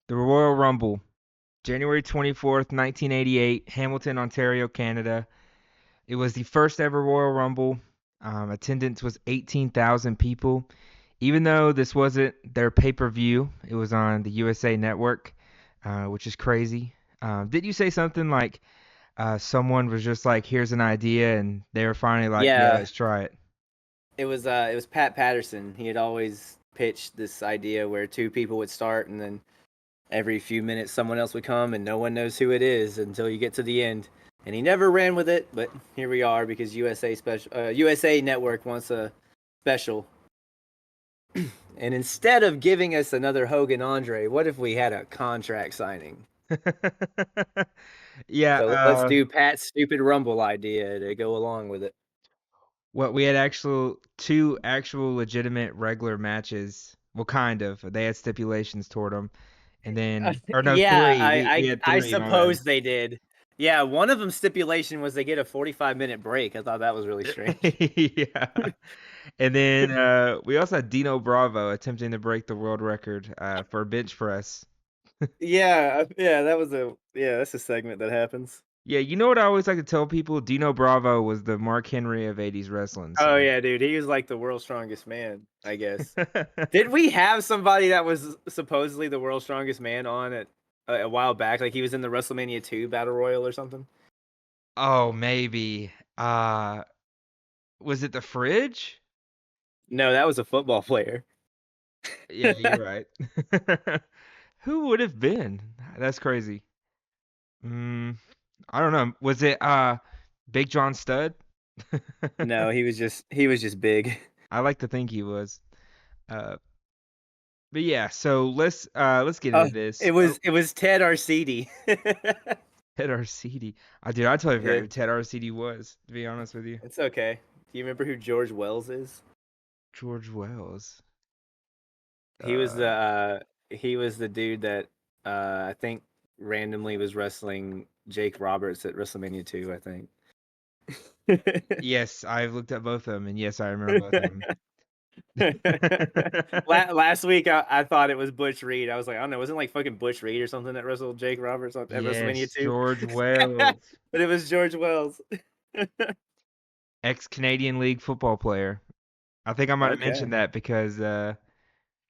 The Royal Rumble, January 24th, 1988, Hamilton, Ontario, Canada. It was the first ever Royal Rumble. Attendance was 18,000 people. Even though this wasn't their pay-per-view, it was on the USA Network, which is crazy. Did you say something like someone was just like, here's an idea, and they were finally like, yeah, Yeah, let's try it? it was Pat Patterson. He had always pitched this idea where two people would start, and then every few minutes someone else would come, and no one knows who it is until you get to the end. And he never ran with it, but here we are because USA Network wants a special. And instead of giving us another Hogan Andre, what if we had a contract signing? Yeah, So let's do Pat's stupid Rumble idea to go along with it. what we had two actual legitimate regular matches. Well, kind of. They had stipulations toward them, and then or no, Yeah, three. I, We I had I three. My bad. suppose they did. Yeah, one of them stipulation was they get a 45-minute break. I thought that was really strange. Yeah, and then we also had Dino Bravo attempting to break the world record for bench press. Yeah, that's a segment that happens. Yeah, you know what I always like to tell people? Dino Bravo was the Mark Henry of '80s wrestling. Oh So. yeah, dude, he was like the world's strongest man, I guess. Did we have somebody that was supposedly the world's strongest man on it a while back? Like he was in the WrestleMania 2 Battle Royal or something? Oh, maybe. Was it the fridge? No, that was a football player. Yeah, you're right. Who would have been? That's crazy. Mm, I don't know. Was it Big John Studd? No, he was just big. I like to think he was. Uh, but yeah, so let's get Oh, into this. it was it was Ted Arcidi. Ted Arcidi. Dude, I totally forgot Yeah, who Ted Arcidi was, to be honest with you. it's okay. Do you remember who George Wells is? George Wells. He was the Uh, uh he was the dude that I think randomly was wrestling Jake Roberts at WrestleMania 2, I think. yes, I've looked at both of them, and yes, I remember both of them. Last week I thought it was Butch Reed. I was like, I don't know, wasn't like fucking Butch Reed or something that wrestled Jake Roberts at WrestleMania Yes, 2? George Wells, But it was George Wells. ex-Canadian League football player. I think I might have Okay. mentioned that because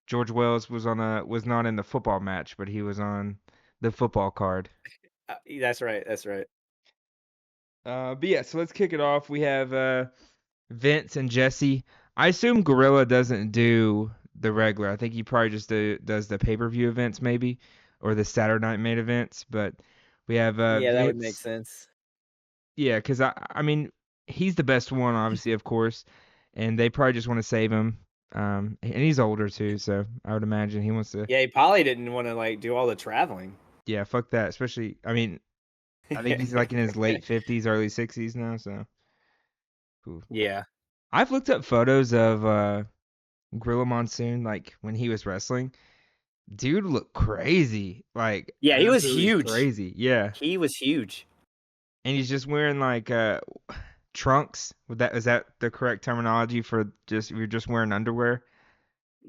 George Wells was not in the football match, but he was on the football card. That's right. That's right. But yeah, so let's kick it off. We have Vince and Jesse. I assume Gorilla doesn't do the regular. I think he probably just does the pay-per-view events maybe, or the Saturday Night main events. But we have Yeah, that would make Vince. sense. Yeah, because I mean he's the best one, obviously, of course, and they probably just want to save him. And he's older too, so I would imagine he wants to. Yeah, he probably didn't want to like do all the traveling. Yeah, fuck that. Especially, I mean, I think he's like in his late 50s, early 60s now. So, ooh. Yeah. I've looked up photos of Gorilla Monsoon, like when he was wrestling. Dude looked crazy, like Yeah, he was absolutely huge. crazy. Yeah, He was huge. and he's just wearing like trunks. Is that the correct terminology for just you're just wearing underwear?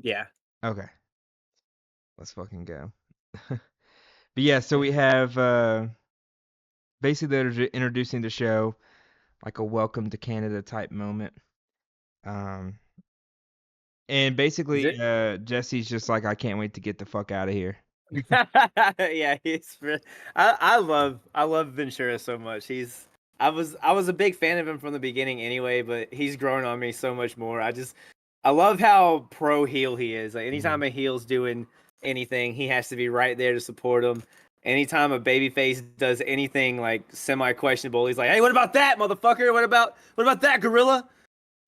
Yeah. Okay, let's fucking go. But yeah, so we have basically they're introducing the show like a welcome to Canada type moment. Um, and Is basically it? Jesse's just like, I can't wait to get the fuck out of here. Yeah, I love Ventura so much. I was a big fan of him from the beginning anyway, but he's grown on me so much more. I love how pro heel he is. Like Hmm. anytime a heel's doing anything, he has to be right there to support him. Anytime a babyface does anything like semi questionable, he's like, "Hey, what about that, motherfucker? What about that, gorilla?"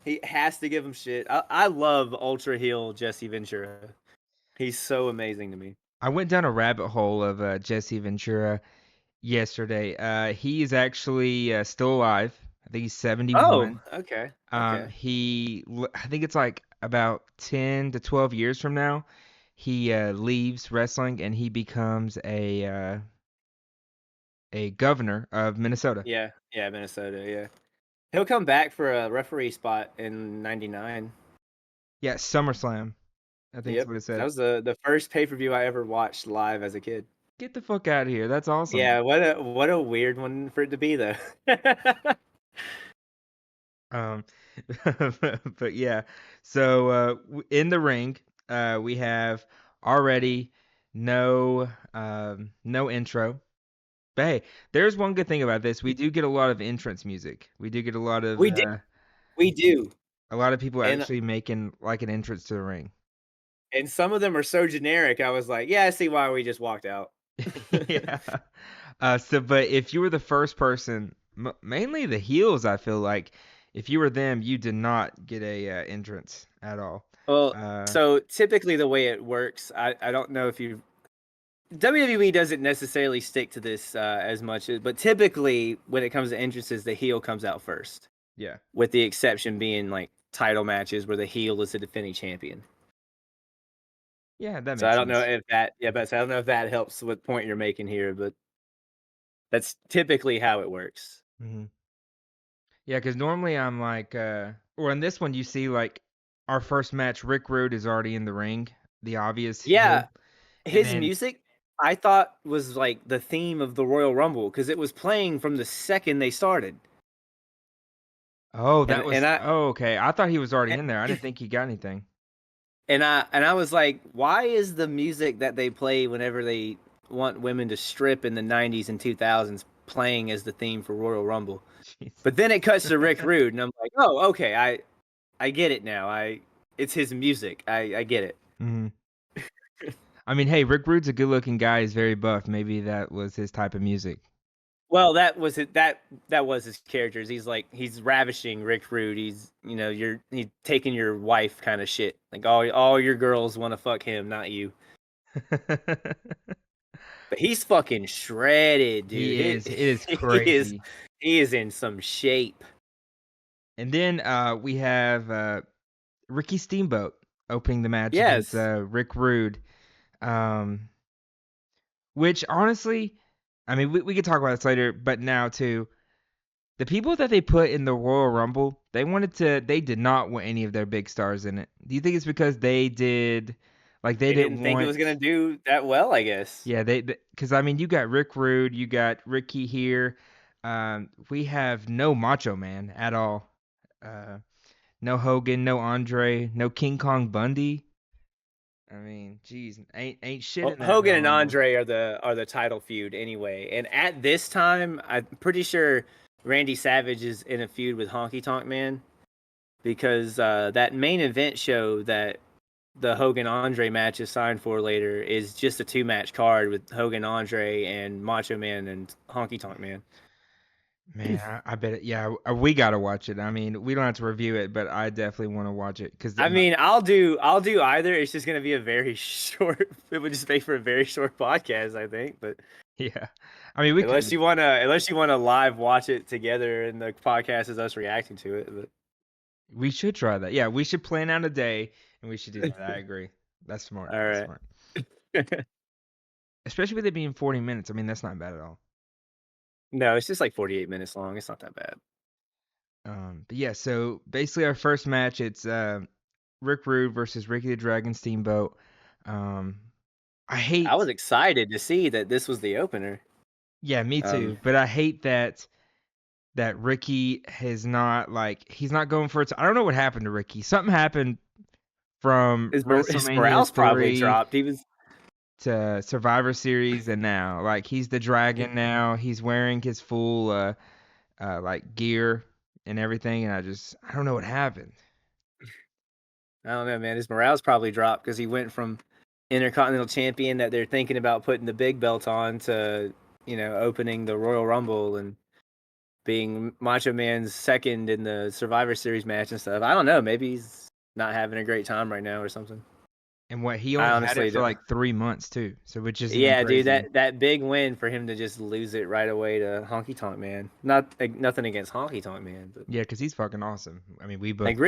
He has to give him shit. I love ultra heel Jesse Ventura. He's so amazing to me. I went down a rabbit hole of Jesse Ventura yesterday. He is actually still alive. I think he's Oh, 71. okay, okay. I think it's like about 10 to 12 years from now, he leaves wrestling and he becomes a governor of Minnesota. Yeah, yeah, Minnesota. Yeah, he'll come back for a referee spot in '99. Yeah, SummerSlam. I think that's Yep. what it That said. was the first pay-per-view I ever watched live as a kid. Get the fuck out of here. That's awesome. Yeah, what a weird one for it to be though. Um, but yeah. So in the ring, we have already no intro. But hey, there's one good thing about this. We do get a lot of entrance music. We do get We did, we do. a lot of people And actually making like an entrance to the ring. some of them are so generic. I was like, yeah, I see why we just walked out. Yeah. But if you were the first person, mainly the heels, I feel like if you were them, you did not get a entrance at all. Well, Uh, so typically the way it works, I don't know if you WWE doesn't necessarily stick to this as much, but typically when it comes to entrances, the heel comes out first, yeah. with the exception being like title matches where the heel is the defending champion. Yeah, that So I makes don't know sense. if that, yeah, but I don't know if that helps with the point you're making here, but that's typically how it works. Hmm. Yeah, because normally I'm like, or in this one you see like our first match, Rick Rude is already in the ring, the obvious Yeah, heel, and his then music I thought was like the theme of the Royal Rumble because it was playing from the second they started. oh, And that and was I oh okay. I thought he was already in there. I didn't think he got anything. and I was like, why is the music that they play whenever they want women to strip in the 90s and 2000s playing as the theme for Royal Rumble? Jeez. But then it cuts to Rick Rude and I'm like, "Oh, okay. I get it now. It's his music. I get it." Hmm. I mean, hey, Rick Rude's a good-looking guy. He's very buff. Maybe that was his type of music. Well, that was it. That was his characters. He's like he's ravishing Rick Rude. He's he's taking your wife kind of shit. Like all your girls want to fuck him, not you. But he's fucking shredded, dude. He is. It is He is crazy. he is in some shape. And then we have Ricky Steamboat opening the match against Yes, Rick Rude. Um, which honestly, I mean, we could talk about this later, but now too, the people that they put in the Royal Rumble, they did not want any of their big stars in it. Do you think it's because they they didn't didn't think it was want, gonna do that well. I guess. yeah, because I mean, you got Rick Rude, you got Ricky here. We have no Macho Man at all. Uh, no Hogan, no Andre, no King Kong Bundy. I mean, geez, ain't shit in that Hogan Royal and Rumble. Andre are the title feud anyway. And at this time, I'm pretty sure Randy Savage is in a feud with Honky Tonk Man because that main event show that the Hogan Andre match is signed for later is just a 2-match card with Hogan Andre and Macho Man and Honky Tonk Man. Man, I bet it. Yeah, we gotta watch it. I mean, we don't have to review it, but I definitely want to watch it because I mean, I'll do either. It's just gonna be a very short. It would just make for a very short podcast, I think. But yeah, I mean, we could. unless you wanna live watch it together and the podcast is us reacting to it. But We should try that. Yeah, we should plan out a day and we should do that. I agree. That's smart. all That's right. smart. Especially with it being 40 minutes. I mean, that's not bad at all. No, it's just like 48 minutes long. It's not that bad. But yeah, so basically our first match, it's Rick Rude versus Ricky the Dragon Steamboat. Um, I I was hate. excited to see that this was the opener. Yeah, me Um, too. But I hate that Ricky has not like he's not going for it. I don't know what happened to Ricky. Something happened from his WrestleMania morale's probably 3 dropped. He was to Survivor Series and now. Like he's the dragon now. He's wearing his full like gear and everything and I don't know what happened. I don't know, man. His morale's probably dropped because he went from Intercontinental Champion that they're thinking about putting the big belt on to, opening the Royal Rumble and being Macho Man's second in the Survivor Series match and stuff. I don't know. Maybe he's not having a great time right now or something. And what he I only had it honestly for don't. like 3 months too. So which is even Yeah, dude, crazier. that big win for him to just lose it right away to Honky Tonk Man. Not nothing against Honky Tonk Man, but Yeah, because he's fucking awesome. I mean, like we know that.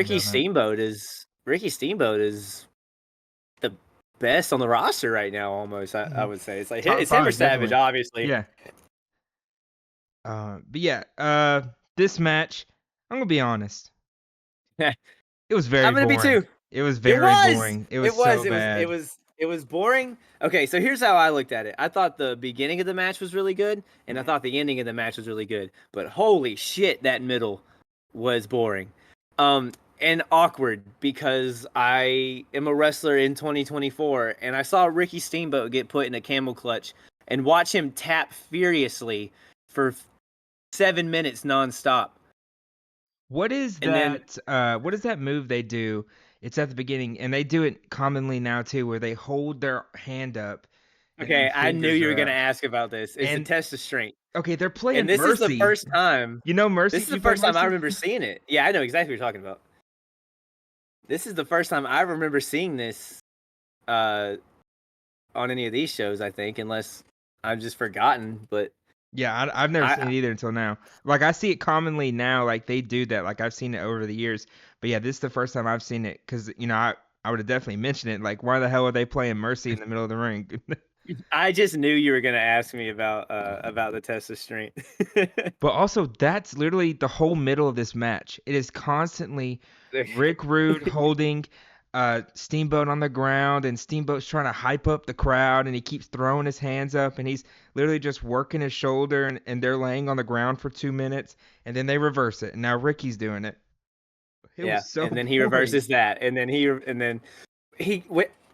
Ricky Steamboat is the best on the roster right now. Almost, I Mhm. would say it's like Top it's him or five, Savage, definitely. obviously. Yeah. But yeah, this match, I'm gonna be honest. I'm It was very gonna be boring. too. It was It very was. boring. It was It was. so It was. It bad. was. It was boring. Okay, so here's how I looked at it. I thought the beginning of the match was really good, and I Mhm. thought the ending of the match was really good. But holy shit, that middle was boring. Um, and awkward because I am a wrestler in 2024, and I saw Ricky Steamboat get put in a camel clutch and watch him tap furiously for 7 minutes nonstop. And then What is that move they do? It's at the beginning, and they do it commonly now too, where they hold their hand up and their okay, I knew fingers you were are gonna up. ask about this. It's a And test of strength. okay, they're And playing this is the Mercy. first time. You know Mercy? This is Do the you play first time I Mercy? remember seeing it. Yeah, I know exactly what you're talking about. This is the first time I remember seeing this uh, on any of these shows. I think, unless I've just forgotten. But Yeah, I've never seen I it either until now. Like I see it commonly now, like they do that. Like I've seen it over the years. But yeah, this is the first time I've seen it because I would have definitely mentioned it. Like why the hell are they playing Mercy in the middle of the ring? I just knew you were gonna ask me about the test of strength. But also, that's literally the whole middle of this match. It is constantly Rick Rude holding Steamboat on the ground, and Steamboat's trying to hype up the crowd, and he keeps throwing his hands up, and he's literally just working his shoulder, and they're laying on the ground for 2 minutes, and then they reverse it, and now Ricky's doing it. It was Yeah, so and then he boring. reverses that, and then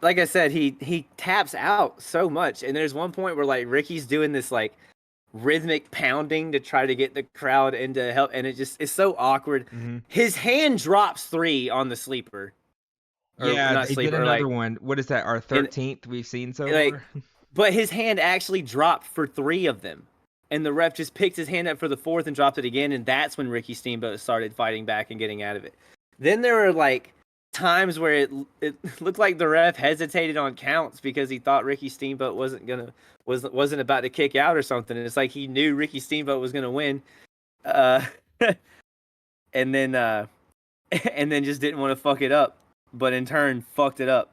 like I said, he taps out so much, and there's one point where like Ricky's doing this like rhythmic pounding to try to get the crowd into help, and it's so awkward. Hmm. His hand drops three on the sleeper, or Yeah, not they did sleeper, or another like one. What is that? Our and 13th we've seen so like, far. but his hand actually dropped for three of them, and the ref just picked his hand up for the fourth and dropped it again, and that's when Ricky Steamboat started fighting back and getting out of it. Then there were like times where it looked like the ref hesitated on counts because he thought Ricky Steamboat wasn't about to kick out or something. And it's like he knew Ricky Steamboat was gonna win, uh, and then and then just didn't want to fuck it up, but in turn fucked it up.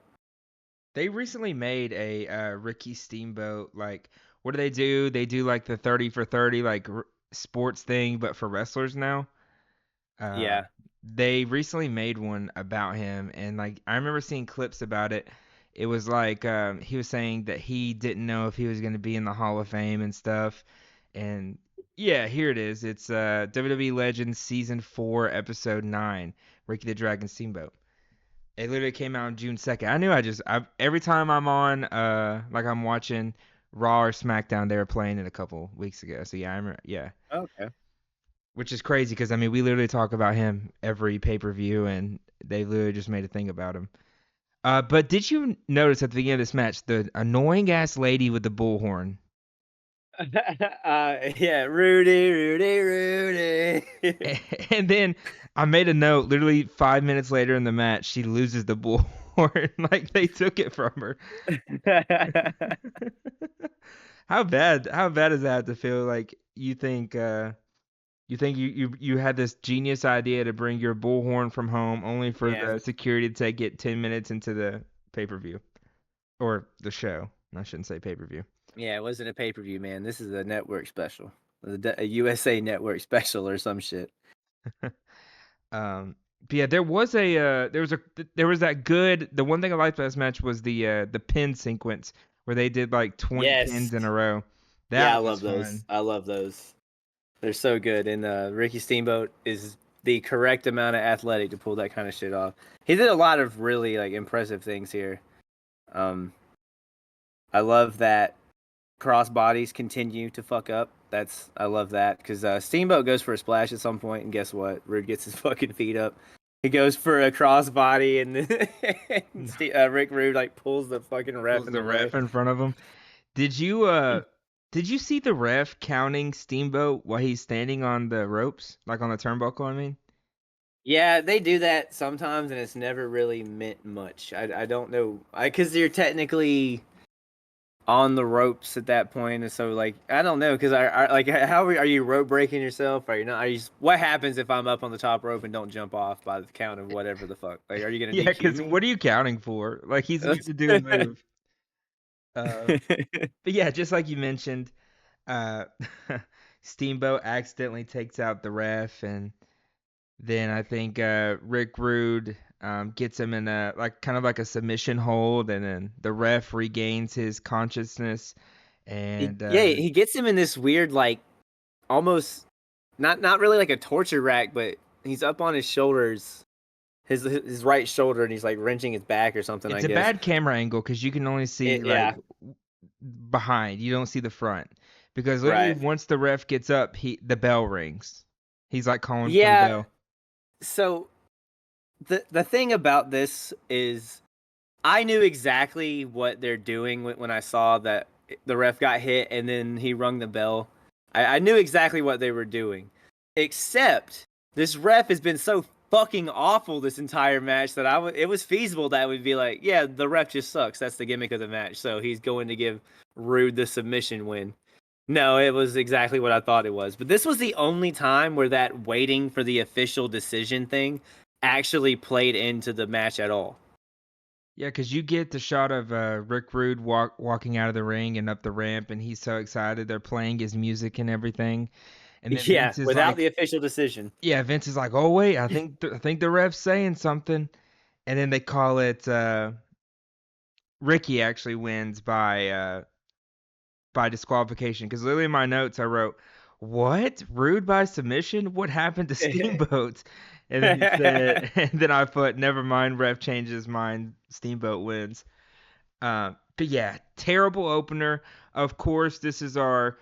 They recently made a Ricky Steamboat like what do they do? They do like the 30 for 30 like sports thing but for wrestlers now. Uh Yeah, they recently made one about him and like I remember seeing clips about it. It was like he was saying that he didn't know if he was going to be in the Hall of Fame and stuff. And yeah, here it is. It's WWE Legends season 4 episode 9, Ricky the Dragon Steamboat. It literally came out on June 2nd. I knew every time I'm on like I'm watching Raw or SmackDown, they were playing it a couple weeks ago. So yeah, I remember, yeah. okay. Which is crazy because I mean we literally talk about him every pay-per-view and they literally just made a thing about him. But did you notice at the beginning of this match the annoying ass lady with the bullhorn? Yeah, Rudy, Rudy, Rudy. And then I made a note literally 5 minutes later in the match she loses the bullhorn like they took it from her. How bad does that have to feel like you had this genius idea to bring your bullhorn from home only for Yeah, the security to take it 10 minutes into the pay-per-view or the show. I shouldn't say pay-per-view. yeah, it wasn't a pay per view, man. This is a network special, a USA Network special or some shit. Um, but yeah, there was that good. The one thing I liked about this match was the pin sequence where they did like 20 Yes, pins in a row. yeah, I That was love those. fun. I love those. They're so good, and Ricky Steamboat is the correct amount of athletic to pull that kind of shit off. He did a lot of really like impressive things here. Um, I love that crossbodies continue to fuck up. I love that because Steamboat goes for a splash at some point, and guess what? Rude gets his fucking feet up. He goes for a crossbody, and then Rick Rude like pulls the fucking ref Pulls in the the way. ref in front of him. Did you did you see the ref counting Steamboat while he's standing on the ropes, like on the turnbuckle? I mean, Yeah, they do that sometimes, and it's never really meant much. I don't know, because you're technically on the ropes at that point, and so like I don't know, because I like how are you rope breaking yourself? Are you not? Are you? What happens if I'm up on the top rope and don't jump off by the count of whatever the fuck? Like, are you gonna yeah, DQ because me? what are you counting for? Like he's about to do a move. Uh, but yeah, just like you mentioned, uh, Steamboat accidentally takes out the ref, and then I think Rick Rude gets him in a kind of like a submission hold, and then the ref regains his consciousness, and Yeah, he gets him in this weird, like, almost not really like a torture rack, but he's up on his shoulders, his right shoulder, and he's like wrenching his back or something, I it's a guess. bad camera angle because you can only see like Yeah, behind, you don't see the front, because literally right. once the ref gets up, the bell rings. He's like calling for the Yeah. bell. So the thing about this is I knew exactly what they're doing when I saw that the ref got hit and then he rung the bell. I knew exactly what they were doing. Except this ref has been so fucking awful this entire match that it was feasible that would be like, yeah, the ref just sucks. That's the gimmick of the match. So he's going to give Rude the submission win. No, it was exactly what I thought it was. But this was the only time where that waiting for the official decision thing actually played into the match at all. Yeah, because you get the shot of Rick Rude walking out of the ring and up the ramp, and he's so excited. They're playing his music and everything, and then Yeah, Vince is without the like, official decision. "Yeah," Vince is like, "Oh wait, I think the ref's saying something," and then they call it. Ricky actually wins by disqualification, because literally in my notes I wrote, "What? Rude by submission? What happened to Steamboat?" And then it said, and then I put, "Never mind, ref changes his mind. Steamboat wins." But yeah, terrible opener. Of course, this is our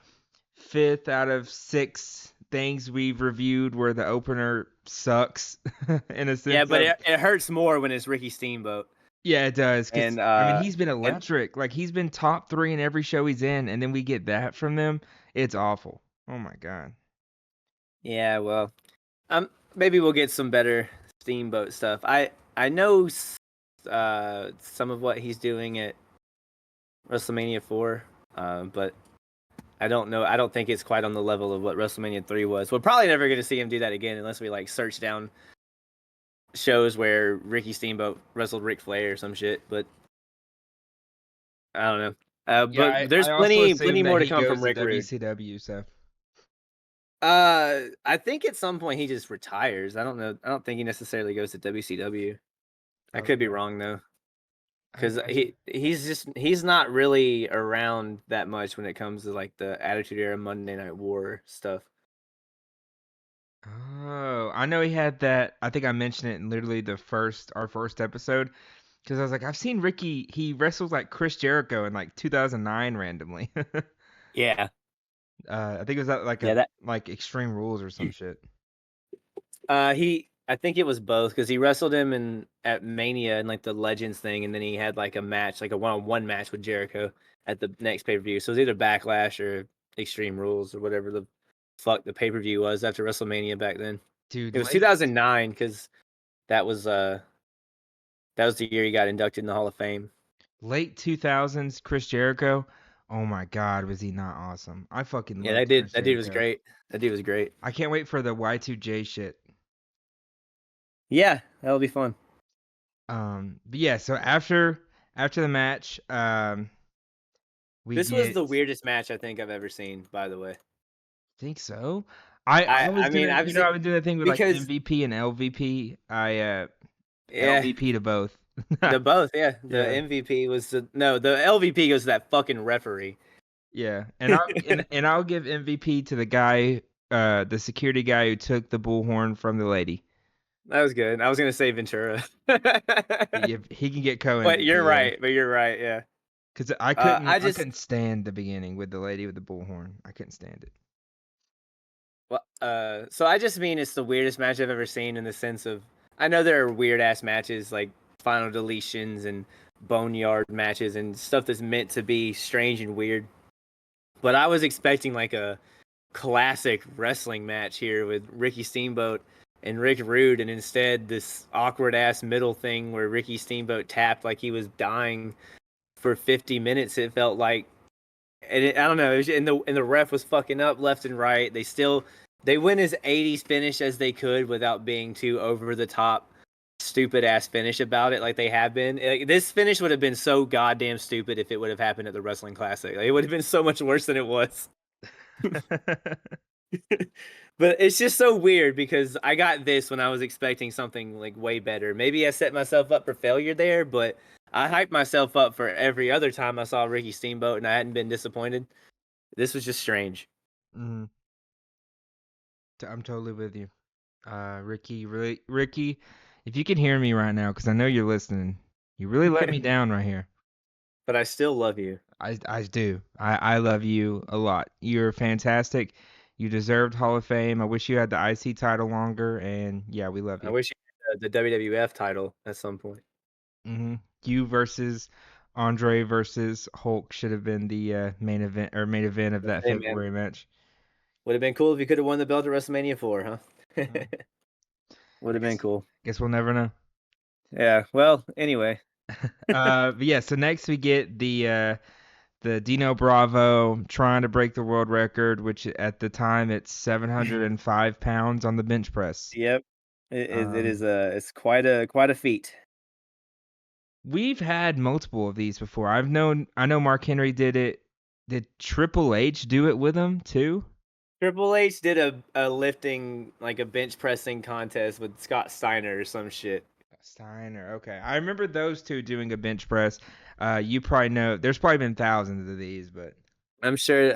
fifth out of six things we've reviewed where the opener sucks in a Yeah, sense but of. it hurts more when it's Ricky Steamboat. Yeah, it does. Because, And I mean, he's been and electric. Like, he's been top three in every show he's in, and then we get that from them. It's awful. Oh my God. yeah, well, maybe we'll get some better Steamboat stuff. I know some of what he's doing at WrestleMania 4, but I don't know. I don't think it's quite on the level of what WrestleMania 3 was. We're probably never going to see him do that again unless we like search down shows where Ricky Steamboat wrestled Ric Flair or some shit. But I don't know. Yeah, But there's I also plenty assume that more to he come goes from to Rick Rude. WCW, so. I think at some point he just retires. I don't know. I don't think he necessarily goes to WCW. I could be Okay. wrong though, I because got you. he's not really around that much when it comes to like the Attitude Era Monday Night War stuff. Oh, I know he had that. I think I mentioned it in literally our first episode, because I was like, I've seen Ricky. He wrestled like Chris Jericho in like 2009 randomly. Yeah, I think it was at like yeah. That like Extreme Rules or some shit. I think it was both because he wrestled him in at Mania and like the Legends thing, and then he had like a match, like a one-on-one match with Jericho at the next pay-per-view. So it was either Backlash or Extreme Rules or whatever the fuck the pay-per-view was after WrestleMania back then. Dude, It was 2009 because that was uh that was the year he got inducted in the Hall of Fame. late 2000s Chris Jericho. Oh my God, was he not awesome? I fucking Yeah, loved Chris that dude was Jericho. great. That dude was great. I can't wait for the Y2J shit. Yeah, that'll be fun. But yeah, so after the match, we This was get. the weirdest match I think I've ever seen, by the way. Think so. I was I mean, gonna, I've seen I was doing the thing with like because MVP and LVP. I yeah, LVP to both. the both, yeah. The Yeah, MVP was the LVP goes to that fucking referee. yeah, and I'll give MVP to the guy, the security guy who took the bullhorn from the lady. That was good. I was gonna say Ventura. He can get co But you're MVP, yeah. right. But you're right. Yeah. Because I I just couldn't stand the beginning with the lady with the bullhorn. I couldn't stand it. well, so I just mean it's the weirdest match I've ever seen in the sense of I know there are weird ass matches like final deletions and boneyard matches and stuff that's meant to be strange and weird. But I was expecting like a classic wrestling match here with Ricky Steamboat and Rick Rude, and instead this awkward ass middle thing where Ricky Steamboat tapped like he was dying for 50 minutes. It felt like, and I don't know. It was, and the ref was fucking up left and right. They went as 80s finish as they could without being too over the top, stupid ass finish about it like they have been. Like, this finish would have been so goddamn stupid if it would have happened at the Wrestling Classic. Like, it would have been so much worse than it was. But it's just so weird because I got this when I was expecting something like way better. Maybe I set myself up for failure there, but I hyped myself up for every other time I saw Ricky Steamboat and I hadn't been disappointed. This was just strange. Mm, I'm totally with you. Ricky, really, Ricky, if you can hear me right now, because I know you're listening, you really let me down right here. But I still love you. I do. I love you a lot. You're fantastic. You deserved Hall of Fame. I wish you had the IC title longer, and yeah, we love I you. wish you had the WWF title at some point. hmm You versus Andre versus Hulk should have been the main event of that Hey man, February match. would have been cool if you could have won the belt at WrestleMania 4, huh? Mm, Would I have been guess cool. guess we'll never know. Yeah. Well, anyway. But yeah, so next we get the Dino Bravo trying to break the world record, which at the time it's 705 pounds on the bench press. Yep. It Um, is it's quite a feat. we've had multiple of these before. I know Mark Henry did it. Did Triple H do it with him too? Triple H did a lifting like a bench pressing contest with Scott Steiner or some shit. Steiner. Okay, I remember those two doing a bench press. You probably know. There's probably been thousands of these, but I'm sure.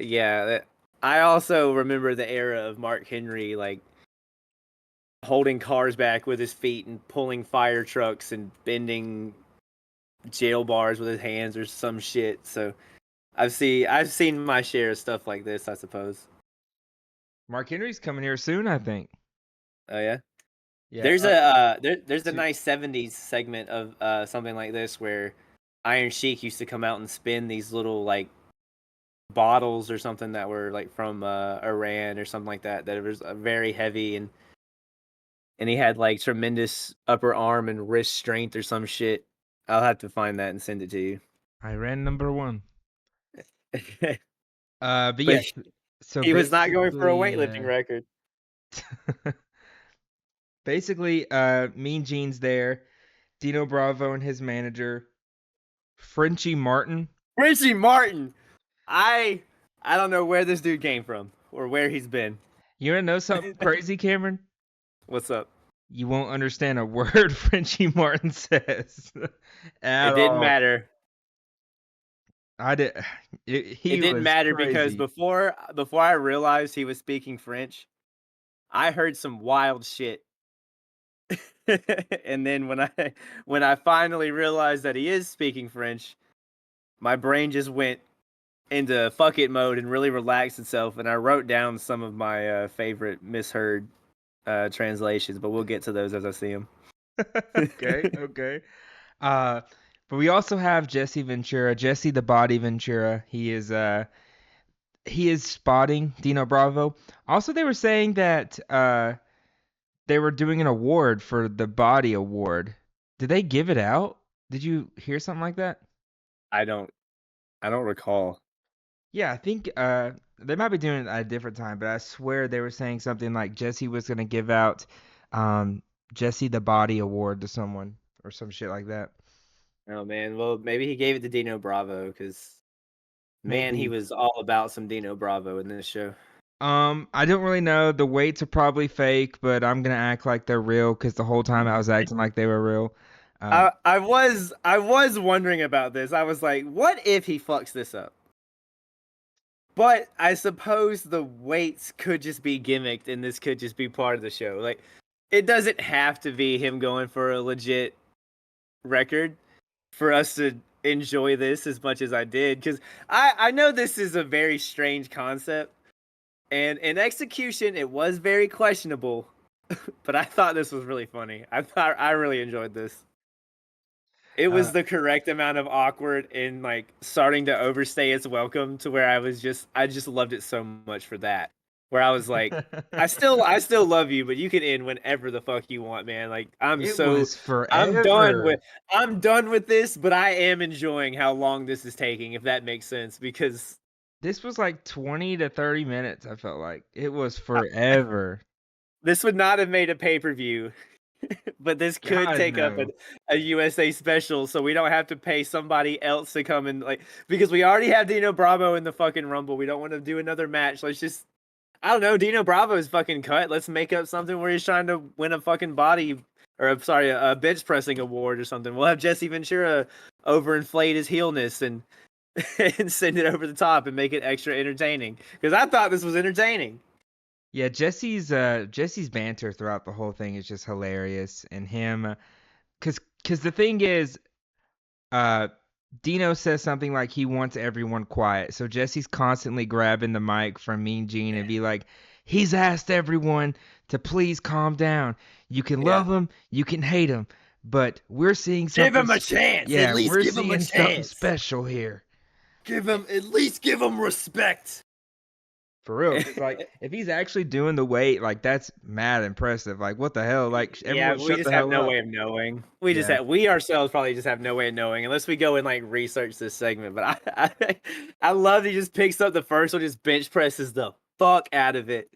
Yeah. I also remember the era of Mark Henry like holding cars back with his feet and pulling fire trucks and bending jail bars with his hands or some shit. So I've seen my share of stuff like this, I suppose. Mark Henry's coming here soon, I think. Oh yeah. Yeah. There's a To nice '70s segment of something like this where Iron Sheik used to come out and spin these little like bottles or something that were like from Iran or something like that that was very heavy and he had like tremendous upper arm and wrist strength or some shit. I'll have to find that and send it to you. Iran #1. But But yeah. So he was not going for a basically, weightlifting record. basically, Mean Gene's there. Dino Bravo and his manager, Frenchie Martin. Richie Martin. I I don't know where this dude came from or where he's been. You wanna know something crazy, Cameron? What's up? You won't understand a word Frenchie Martin says It at didn't all. matter. I did. It He didn't was matter because crazy. before I realized he was speaking French, I heard some wild shit. And then when I finally realized that he is speaking French, my brain just went into fuck it mode and really relaxed itself. And I wrote down some of my favorite misheard translations, but we'll get to those as I see them. Okay, okay. Uh, but we also have Jesse Ventura, Jesse the Body Ventura. He is spotting Dino Bravo. Also, they were saying that they were doing an award for the Body Award. Did they give it out? Did you hear something like that? I don't I don't recall. Yeah, I think they might be doing it at a different time, but I swear they were saying something like Jesse was gonna give out um Jesse the Body Award to someone or some shit like that. Oh man, well maybe he gave it to Dino Bravo because man, he Maybe. was all about some Dino Bravo in this show. I don't really know. The weights are probably fake, but I'm gonna act like they're real because the whole time I was acting like they were real. Um, I was wondering about this. I was like, what if he fucks this up? But I suppose the weights could just be gimmicked and this could just be part of the show. Like it doesn't have to be him going for a legit record for us to enjoy this as much as I did cuz I know this is a very strange concept and in execution it was very questionable, but I thought this was really funny. I really enjoyed this. It uh, was the correct amount of awkward and like starting to overstay its welcome to where I just loved it so much for that. Where I was like, I still love you, but you can end whenever the fuck you want, man. Like it was I'm done with forever. I'm done with this, but I am enjoying how long this is taking, if that makes sense, because This was like 20 to 30 minutes, I felt like. It was I, forever. this would not have made a pay-per-view. But this could God take up no. a USA special, so we don't have to pay somebody else to come and like because we already have Dino Bravo in the fucking Rumble. We don't want to do another match. Let's just I don't know. Dino Bravo's fucking cut. Let's make up something where he's trying to win a fucking body, or sorry, a bench pressing award or something. We'll have Jesse Ventura overinflate his heelness and and send it over the top and make it extra entertaining. Because I thought this was entertaining. Yeah, Jesse's banter throughout the whole thing is just hilarious, and him, cause the thing is, uh, Dino says something like he wants everyone quiet, so Jesse's constantly grabbing the mic from Mean Gene and be like, he's asked everyone to please calm down. You can Yeah. love him, you can hate him, but we're seeing Give something. him a chance. Yeah, At least we're give him a seeing something chance. special here. At least give him respect. For real, because like if he's actually doing the weight, like that's mad impressive. Like what the hell? Like Yeah, everyone we shut just the have hell no up. way of knowing. Yeah. We ourselves probably just have no way of knowing unless we go and like research this segment. But I love that he just picks up the first one, just bench presses the fuck out of it.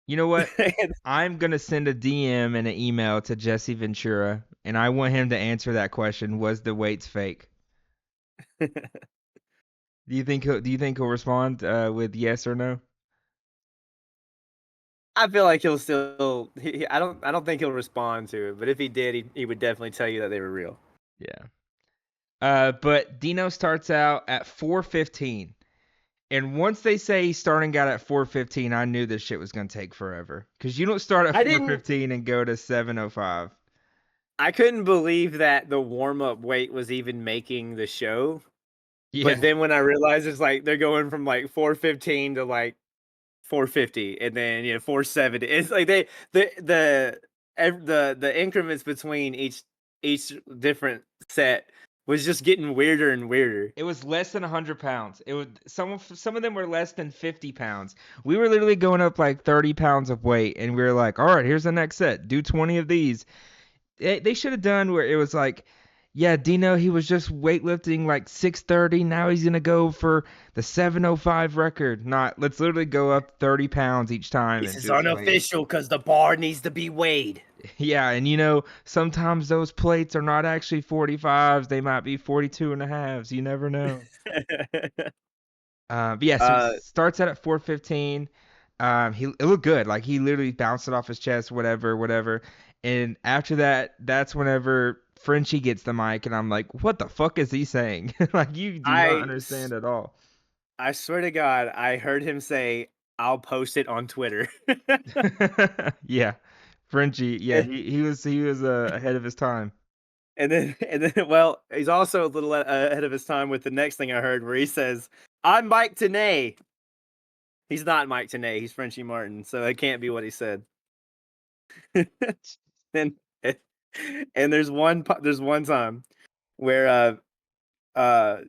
You know what? I'm gonna send a DM and an email to Jesse Ventura, and I want him to answer that question: was the weights fake? Do you think he'll respond with yes or no? I feel like he'll still. I don't think he'll respond to it. But if he did, he would definitely tell you that they were real. Yeah. But Dino starts out at 4:15, and once they say he's starting out at 4:15, I knew this shit was gonna take forever. Cause you don't start at I didn't. 4:15 and go to 7:05. I couldn't believe that the warm up weight was even making the show. But Yeah. then when I realized it's like they're going from like 415 to like 450 and then 470. It's like the increments between each different set was just getting weirder and weirder. It was less than 100 pounds. It was some of them were less than 50 pounds. We were literally going up like 30 pounds of weight, and we were like, all right, here's the next set. Do 20 of these. They should have done where it was like, yeah, Dino, he was just weightlifting like 630. Now he's gonna go for the 705 record. Not, let's literally go up 30 pounds each time This and is just like, unofficial because the bar needs to be weighed. yeah, and sometimes those plates are not actually 45s. They might be 42 and a halves. You never know. But yeah, so he uh, starts out at 4:15. It looked good. Like he literally bounced it off his chest, whatever, whatever. And after that, that's whenever Frenchie gets the mic, and I'm like, what the fuck is he saying? Like you do not I understand at all. I swear to God, I heard him say, "I'll post it on Twitter." Yeah, Frenchie. Yeah, he was ahead of his time. Well, he's also a little ahead of his time with the next thing I heard, where he says, "I'm Mike Tenay." He's not Mike Tenay. He's Frenchie Martin, so it can't be what he said. and and there's one time where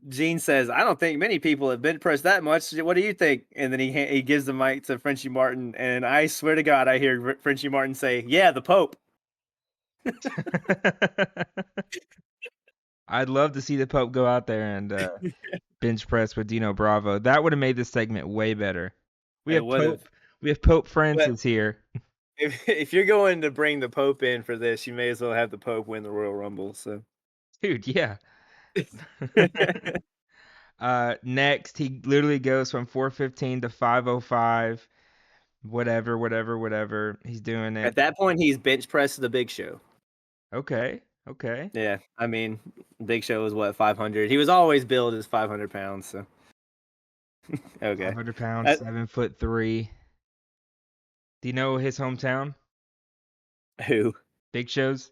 Gene says, "I don't think many people have bench pressed that much. What do you think?" And then he gives the mic to Frenchie Martin, and I swear to God, I hear Frenchie Martin say, "Yeah, the Pope." I'd love to see the Pope go out there and bench press with Dino Bravo. That would have made this segment way better. We It have would have. Pope But Francis here. if you're going to bring the Pope in for this, you may as well have the Pope win the Royal Rumble. So, Dude, yeah. Next, he literally goes from 4:15 to 5:05. Whatever, whatever, whatever. He's doing at it. that point, he's bench pressed the Big Show. Okay, okay. Yeah, I mean, Big Show was what 500. He was always billed as 500 pounds. So, okay. 500 pounds, Uh, 7'3". Do you know his hometown? who Big Show's?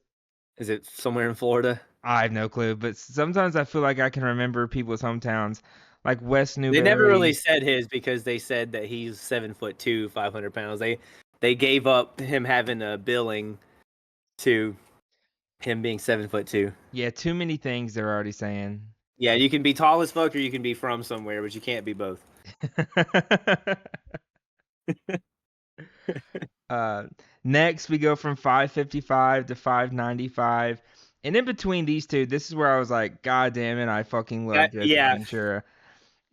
is it? Somewhere in Florida? I have no clue, but sometimes I feel like I can remember people's hometowns, like West They never really Newbury. said his because they said that he's 7'2", 500 pounds. They gave up him having a billing to him being 7'2". Yeah, too many things they're already saying. Yeah, you can be tall as fuck or you can be from somewhere, but you can't be both. uh, Next, we go from 5:55 to 5:95. And in between these two, this is where I was like, God damn it, I fucking love Jesse Yeah, Ventura.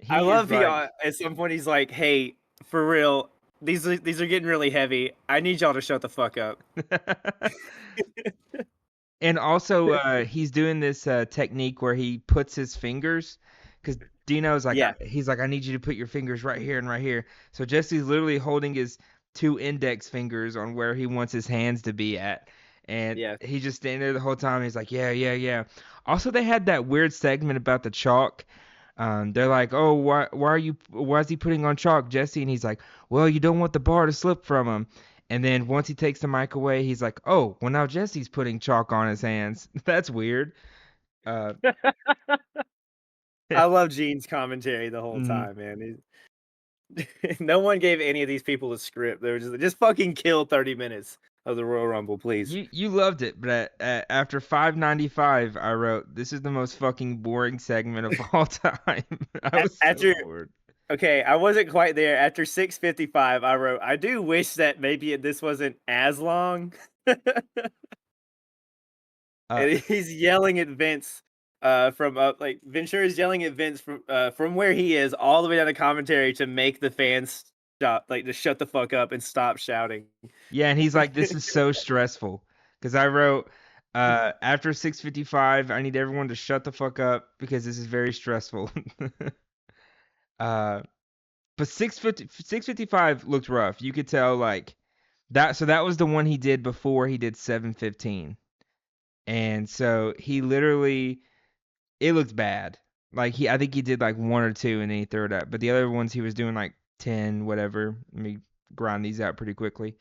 I He is love he like, at some point he's like, "Hey, for real, these are getting really heavy. I need y'all to shut the fuck up." and also he's doing this technique where he puts his fingers, because Dino's like, Yeah, he's like, I need you to put your fingers right here and right here. So Jesse's literally holding his two index fingers on where he wants his hands to be at. And Yeah. he's just standing there the whole time. He's like, yeah, yeah, yeah. Also, they had that weird segment about the chalk. They're like, oh, why is he putting on chalk, Jesse? And he's like, well, you don't want the bar to slip from him. And then once he takes the mic away, he's like, oh, well, now Jesse's putting chalk on his hands. That's weird. Uh, I love Gene's commentary the whole mm, time, man. No one gave any of these people a script. They were just fucking kill 30 minutes of the Royal Rumble, please. you loved it, but after 595, I wrote, this is the most fucking boring segment of all time. I was so After bored. Okay, I wasn't quite there. After 6:55, I wrote, I do wish that maybe this wasn't as long. Uh, And he's yelling at Vince from up like Ventura's yelling at Vince from where he is all the way down the commentary to make the fans stop, like to shut the fuck up and stop shouting. yeah, and he's like, this is so stressful. Because I wrote, after 655, I need everyone to shut the fuck up because this is very stressful. uh, but 655 looked rough. You could tell, like, that. So that was the one he did before he did 715. And so he literally, it looked bad. Like, I think he did like one or two and then he threw it up. But the other ones he was doing like 10, whatever. Let me grind these out pretty quickly.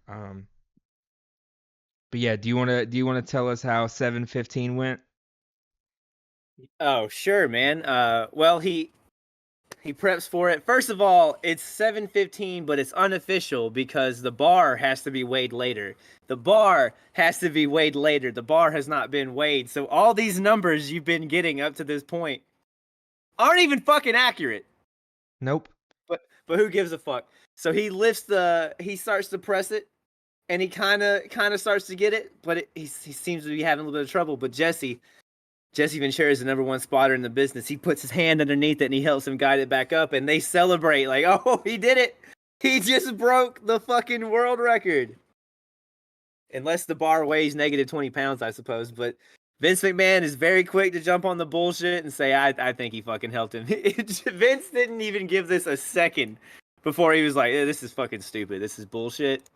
Um, but yeah, do you wanna tell us how 715 went? Oh, sure, man. Well, he preps for it. First of all, it's 7:15, but it's unofficial because the bar has to be weighed later. The bar has to be weighed later. The bar has not been weighed. So all these numbers you've been getting up to this point aren't even fucking accurate. Nope. But who gives a fuck? So he starts to press it and he kind of starts to get it, but he seems to be having a little bit of trouble. But Jesse Ventura is the number one spotter in the business. He puts his hand underneath it and he helps him guide it back up, and they celebrate like, "Oh, he did it! He just broke the fucking world record." Unless the bar weighs negative 20 pounds, I suppose. But Vince McMahon is very quick to jump on the bullshit and say, "I think he fucking helped him." Vince didn't even give this a second before he was like, "This is fucking stupid. This is bullshit."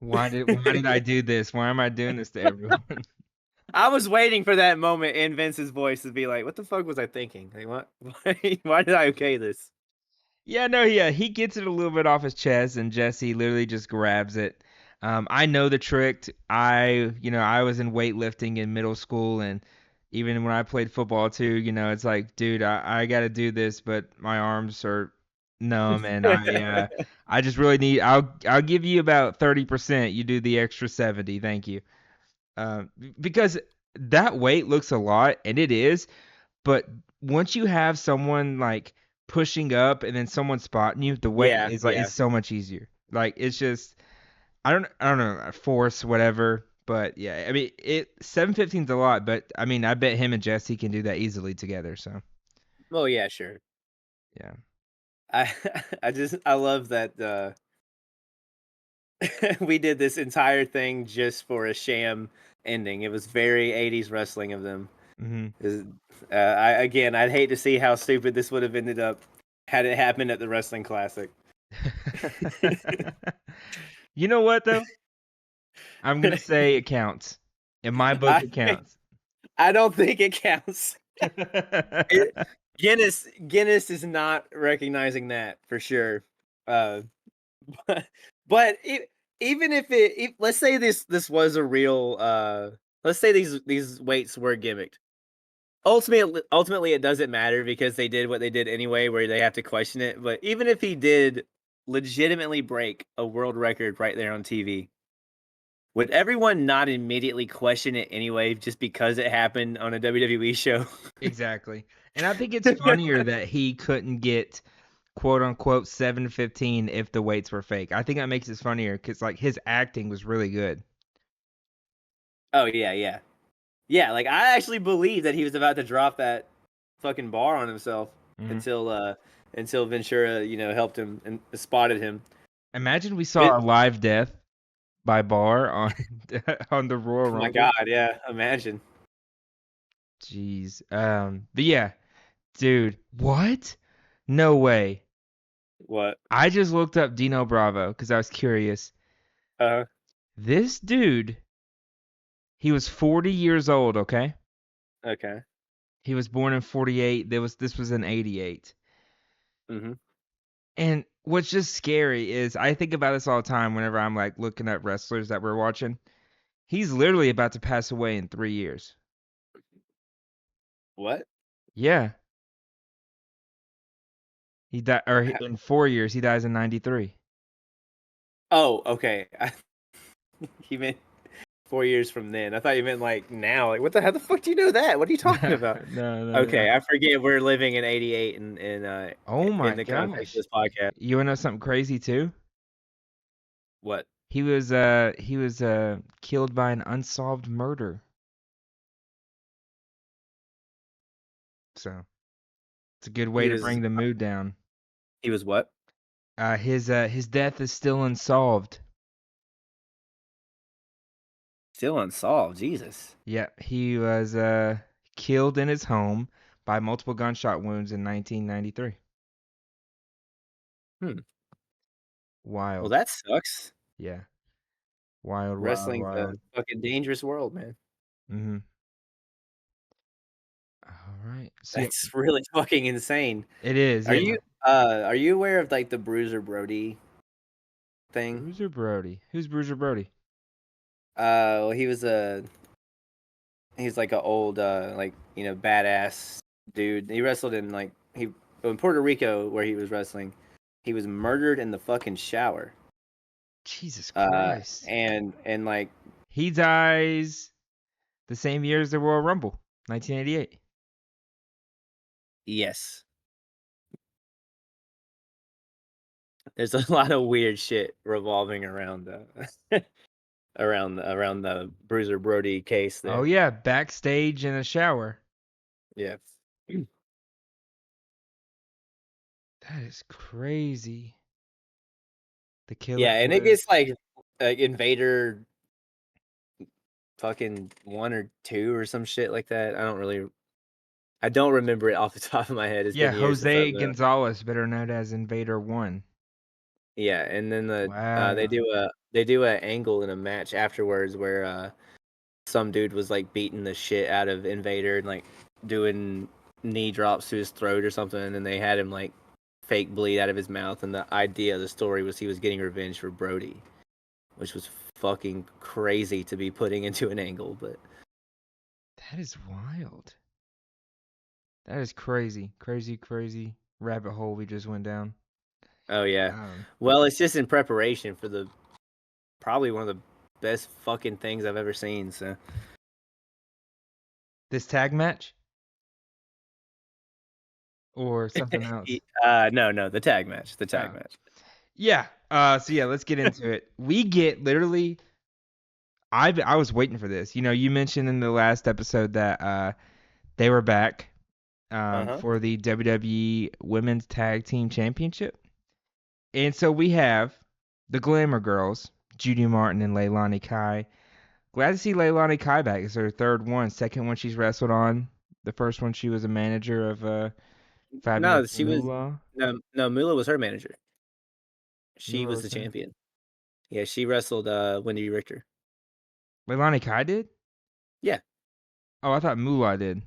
Why did I do this? Why am I doing this to everyone? I was waiting for that moment in Vince's voice to be like, "What the fuck was I thinking? Like, what? Why did I okay this?" Yeah, no, yeah, he gets it a little bit off his chest, and Jesse literally just grabs it. I know the trick. I was in weightlifting in middle school, and even when I played football too, it's like, dude, I got to do this, but my arms are numb, and I just really need. I'll give you about 30%. You do the extra 70. Thank you. Because that weight looks a lot, and it is, but once you have someone like pushing up and then someone spotting you, the weight Yeah, is like yeah. is so much easier. Like it's just I don't know, force whatever, but yeah, I mean 715 is a lot, but I mean I bet him and Jesse can do that easily together. So Oh yeah, sure. yeah. I I love that we did this entire thing just for a sham ending. It was very 80s wrestling of them. Hmm. Is- I'd hate to see how stupid this would have ended up had it happened at the wrestling classic. You know what though? I'm gonna say it counts. In my book, I it counts. I don't think it counts. It, Guinness is not recognizing that for sure. Uh, but even if let's say this was a real let's say these weights were gimmicked. Ultimately, it doesn't matter because they did what they did anyway, where they have to question it. But even if he did legitimately break a world record right there on TV, would everyone not immediately question it anyway, just because it happened on a WWE show? Exactly. And I think it's funnier that he couldn't get quote unquote 715 if the weights were fake. I think that makes it funnier because like his acting was really good. Oh yeah, yeah, yeah. Like I actually believe that he was about to drop that fucking bar on himself Hmm. until Ventura, helped him and spotted him. Imagine we Vin- saw a live death by Bar on on the Royal oh my Rumble. god, yeah. Imagine. Jeez. But yeah, dude, what? No way. What? I just looked up Dino Bravo because I was curious. Uh, This dude, he was 40 years old, okay? okay. He was born in 48. This was in 88. Mm-hmm. And what's just scary is I think about this all the time whenever I'm like looking at wrestlers that we're watching. He's literally about to pass away in 3 years. What? Yeah. He died or in 4 years he dies in 93. Oh, okay. You meant 4 years from then. I thought you meant like now. Like, what the how the fuck do you know that? What are you talking about? No. Okay, I forget we're living in '88 and Oh in my the context of gosh. this podcast. You wanna know something crazy too? What? He was killed by an unsolved murder. So, it's a good way He to was bring the mood down. he was what? His death is still unsolved. Still unsolved. Jesus. Yeah, he was killed in his home by multiple gunshot wounds in 1993. Hmm. Well, Wild. that sucks. Yeah. Wild, wild, Wrestling's a wild. fucking dangerous world, man. Mhm. All right. So yeah, That's really fucking insane. it is. Yeah. Are you aware of like the Bruiser Brody thing? Bruiser Brody. Who's Bruiser Brody? Well, he's like a old like badass dude. He wrestled in like he in Puerto Rico where he was wrestling. He was murdered in the fucking shower. Jesus Christ. And like He dies the same year as the Royal Rumble, 1988. yes, there's a lot of weird shit revolving around around the Bruiser Brody case Oh there. yeah, backstage in a shower. Yeah. That is crazy. The Yeah, killing and it was gets like Invader fucking 1 or 2 or some shit like that. I don't remember it off the top of my head. It's yeah, been years since I've Jose Gonzalez, better known as Invader 1. yeah, and then Wow. they do a angle in a match afterwards where some dude was like beating the shit out of Invader and like doing knee drops to his throat or something, and then they had him like fake bleed out of his mouth, and the idea of the story was he was getting revenge for Brody, which was fucking crazy to be putting into an angle, but That is wild. That is crazy. Crazy rabbit hole we just went down. oh yeah. Um, Well, it's just in preparation for the probably one of the best fucking things I've ever seen. So this tag match or something else? no, the tag match, the tag Oh. match. Yeah. So yeah, let's get into it. We get literally I was waiting for this. You know, you mentioned in the last episode that they were back Uh huh. for the WWE Women's Tag Team Championship. And so we have the Glamour Girls, Judy Martin and Leilani Kai. Glad to see Leilani Kai back. It's her third one. Second one she's wrestled on. The first one she was a manager of No, Fabulous she was Moolah. no Mula was her manager. She Moolah was was the her. champion. Yeah, she wrestled Wendy Richter. Leilani Kai did? Yeah, Oh, I thought Moolah did.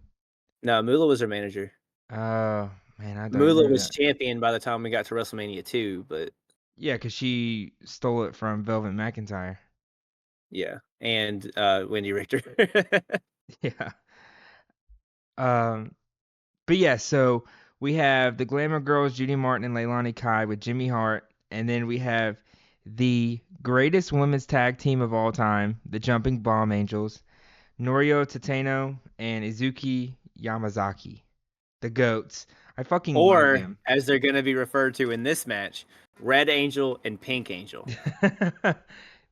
no, Mula was her manager. Oh, man, I don't Mula know was that. champion by the time we got to WrestleMania 2, but Yeah, 'cause she stole it from Velvet McIntyre. yeah, and Wendy Richter. Yeah. Um, but yeah, so we have the Glamour Girls, Judy Martin and Leilani Kai with Jimmy Hart, and then we have the greatest women's tag team of all time, the Jumping Bomb Angels, Norio Tateno and Izuki Yamazaki, the goats. I fucking love Or them. as they're going to be referred to in this match, Red Angel and Pink Angel.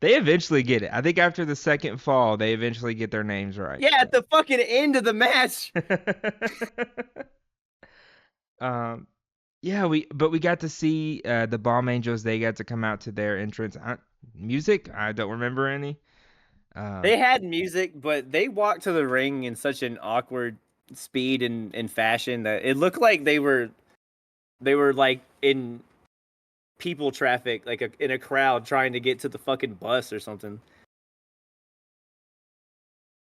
They eventually get it. I think after the second fall, they eventually get their names right. Yeah, at the fucking end of the match. um, yeah, we got to see the Bomb Angels. They got to come out to their entrance. Music, I don't remember any. They had music, but they walked to the ring in such an awkward speed and fashion that it looked like they were like in people traffic, like in a crowd trying to get to the fucking bus or something.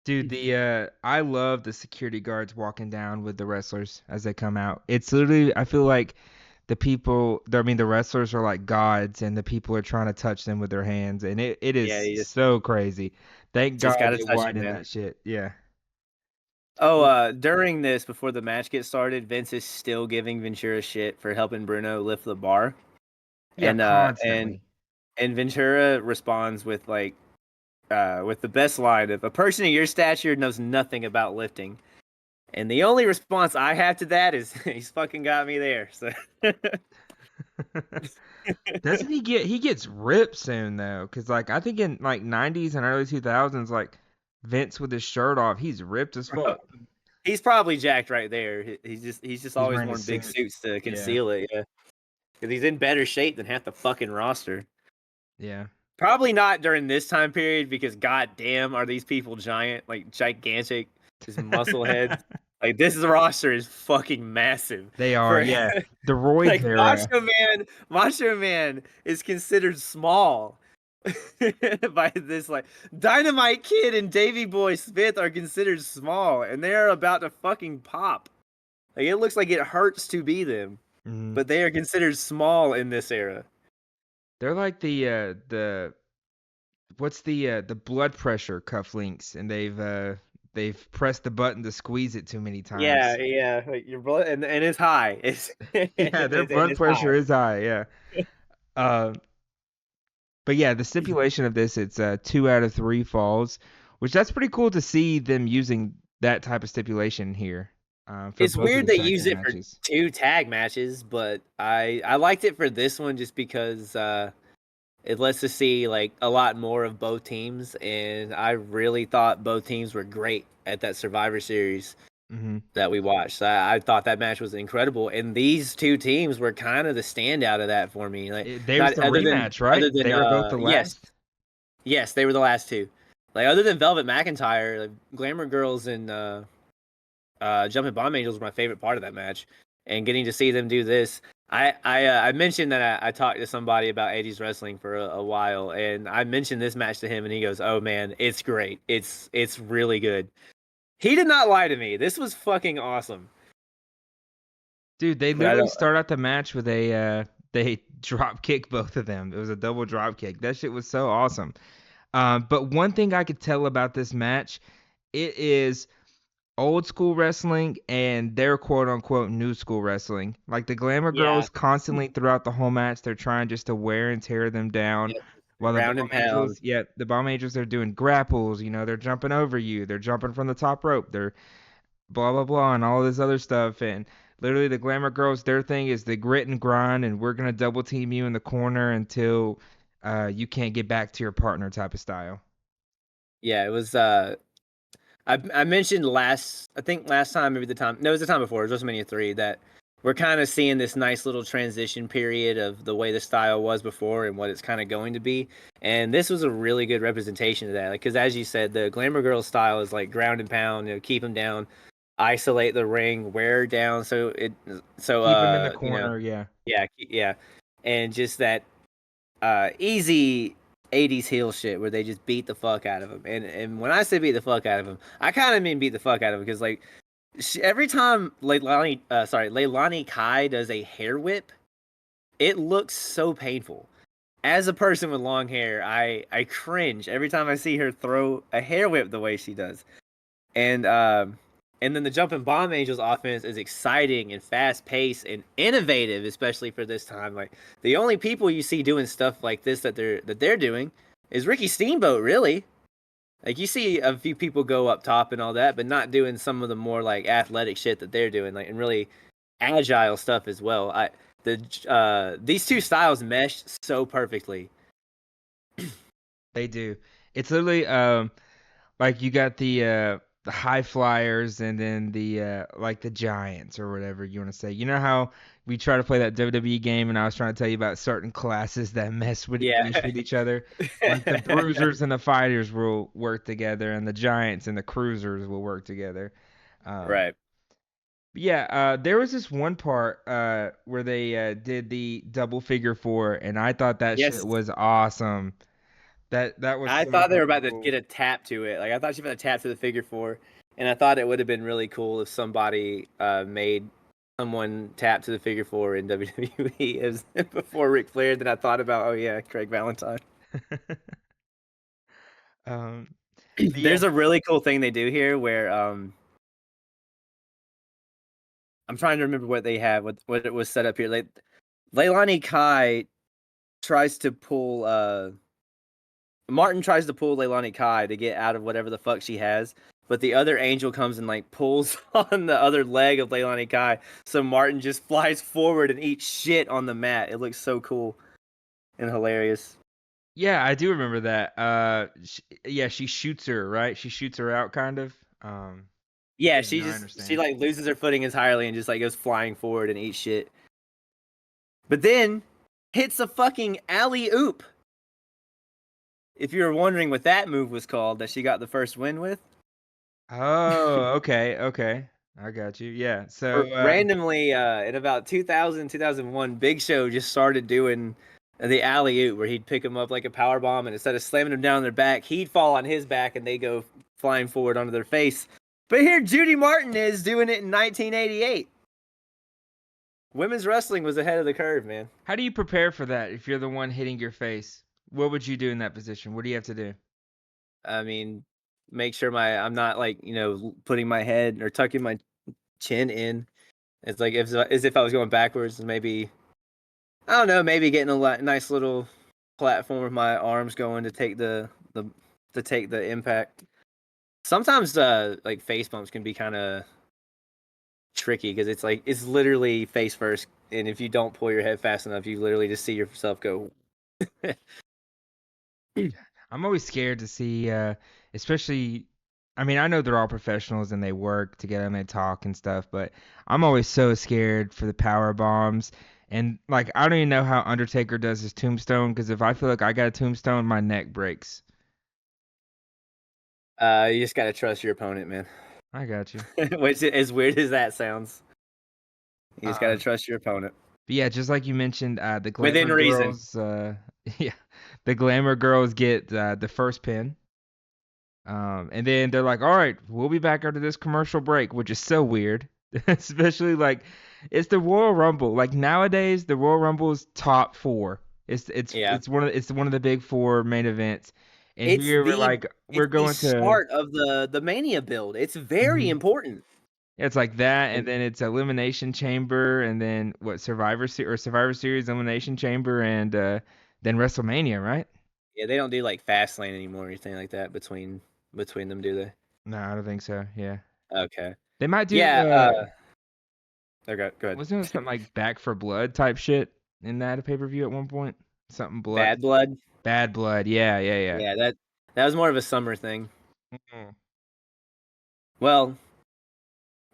Dude, the I love the security guards walking down with the wrestlers as they come out. It's literally I feel like the wrestlers are like gods and the people are trying to touch them with their hands and it is Yeah, you so crazy. Thank just God gotta they touch him, widened man. that shit. Yeah. Oh, Well, during this, before the match gets started, Vince is still giving Ventura shit for helping Bruno lift the bar, yeah, and constantly. Ventura responds with the best line of, "A person of your stature knows nothing about lifting." And the only response I have to that is, "He's fucking got me there." So Doesn't he gets ripped soon though? Cause like I think in like 90s and early 2000s like Vince with his shirt off, he's ripped as fuck. he's probably jacked right there. He's just He's always wearing a worn big suit. suits to Yeah. conceal it. Yeah, because he's in better shape than half the fucking roster. Yeah. Probably not during this time period because goddamn are these people giant, like gigantic, just muscle heads. Like this roster is fucking massive. They are, For yeah. The Roids like era. Macho Man is considered small by this like Dynamite Kid and Davy Boy Smith are considered small and they are about to fucking pop. Like it looks like it hurts to be them, Mhm. but they are considered small in this era. They're like the what's the blood pressure cufflinks and they've pressed the button to squeeze it too many Yeah, times. yeah, like your blood and it's high. It's Yeah, their and blood it's pressure high. is high, yeah. Uh but yeah, the stipulation of this it's 2 out of 3 falls, which that's pretty cool to see them using that type of stipulation here. For It's both of weird the they tag use team it for matches. 2 tag matches, but I liked it for this one just because it lets us see like a lot more of both teams, and I really thought both teams were great at that Survivor Series Hmm. that we watched. I thought that match was incredible, and these two teams were kind of the standout of that for me. Like There's not the rematch, right? They were both the yes, last. yes, they were the last two. Like other than Velvet McIntyre, like, Glamour Girls and Jumping Bomb Angels were my favorite part of that match, and getting to see them do this. I mentioned that I talked to somebody about 80s wrestling for a while, and I mentioned this match to him, and he goes, "Oh man, it's great. It's really good." He did not lie to me. This was fucking awesome. Dude, they But I literally don't. start out the match with a they drop kick both of them. It was a double drop kick. That shit was so awesome. But one thing I could tell about this match, it is old school wrestling and their quote unquote new school wrestling. Like the Glamour Yeah, Girls constantly throughout the whole match, they're trying just to wear and tear them down. yeah, While the ground Bomb and pound. Angels, yeah, the Bomb Angels are doing grapples, they're jumping over you, they're jumping from the top rope, they're blah blah blah and all this other stuff and literally the Glamour Girls their thing is the grit and grind and we're gonna double team you in the corner until you can't get back to your partner type of style. Yeah, it was. I mentioned I think last time, maybe the time, no, it was the time before, it was WrestleMania 3, that we're kind of seeing this nice little transition period of the way the style was before and what it's kind of going to be. And this was a really good representation of that. Like, because as you said, the Glamour Girl style is like ground and pound, keep them down, isolate the ring, wear her down. Keep them in the corner, yeah. Yeah, yeah. And just that easy 80s heel shit where they just beat the fuck out of him. And when I say beat the fuck out of him, I kind of mean beat the fuck out of him because like every time Leilani Kai does a hair whip, it looks so painful. As a person with long hair, I cringe every time I see her throw a hair whip the way she does. And and then the Jumping Bomb Angels offense is exciting and fast paced and innovative, especially for this time. Like the only people you see doing stuff like this that they're doing is Ricky Steamboat, really. Like you see a few people go up top and all that, but not doing some of the more like athletic shit that they're doing, like and really agile stuff as well. These two styles mesh so perfectly. They do. It's literally like you got the high flyers and then the like the giants or whatever you want to say. You know how we try to play that WWE game and I was trying to tell you about certain classes that Yeah. mesh with each other. Like the bruisers and the fighters will work together and the giants and the cruisers will work together. Um, Right. Yeah, there was this one part where they did the double figure four, and I thought that shit Yes, was awesome. That was I so thought they were fucking about to cool. get a tap to it. Like I thought she was about to tap to the figure four, and I thought it would have been really cool if somebody made someone tap to the figure four in WWE as before Ric Flair. Then I thought about, oh yeah, Craig Valentine. um, but yeah. There's a really cool thing they do here where I'm trying to remember what they have, what it was set up here. Like Leilani Kai tries to pull Martin tries to pull Leilani Kai to get out of whatever the fuck she has, but the other angel comes and like pulls on the other leg of Leilani Kai, so Martin just flies forward and eats shit on the mat. It looks so cool and hilarious. Yeah, I do remember that. Yeah, she shoots her, right? She shoots her out, kind of. Yeah, Yeah, no, I she understand. like loses her footing entirely and just like goes flying forward and eats shit. But then hits a fucking alley oop. If you were wondering what that move was called that she got the first win with, Oh, okay, okay. I got you. Yeah. So, randomly in about 2000, 2001, Big Show just started doing the alley oop where he'd pick him up like a power bomb, and instead of slamming them down on their back, he'd fall on his back and they go flying forward onto their face. But here Judy Martin is doing it in 1988. Women's wrestling was ahead of the curve, man. how do you prepare for that if you're the one hitting your face? What would you do in that position? What do you have to do? I mean, make sure I'm not like putting my head or tucking my chin in. It's like as if I was going backwards, and maybe I don't know, maybe getting a nice little platform with my arms going to take the to take the impact. Sometimes like face bumps can be kind of tricky because it's like it's literally face first, and if you don't pull your head fast enough, you literally just see yourself go. I'm always scared to see, especially. I mean, I know they're all professionals and they work together and they talk and stuff, but I'm always so scared for the power bombs. And like, I don't even know how Undertaker does his tombstone because if I feel like I got a tombstone, my neck breaks. You just gotta trust your opponent, man. I got you. Which, as weird as that sounds, you just gotta Um, trust your opponent but yeah, just like you mentioned, the within glamour reason. girls, yeah, the glamour girls get the first pin. And then they're like, "All right, we'll be back after this commercial break," which is so weird, especially like it's the Royal Rumble. Like nowadays, the Royal Rumble is top four. Yeah, It's one of the big four main events, and it's here we're the like we're it's the going to. start of the Mania build. It's very Mhm. important. It's like that, and And then it's Elimination Chamber, and then what Survivor Series Elimination Chamber, and then WrestleMania, right? yeah, they don't do like fast lane anymore or anything like that between them, do they? No, I don't think so. Yeah, Okay. they might do. Yeah. Okay. Go ahead. Wasn't it something like Back for Blood type shit in that pay per view at one point? Something blood, Bad Blood. bad blood. Yeah, yeah, yeah. Yeah, that was more of a summer thing. Mhm. Well,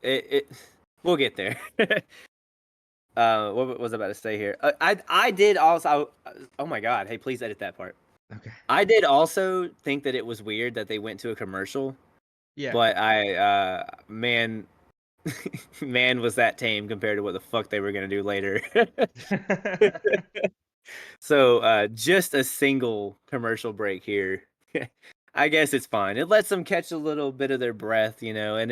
it we'll get there. What was I about to say here? I did also. Oh my god! Hey, please edit that part. Okay. I did also think that it was weird that they went to a commercial, Yeah. but man, man, was that tame compared to what the fuck they were gonna do later. So just a single commercial break here. I guess it's fine. It lets them catch a little bit of their breath, and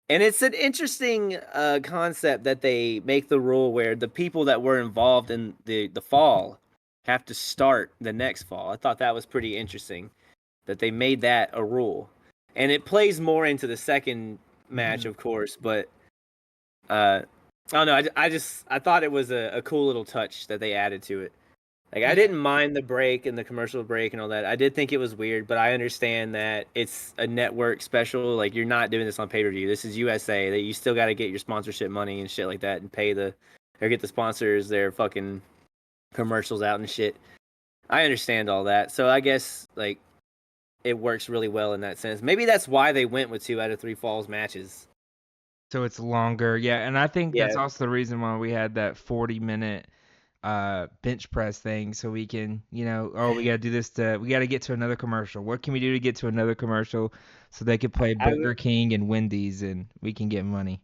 it's an interesting concept that they make the rule where the people that were involved in the fall have to start the next fall. I thought that was pretty interesting that they made that a rule, and it plays more into the second match, Mhm. of course, but I don't know. I thought it was a cool little touch that they added to it. Like I Yeah. didn't mind the break and the commercial break and all that. I did think it was weird, but I understand that it's a network special. Like you're not doing this on pay per view. This is USA. That you still got to get your sponsorship money and shit like that, and pay or get the sponsors their fucking commercials out and shit. I understand all that. So I guess like it works really well in that sense. Maybe that's why they went with 2 out of 3 falls matches. So it's longer. Yeah, and I think that's Yeah, also the reason why we had that 40-minute bench press thing so we can, oh, we got to do this we got to get to another commercial. What can we do to get to another commercial so they could play I Burger King and Wendy's and we can get money.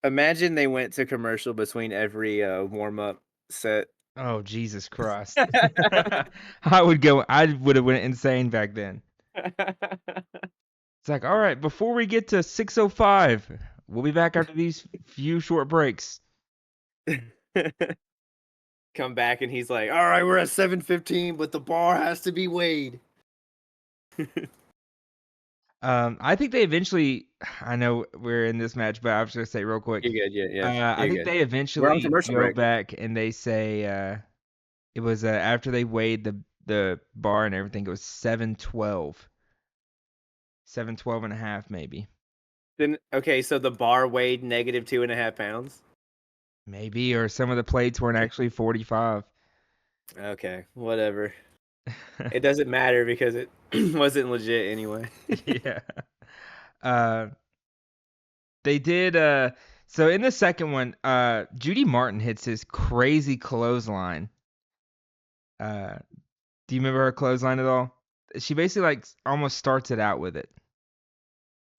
Imagine they went to commercial between every warm up set. Oh, Jesus Christ. I would have went insane back then. It's like, all right, before we get to 6:05, we'll be back after these few short breaks. Come back and he's like, "All right, we're at 7:15, but the bar has to be weighed." I think they eventually. I know we're in this match, but I was gonna say real quick. You're good, yeah, I you're think good. they We're on eventually commercial go break. back and they say it was after they weighed the bar and everything. It was 712, 712 and a half maybe, Then okay, so the bar weighed negative 2.5 pounds. maybe, or some of the plates weren't actually 45. Okay, whatever. It doesn't matter because it wasn't legit anyway. Yeah. Uh, they did. So in the second one, Judy Martin hits his crazy clothesline. Uh, do you remember her clothesline at all? She basically like almost starts it out with it.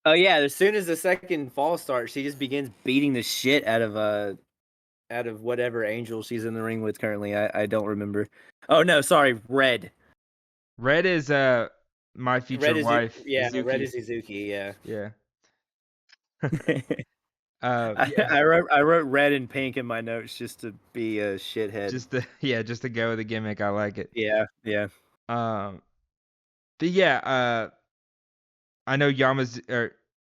Oh yeah, as soon as the second fall starts, she just begins beating the shit out of whatever angel she's in the ring with currently. I don't remember. Oh no, sorry, Red. Red is my future Red is wife, Red Izuki. is Izuki, yeah. Yeah. I, Yeah. I wrote red and pink in my notes just to be a shithead. Just to go with the gimmick. I like it. Yeah, yeah. Um, but yeah, I know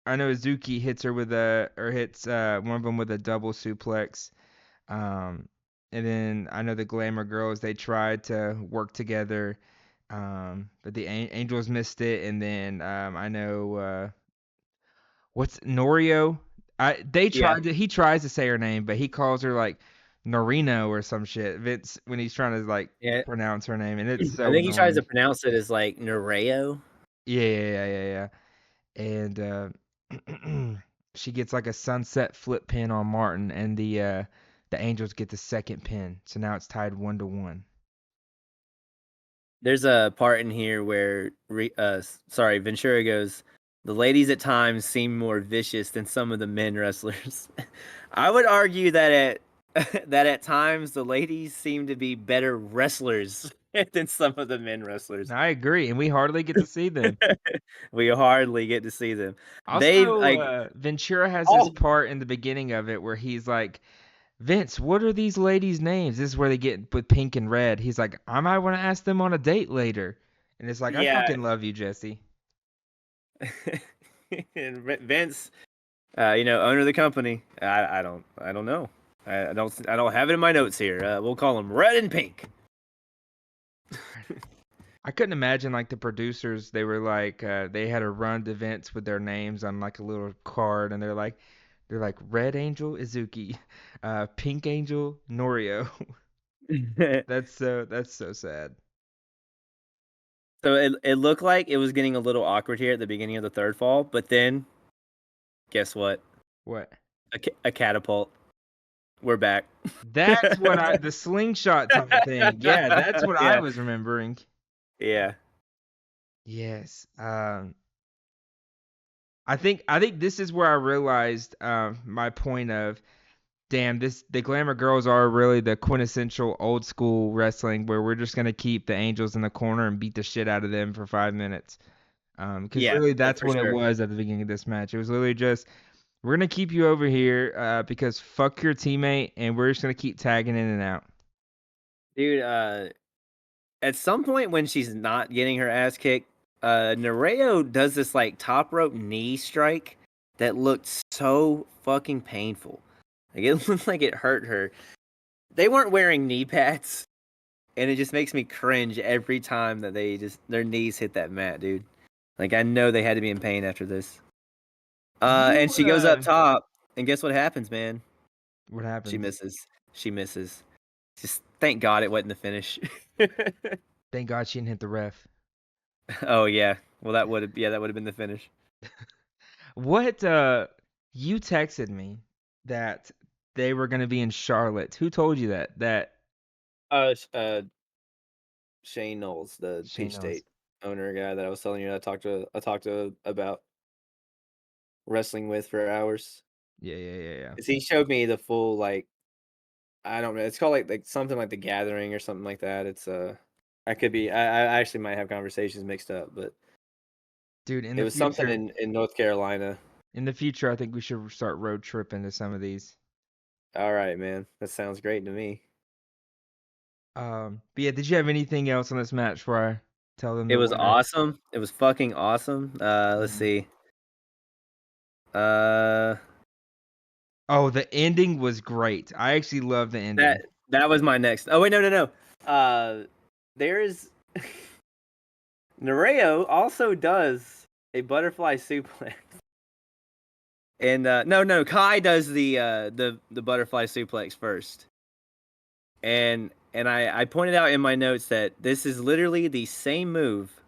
I know Izuki hits her with hits one of them with a double suplex. Um, and then I know the Glamour Girls, they tried to work together, but the Angels missed it. And then I know what's Norio. Yeah. He tries to say her name, but he calls her like Norino or some shit. Vince when he's trying to like Yeah. pronounce her name, and it's I so think he tries to annoying. pronounce it as like Nereo. Yeah. And she gets like a sunset flip pin on Martin, and the Angels get the second pin. So now it's tied 1-1. There's a part in here where Ventura goes, "The ladies at times seem more vicious than some of the men wrestlers." I would argue that that at times the ladies seem to be better wrestlers than some of the men wrestlers. I agree, and we hardly get to see them. We hardly get to see them. They've Also, like Ventura has this oh part in the beginning of it where he's like, Vince, what are these ladies' names? This is where they get with pink and red. He's like, I might want to ask them on a date later. And it's like, I yeah. fucking love you, Jesse. And Vince, owner of the company. I don't know. I don't have it in my notes here. We'll call them Red and Pink. I couldn't imagine like the producers, they were like, they had to run to Vince with their names on like a little card, and they're like Red Angel Izuki, Pink Angel Norio. That's so sad. So it looked like it was getting a little awkward here at the beginning of the third fall, but then guess what? What? A catapult. We're back. That's what the slingshot type thing. Yeah, that's what I Yeah, was remembering. yeah, Yes. I think this is where I realized my point of damn, the Glamour Girls are really the quintessential old school wrestling where we're just gonna keep the Angels in the corner and beat the shit out of them for 5 minutes. Because yeah, really that's for what it sure, was at the beginning of this match. It was literally just we're gonna keep you over here because fuck your teammate and we're just gonna keep tagging in and out. dude. At some point when she's not getting her ass kicked, Nereo does this like top rope knee strike that looked so fucking painful. Like it looked like it hurt her. They weren't wearing knee pads, and it just makes me cringe every time that their knees hit that mat, dude. Like I know they had to be in pain after this. Do And you she goes up top, and guess what happens, man? what She happens? misses. She misses. Just thank God it wasn't the finish. Thank God she didn't hit the ref. Oh yeah. Well, that would have been the finish. What you texted me that they were gonna be in Charlotte. Who told you that? That Shane Knowles, the Shane Peach knows. State owner guy that I was telling you I talked to about wrestling with for hours. Yeah, yeah, yeah, yeah. 'Cause he showed me the full, like, I don't know, it's called, like, something like The Gathering or something like that. It's, I could be I actually might have conversations mixed up, but Dude, it was something in North Carolina. in the future, I think we should start road tripping to some of these. Alright, man. That sounds great to me. But yeah, did you have anything else on this match before I tell them It the was winner? awesome. It was fucking awesome. Let's Mhm. see. Uh, Oh, the ending was great. I actually love the that ending. that was my next. Oh wait, no, no, no. There's Nereo also does a butterfly suplex, and no, no, Kai does the butterfly suplex first, and I pointed out in my notes that this is literally the same move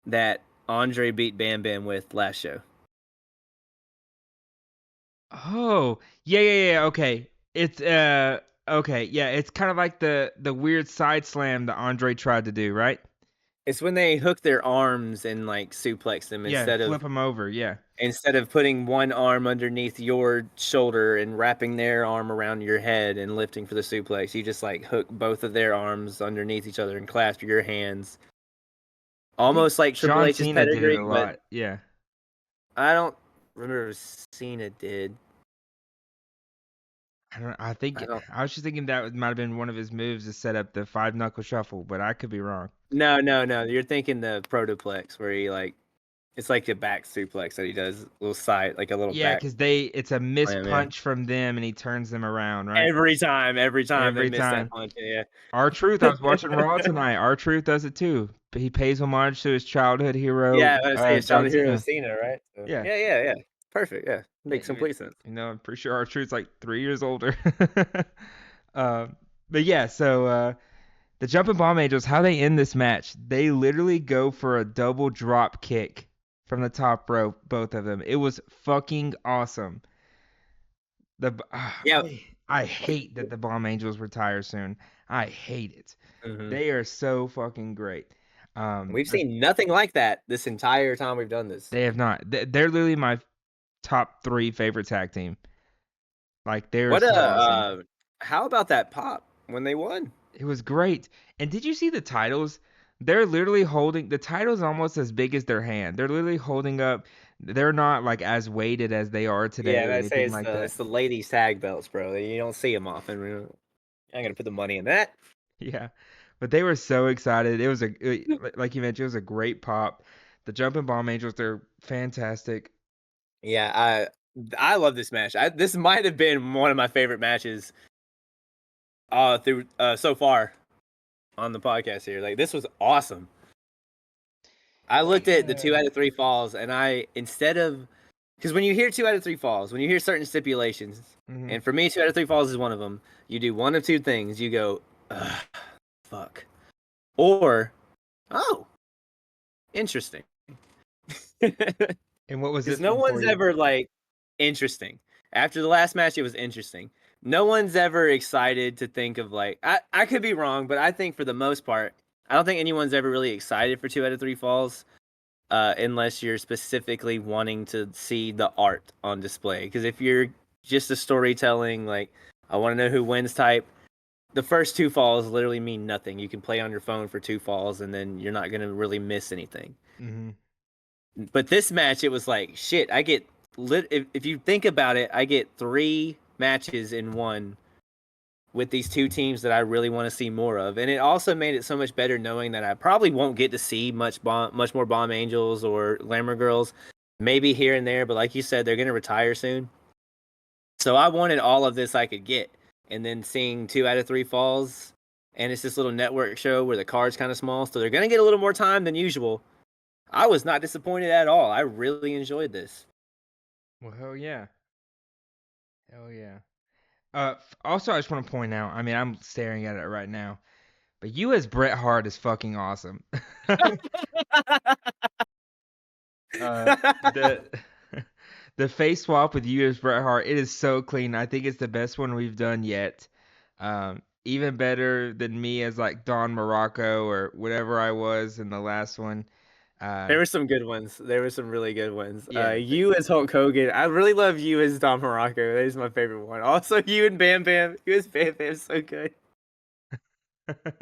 that Andre beat Bam Bam with last show. Oh, yeah, yeah, yeah. Okay, it's okay, yeah. It's kind of like the weird side slam that Andre tried to do, right? It's when they hook their arms and like suplex them Yeah, flip him over. Yeah, instead of putting one arm underneath your shoulder and wrapping their arm around your head and lifting for the suplex. You just like hook both of their arms underneath each other and clasp your hands. I think Almost like Triple John H's Cena did it a pedigree, but lot. Yeah, I don't remember if Cena did. I don't. I think I don't. I was just thinking that might have been one of his moves to set up the five knuckle shuffle, but I could be wrong. No, no, no. You're thinking the protoplex where he like it's like a back suplex that he does, a little side, like a little Yeah, back because it's a missed slam. Yeah. punch from them, and he turns them around, right? Every time they Every miss that time. punch. Yeah. R-Truth, I was watching Raw tonight. R-Truth does it too. But he pays homage to his childhood hero, Yeah, I say it's John Childhood Hero Cena. Cena, right? So, Yeah. yeah, yeah, yeah. Perfect. Yeah, Yeah, makes complete sense. I'm pretty sure R-Truth's like 3 years older. uh, but yeah, so the Jumping Bomb Angels, how they end this match, they literally go for a double drop kick from the top rope, both of them. It was fucking awesome. Yeah. I hate that the Bomb Angels retire soon. I hate it. Hmm. They are so fucking great. We've seen nothing like that this entire time we've done this. They have not. They're literally my top three favorite tag team. Like they're What so awesome. how about that pop when they won? It was great. And did you see the titles? They're literally holding the titles almost as big as their hand. They're literally holding up. They're not like as weighted as they are Yeah, today and or I say anything like that. it's the ladies tag belts, bro. You don't see them often. I'm gonna put the money in that. Yeah. But they were so excited. It was like you mentioned, it was a great pop. The Jumping Bomb Angels, they're fantastic. Yeah, I love this match. This might have been one of my favorite matches through so far on the podcast here. Like this was awesome. I looked at the Yeah. 2 out of 3 falls, and I instead of because when you hear 2 out of 3 falls, when you hear certain stipulations, Hmm. and for me 2 out of 3 falls is one of them. You do one of two things. You go, ugh, fuck, or oh, interesting. And what was Because this no one for one's you? ever like interesting. After the last match, it was interesting. No one's ever excited to think of like I could be wrong, but I think for the most part, I don't think anyone's ever really excited for 2 out of 3 falls, unless you're specifically wanting to see the art on display. Because if you're just a storytelling, like I want to know who wins type, the first 2 falls literally mean nothing. You can play on your phone for 2 falls, and then you're not gonna really miss anything. Hmm. But this match, it was like shit. I get lit. If you think about it, I get 3 matches in one with these two teams that I really want to see more of, and it also made it so much better knowing that I probably won't get to see much more Bomb Angels or Glamour Girls, maybe here and there. But like you said, they're gonna retire soon, so I wanted all of this I could get, and then seeing 2 out of 3 falls, and it's this little network show where the card's kind of small, so they're gonna get a little more time than usual. I was not disappointed at all. I really enjoyed this. Well, hell yeah. Hell yeah. Also, I just want to point out, I mean, I'm staring at it right now, but you as Bret Hart is fucking awesome. uh, the the face swap with you as Bret Hart, it is so clean. I think it's the best one we've done yet. Even better than me as like Don Morocco or whatever I was in the last one. There were some good ones. There were some really good ones. Yeah. You as Hulk Hogan. I really love you as Don Morocco. That is my favorite one. Also, you and Bam Bam. You as Bam Bam is so good.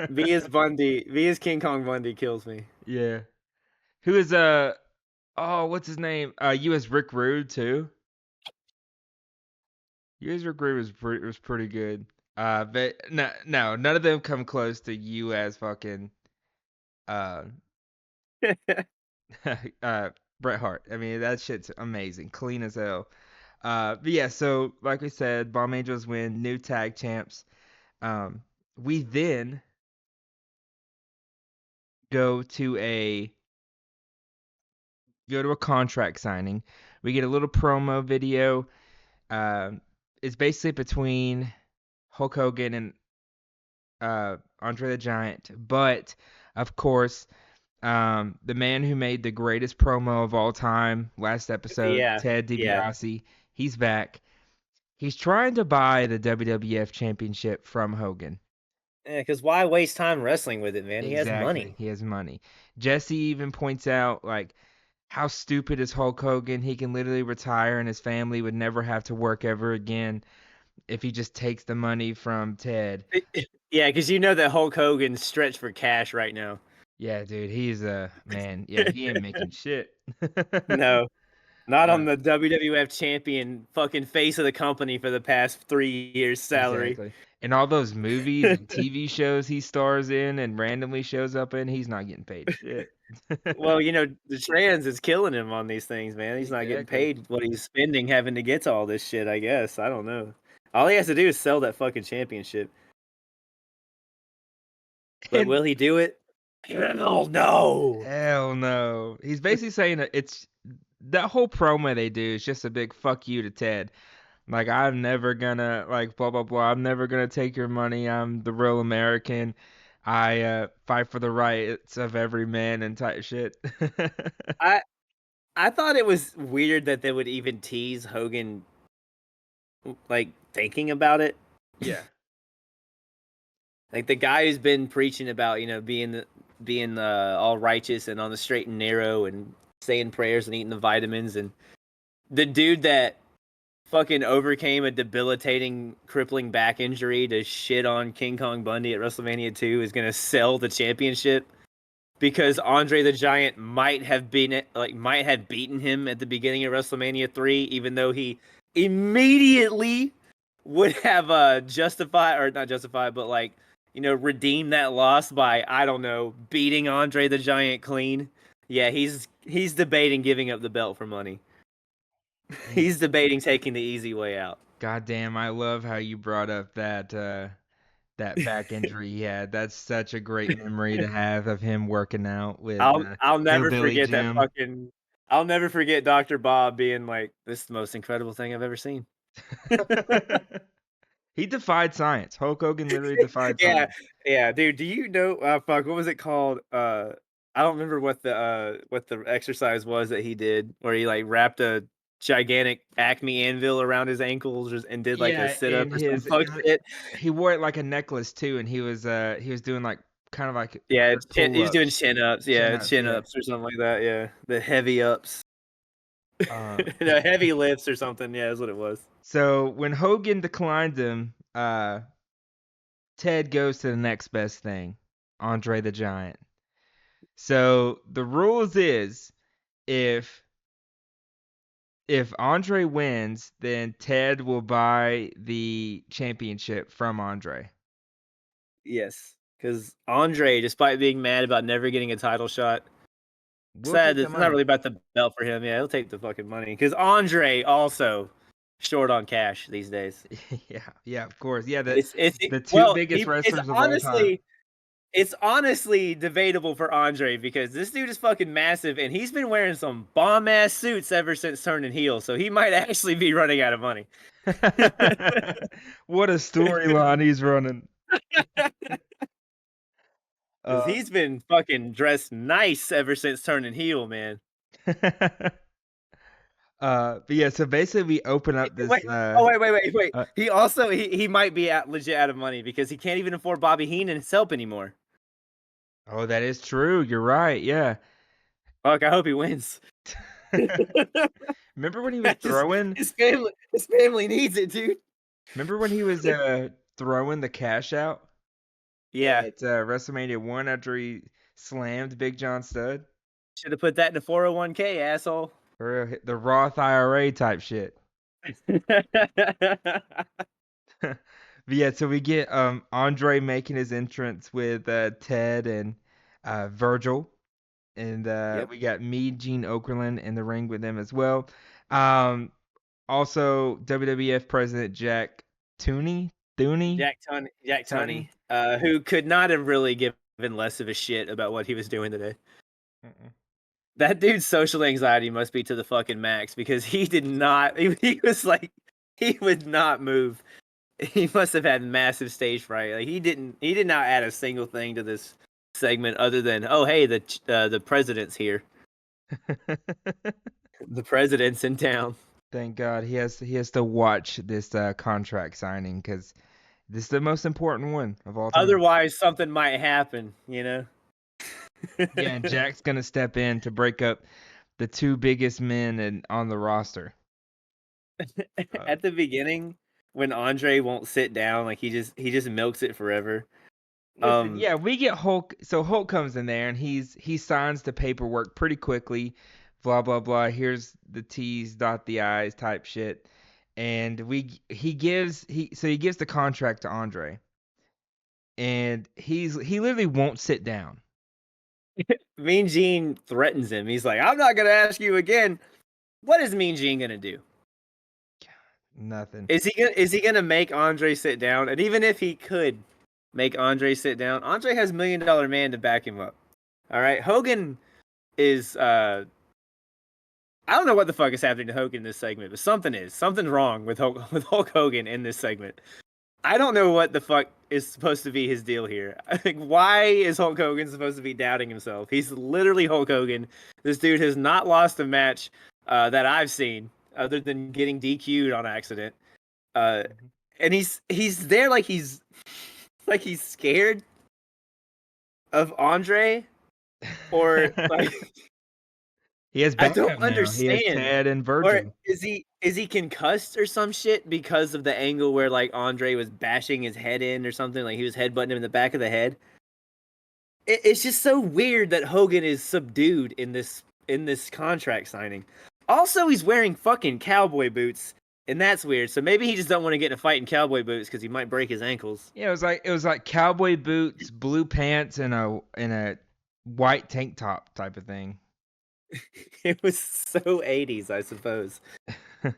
V as Bundy. V as King Kong Bundy kills me. Yeah. Who is oh, what's his name? You as Rick Rude too. You as Rick Rude was pretty good. But no, none of them come close to you as fucking uh Bret Hart. I mean, that shit's amazing, clean as hell. But yeah, so like we said, Bomb Angels win, new tag champs. Um, we then go to a contract signing. We get a little promo video. Um, it's basically between Hulk Hogan and Andre the Giant, but of course, the man who made the greatest promo of all time last episode, Yeah, Ted yeah. DiBiase, he's back. He's trying to buy the WWF Championship from Hogan. Yeah, because why waste time wrestling with it, man? He has Exactly. money. He has money. Jesse even points out, like, how stupid is Hulk Hogan? He can literally retire and his family would never have to work ever again if he just takes the money from Ted. Yeah, because you know that Hulk Hogan's stretched for cash right now. Yeah, dude, he's a man. Yeah, he ain't making shit. No, not on Uh, the WWF champion, fucking face of the company for the past 3 years' salary. exactly. And all those movies and TV shows he stars in and randomly shows up in, he's not getting paid shit. Well, you know, the trans is killing him on these things, man. He's not getting Exactly. paid what he's spending having to get to all this shit, I guess. I don't know. All he has to do is sell that fucking championship. But And will he do it? Hell no. hell no. He's basically saying that it's that whole promo they do is just a big fuck you to Ted. Like, I'm never gonna, like, blah blah blah. I'm never gonna take your money. I'm the real American. I fight for the rights of every man and type shit. I I thought it was weird that they would even tease Hogan like thinking about it. Yeah. Like the guy who's been preaching about, you know, being all righteous and on the straight and narrow and saying prayers and eating the vitamins, and the dude that fucking overcame a debilitating crippling back injury to shit on King Kong Bundy at WrestleMania 2 is going to sell the championship because Andre the Giant might have beaten him at the beginning of WrestleMania 3, even though he immediately would have justified, or not justified, but like, you know, redeemed that loss by, I don't know, beating Andre the Giant clean. Yeah, he's debating giving up the belt for money. Man, He's debating taking the easy way out. goddamn, I love how you brought up that back injury he had. That's such a great memory to have of him working out with I'll never Hillbilly forget that Jim. fucking. I'll never forget Dr. Bob being like, "This is the most incredible thing I've ever seen." He defied science. Hulk Hogan literally defied Yeah, science. yeah, dude. Do you know? Fuck, what was it called? I don't remember what the exercise was that he did, where he like wrapped a gigantic Acme anvil around his ankles and did like a Yeah, sit up and or some fuck shit. he wore it like a necklace too, and he was doing like kind of like Yeah, pull he was doing ups, chin ups. chin Yeah, ups. chin Yeah. ups or something like that. Yeah, the heavy ups, Um, the heavy lifts or something. Yeah, that's what it was. so when Hogan declined him, Ted goes to the next best thing, Andre the Giant. So the rules is if Andre wins, then Ted will buy the championship from Andre. Yes, because Andre, despite being mad about never getting a title shot, We'll said take the it's not money. really about the belt for him. Yeah, he'll take the fucking money. Because Andre also short on cash these days. Yeah, yeah, of course. Yeah, It's the two well, biggest it's wrestlers of all time. honestly debatable for Andre because this dude is fucking massive and he's been wearing some bomb ass suits ever since turning heel. So he might actually be running out of money. What a storyline he's running. Because Uh, he's been fucking dressed nice ever since turning heel, man. but yeah, so basically we open up this Wait, wait. uh He also he might be legit out of money because he can't even afford Bobby Heenan's help anymore. oh, that is true. You're right. Yeah. Fuck, I hope he wins. Remember when he was throwing? His family needs it, dude. Remember when he was throwing the cash out Yeah, at WrestleMania 1 after he slammed Big John Studd? should have put that in a 401k, asshole. Or the Roth IRA type shit. But yeah, so we get Andre making his entrance with Ted and Virgil, and Yep. we got Mean Gene Okerlund in the ring with them as well. Um, Also, WWF President Jack Tooney, Jack Sutton. Tunney, who could not have really given less of a shit about what he was doing today. Mm-mm. That dude's social anxiety must be to the fucking max because he did not. He was like, he would not move. He must have had massive stage fright. Like he didn't. He did not add a single thing to this segment other than, oh hey, the president's here. The president's in town. Thank God he has to watch this contract signing because this is the most important one of all time. Otherwise, something might happen. You know. Yeah, and Jack's gonna step in to break up the two biggest men on the roster. Uh, At the beginning, when Andre won't sit down, like he just milks it forever. Listen, yeah, we get Hulk. So Hulk comes in there and he signs the paperwork pretty quickly. Blah blah blah. Here's the T's, dot the I's type shit. And he gives the contract to Andre, and he literally won't sit down. Mean Gene threatens him. He's like, "I'm not gonna ask you again." What is Mean Gene gonna do? Nothing. Is he gonna make Andre sit down? And even if he could make Andre sit down, Andre has $1 Million Man to back him up. All right, Hogan is I don't know what the fuck is happening to Hogan in this segment, but something's wrong with Hulk Hogan in this segment. I don't know what the fuck is supposed to be his deal here. Like, why is Hulk Hogan supposed to be doubting himself? He's literally Hulk Hogan. This dude has not lost a match that I've seen, other than getting DQ'd on accident. And he's there like he's scared of Andre, or like He has I backup don't now. He has understand. Ted and Or Virgil. is he concussed or some shit because of the angle where like Andre was bashing his head in or something, like he was headbutting him in the back of the head? It's just so weird that Hogan is subdued in this contract signing. Also, he's wearing fucking cowboy boots, and that's weird. So maybe he just don't want to get in a fight in cowboy boots because he might break his ankles. Yeah, it was like cowboy boots, blue pants, and a white tank top type of thing. It was so 80s, I suppose.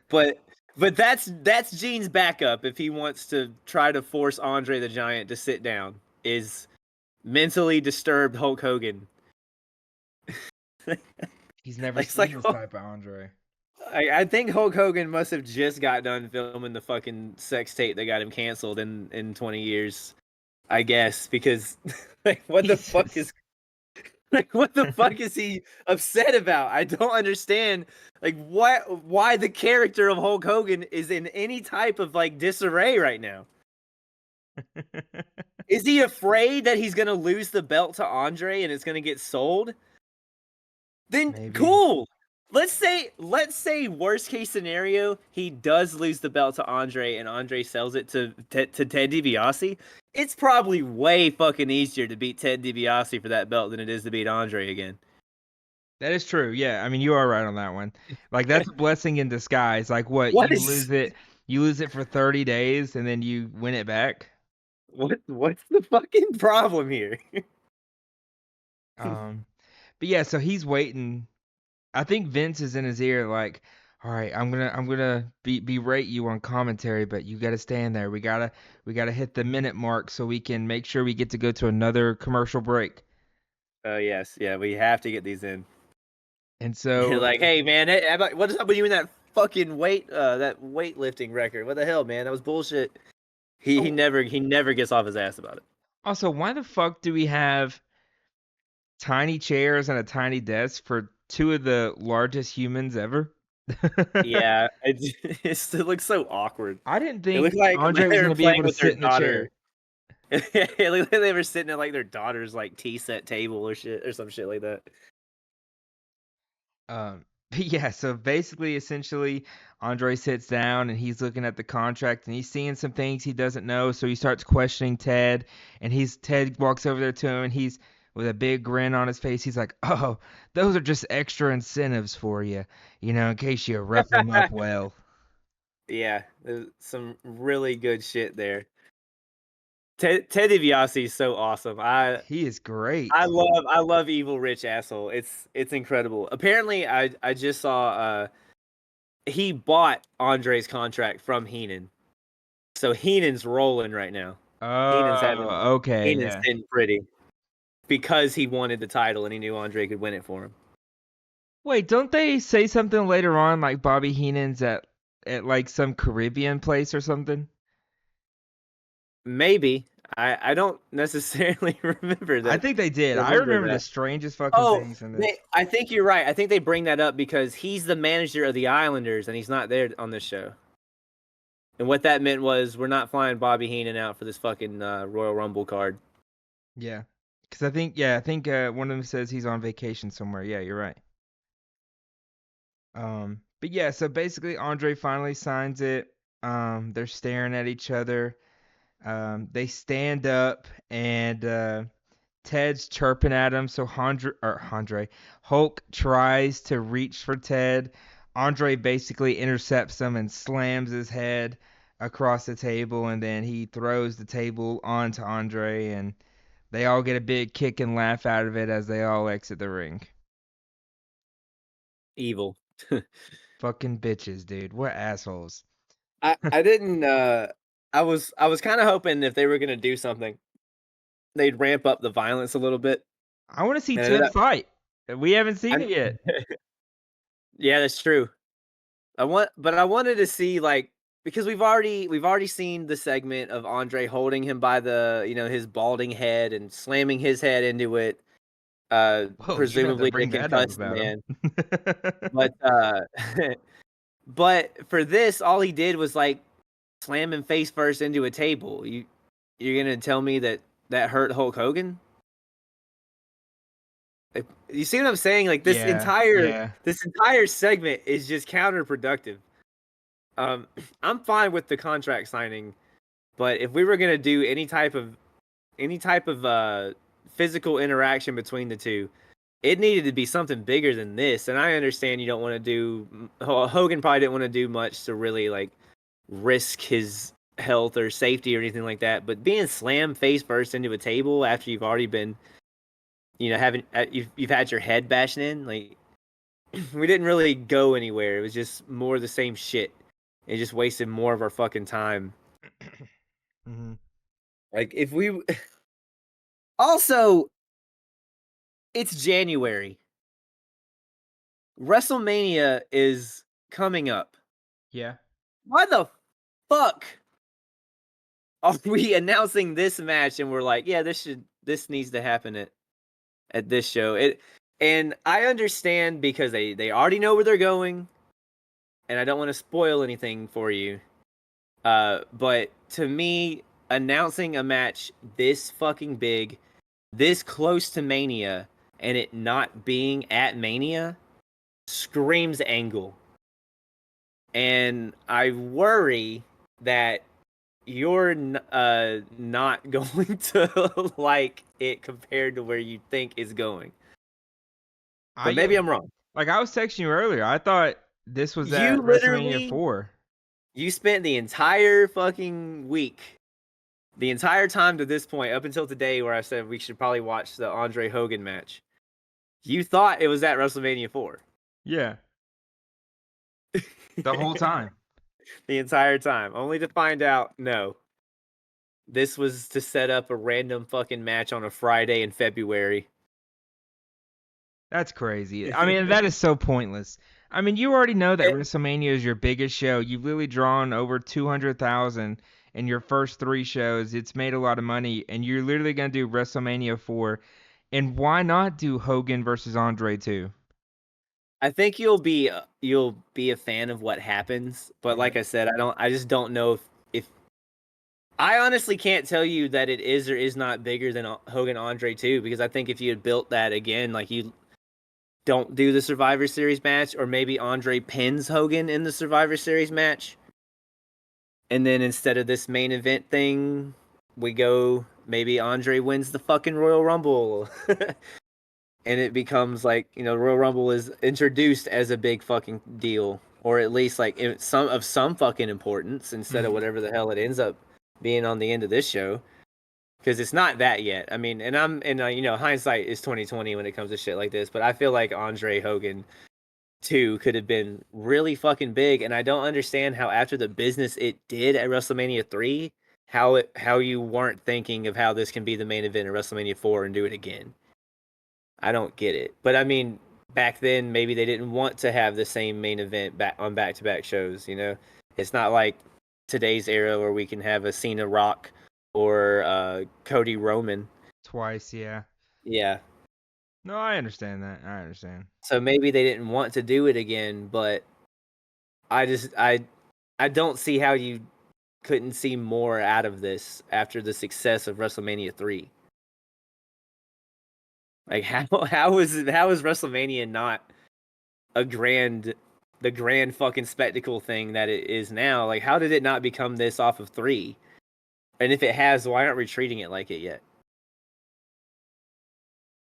But that's Gene's backup if he wants to try to force Andre the Giant to sit down, is mentally disturbed Hulk Hogan. He's never It's seen like this type of Andre. I think Hulk Hogan must have just got done filming the fucking sex tape that got him canceled in 20 years, I guess, because like what the fuck Jesus. is like what the fuck is he upset about? I don't understand like why the character of Hulk Hogan is in any type of like disarray right now. Is he afraid that he's gonna lose the belt to Andre and it's gonna get sold? Then Maybe. cool. Let's say worst case scenario, he does lose the belt to Andre and Andre sells it to Ted DiBiase. It's probably way fucking easier to beat Ted DiBiase for that belt than it is to beat Andre again. That is true. Yeah, I mean you are right on that one. Like that's a blessing in disguise. Like what, What you is lose it for 30 days and then you win it back. what's the fucking problem here? Um but yeah, so he's waiting. I think Vince is in his ear like, all right, I'm gonna berate you on commentary, but you gotta stay in there. We gotta hit the minute mark so we can make sure we get to go to another commercial break. Oh yes, yeah, we have to get these in. And You're so like, hey man, what is up with you in that fucking that weightlifting record? What the hell, man? That was bullshit. He oh, never gets off his ass about it. also, why the fuck do we have tiny chairs and a tiny desk for two of the largest humans ever? Yeah, it looks so awkward. I didn't It looked think like Andre was they were gonna be able playing to with their sit in the daughter. chair. It looked like they were sitting at like their daughter's like tea set table or shit or some shit like that. Yeah, so basically, essentially, Andre sits down and he's looking at the contract and he's seeing some things he doesn't know. So he starts questioning Ted, and Ted walks over there to him and he's with a big grin on his face. He's like, "Oh, those are just extra incentives for you, in case you rough them up well." Yeah, there's some really good shit there. Ted DiBiase is so awesome. He is great. I love evil rich asshole. It's incredible. Apparently, I just saw he bought Andre's contract from Heenan, so Heenan's rolling right now. Oh, okay, Heenan's yeah. sitting pretty because he wanted the title and he knew Andre could win it for him. Wait, don't they say something later on like Bobby Heenan's at like some Caribbean place or something? Maybe I don't necessarily remember I that. think they did. I Remember remember the that. strangest fucking Oh, things in this. I think you're right. I think they bring that up because he's the manager of the Islanders and he's not there on this show. And what that meant was we're not flying Bobby Heenan out for this fucking Royal Rumble card. Yeah. Because I think one of them says he's on vacation somewhere. Yeah, you're right. But yeah, so basically Andre finally signs it. They're staring at each other. They stand up and Ted's chirping at him. So Hulk tries to reach for Ted. Andre basically intercepts him and slams his head across the table, and then he throws the table onto Andre, and they all get a big kick and laugh out of it as they all exit the ring. Evil. Fucking bitches, dude. What assholes. I didn't I was kind of hoping if they were going to do something they'd ramp up the violence a little bit. I want to see And Ted fight. We haven't seen I, it yet. yeah, that's true. But I wanted to see like because we've already seen the segment of Andre holding him by the his balding head and slamming his head into it, Whoa, you didn't have to presumably to bring that up concuss the about him. man. But but for this, all he did was like slam him face first into a table. You're gonna tell me that that hurt Hulk Hogan? Like, you see what I'm saying? Like Yeah, yeah. this entire segment is just counterproductive. I'm fine with the contract signing, but if we were gonna do any type of physical interaction between the two, it needed to be something bigger than this. And I understand you don't want to do. Hogan probably didn't want to do much to really like risk his health or safety or anything like that. But being slammed face first into a table after you've already been, having you've had your head bashed in, like we didn't really go anywhere. It was just more of the same shit. It just wasted more of our fucking time. Hmm. Like if we also, it's January. WrestleMania is coming up. Yeah. Why the fuck are we announcing this match and we're like, yeah, this needs to happen at this show. And I understand because they already know where they're going and I don't want to spoil anything for you. But to me, announcing a match this fucking big, this close to Mania, and it not being at Mania screams angle. And I worry that you're not going to like it compared to where you think it's going. But I maybe I'm wrong. like I was texting you earlier. I thought this was You at WrestleMania literally 4. you spent the entire fucking week, the entire time to this point, up until today, where I said we should probably watch the Andre Hogan match. You thought it was at WrestleMania 4 Yeah, the whole time. the entire time, only to find out no. This was to set up a random fucking match on a Friday in February. That's crazy. I mean, that is so pointless. I mean, you already know that It- WrestleMania is your biggest show. You've literally drawn over 200,000 in your first 3 shows. It's made a lot of money, and you're literally going to do WrestleMania 4. And why not do Hogan versus Andre too? I think you'll be a fan of what happens, but Yeah. like I said, I just don't know if I honestly can't tell you that it is or is not bigger than Hogan Andre 2 because I think if you had built that again, like don't do the Survivor Series match, or maybe Andre pins Hogan in the Survivor Series match. And then instead of this main event thing, we go maybe Andre wins the fucking Royal Rumble. And it becomes like, Royal Rumble is introduced as a big fucking deal, or at least like some fucking importance instead of whatever the hell it ends up being on the end of this show. Because it's not that yet. I mean, hindsight is 2020 when it comes to shit like this. But I feel like Andre Hogan 2 could have been really fucking big, and I don't understand how after the business it did at WrestleMania 3, how you weren't thinking of how this can be the main event at WrestleMania 4 and do it again. I don't get it. But I mean, back then maybe they didn't want to have the same main event on back-to-back shows. It's not like today's era where we can have a Cena Rock or Cody Roman Twice, yeah. Yeah. No, I understand that. I understand. So maybe they didn't want to do it again, but I don't see how you couldn't see more out of this after the success of WrestleMania 3. Like how is WrestleMania not the grand fucking spectacle thing that it is now? Like, how did it not become this off of 3? And if it has, why aren't we treating it like it yet?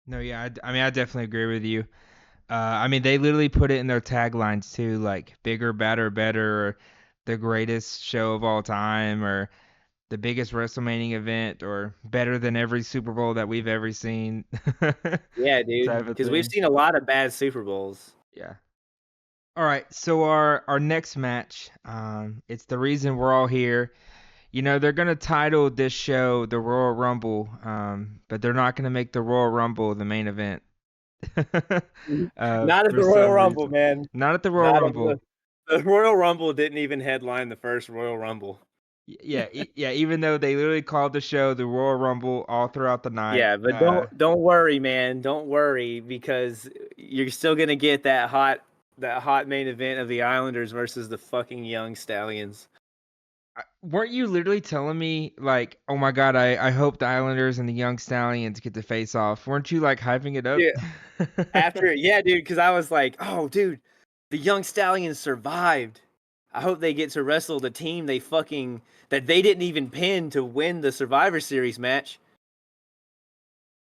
No, yeah, I mean, I definitely agree with you. I mean, they literally put it in their taglines too, like bigger, badder, better, or the greatest show of all time, or the biggest WrestleMania event, or better than every Super Bowl that we've ever seen. Yeah, dude, Type of because we've thing. seen a lot of bad Super Bowls. Yeah. All right, so our next match, it's the reason we're all here. They're gonna title this show the Royal Rumble, but they're not gonna make the Royal Rumble the main event. Not at For the Royal some Rumble, reason. man. Not at the Royal Not at Rumble. the Royal Rumble didn't even headline the first Royal Rumble. Yeah, yeah. Even though they literally called the show the Royal Rumble all throughout the night. Yeah, but don't worry, man. Don't worry, because you're still gonna get that hot main event of the Islanders versus the fucking Young Stallions. Weren't you literally telling me like, oh my God, I hope the Islanders and the Young Stallions get to face off? Weren't you like hyping it up? Yeah, dude, because I was like, oh, dude, the Young Stallions survived. I hope they get to wrestle the team that they didn't even pin to win the Survivor Series match.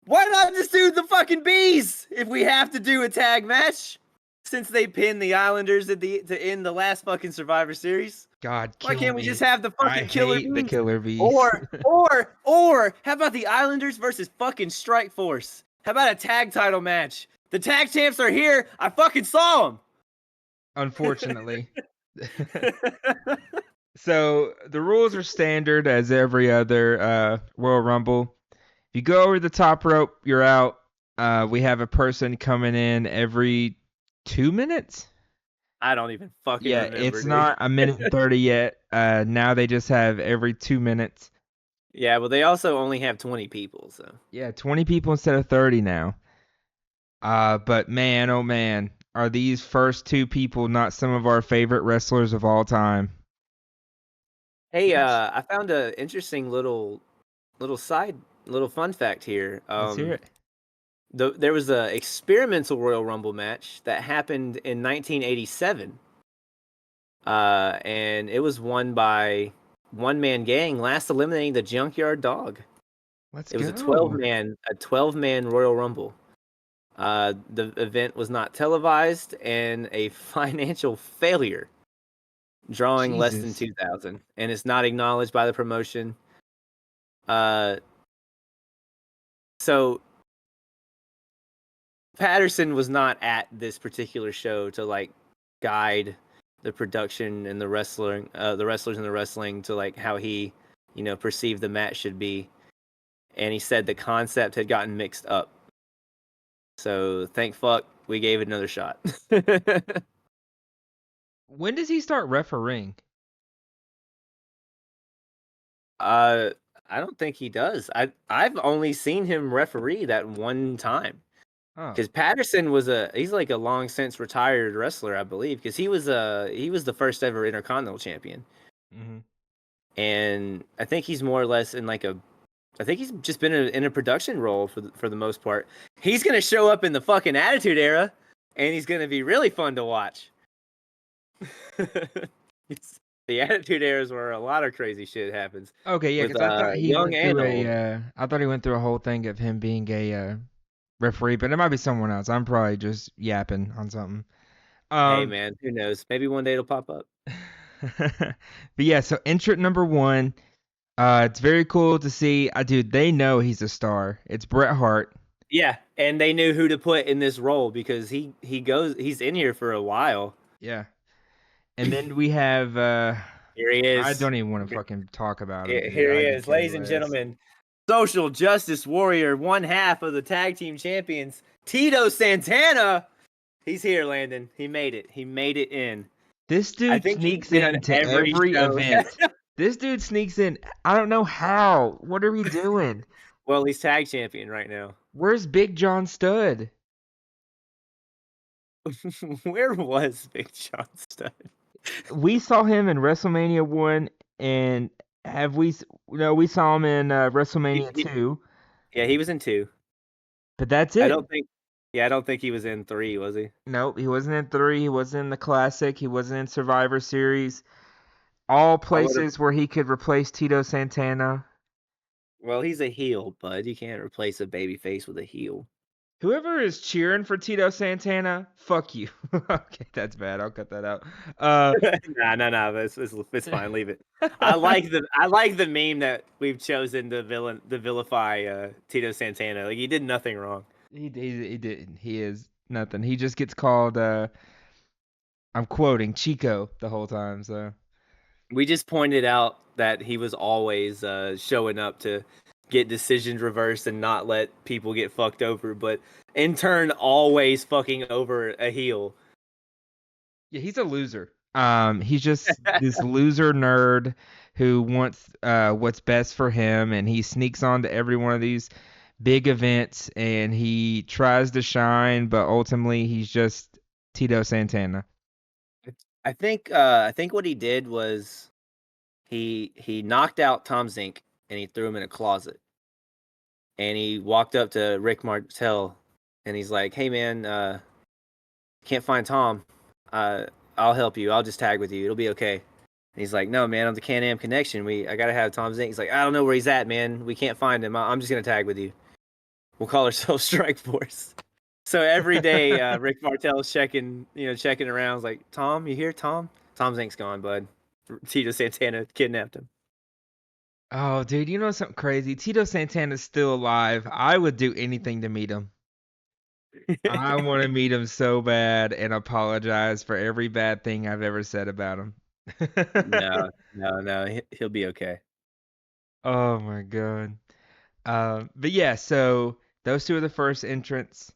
Why not just do the fucking bees if we have to do a tag match? Since they pinned the Islanders to end the last fucking Survivor Series. God, Why kill can't we me. just have the I fucking Killer hate the Bees? Killer Bees. Or how about the Islanders versus fucking Strike Force? How about a tag title match? The tag champs are here. I fucking saw them. Unfortunately. So the rules are standard as every other Royal Rumble. If you go over the top rope, you're out. We have a person coming in every 2 minutes. I don't even fucking Yeah, remember, it's dude. not a minute and 30 yet. Now they just have every 2 minutes. Yeah, well, they also only have 20 people, so. Yeah, 20 people instead of 30 now. But man, oh man, are these first two people not some of our favorite wrestlers of all time? Hey, Yes. I found a interesting little fun fact here. Let's hear it. There was a experimental Royal Rumble match that happened in 1987. And it was won by One Man Gang, last eliminating the Junkyard Dog. Let's It was go. a 12-man Royal Rumble. The event was not televised and a financial failure, drawing less than Jesus. 2,000, and it's not acknowledged by the promotion. So Patterson was not at this particular show to like guide the production and the wrestling, the wrestlers and the wrestling to like how he, perceived the match should be. And he said the concept had gotten mixed up. So thank fuck we gave it another shot. When does he start refereeing? I don't think he does. I've only seen him referee that one time. Oh. Because Patterson he's like a long since retired wrestler, I believe. Because he was the first ever Intercontinental Champion. Mm-hmm. And I think he's more or less in like I think he's just been in a production role for the most part. He's gonna show up in the fucking Attitude Era. and he's gonna be really fun to watch. The Attitude Era's where a lot of crazy shit happens Okay, yeah, with because I thought he young went through and old. I thought he went through a whole thing of him being a referee, but it might be someone else. I'm probably just yapping on something. Hey Um, man, who knows? Maybe one day it'll pop up. but yeah, so entrant number one. It's very cool to see. Dude, they know he's a star. It's Bret Hart. Yeah, and they knew who to put in this role because he's in here for a while. Yeah. And then we have Here he I is. don't even want to fucking talk about him, dude. Here he I could is, care ladies and less. gentlemen. Social Justice Warrior, one half of the tag team champions, Tito Santana. He's here, Landon. He made it. He made it in. This I dude think he's sneaks been on into every every show. event. This dude sneaks in. I don't know how. What are we doing? Well, he's tag champion right now. Where's Big John Studd? Where was Big John Studd? We saw him in WrestleMania 1, and have we? No, we saw him in WrestleMania 2, Yeah, he was in 2. but that's I it. don't think. Yeah, I don't think he was in 3, was he? Nope, he wasn't in 3. He wasn't in the Classic. He wasn't in Survivor Series. All I would have. places where he could replace Tito Santana. Well, he's a heel, bud. You can't replace a baby face with a heel. Whoever is cheering for Tito Santana, fuck you. Okay, that's bad. I'll cut that out. No. It's fine. Leave it. I like the meme that we've chosen to vilify Tito Santana. Like he did nothing wrong. He didn't. He is nothing. He just gets called. I'm quoting Chico the whole time. So We just pointed out that he was always showing up to get decisions reversed and not let people get fucked over, but in turn always fucking over a heel. yeah, he's a loser. He's just this loser nerd who wants what's best for him, and he sneaks onto every one of these big events, and he tries to shine, but ultimately he's just Tito Santana. I think what he did was he knocked out Tom Zink and he threw him in a closet. And he walked up to Rick Martel and he's like, "Hey man, can't find Tom. I'll help you. I'll just tag with you. It'll be okay." And he's like, "No man, I'm the Can-Am connection. I gotta have Tom Zink." He's like, "I don't know where he's at, man. We can't find him. I'm just gonna tag with you. We'll call ourselves Strike Force." So every day, Rick Martel's checking around. He's like, "Tom, you here, Tom? Tom Zink's gone, bud. Tito Santana kidnapped him." Oh, dude, you know something crazy? Tito Santana's still alive. I would do anything to meet him. I want to meet him so bad and apologize for every bad thing I've ever said about him. No. He'll be okay. Oh my god. But yeah, so those two are the first entrants.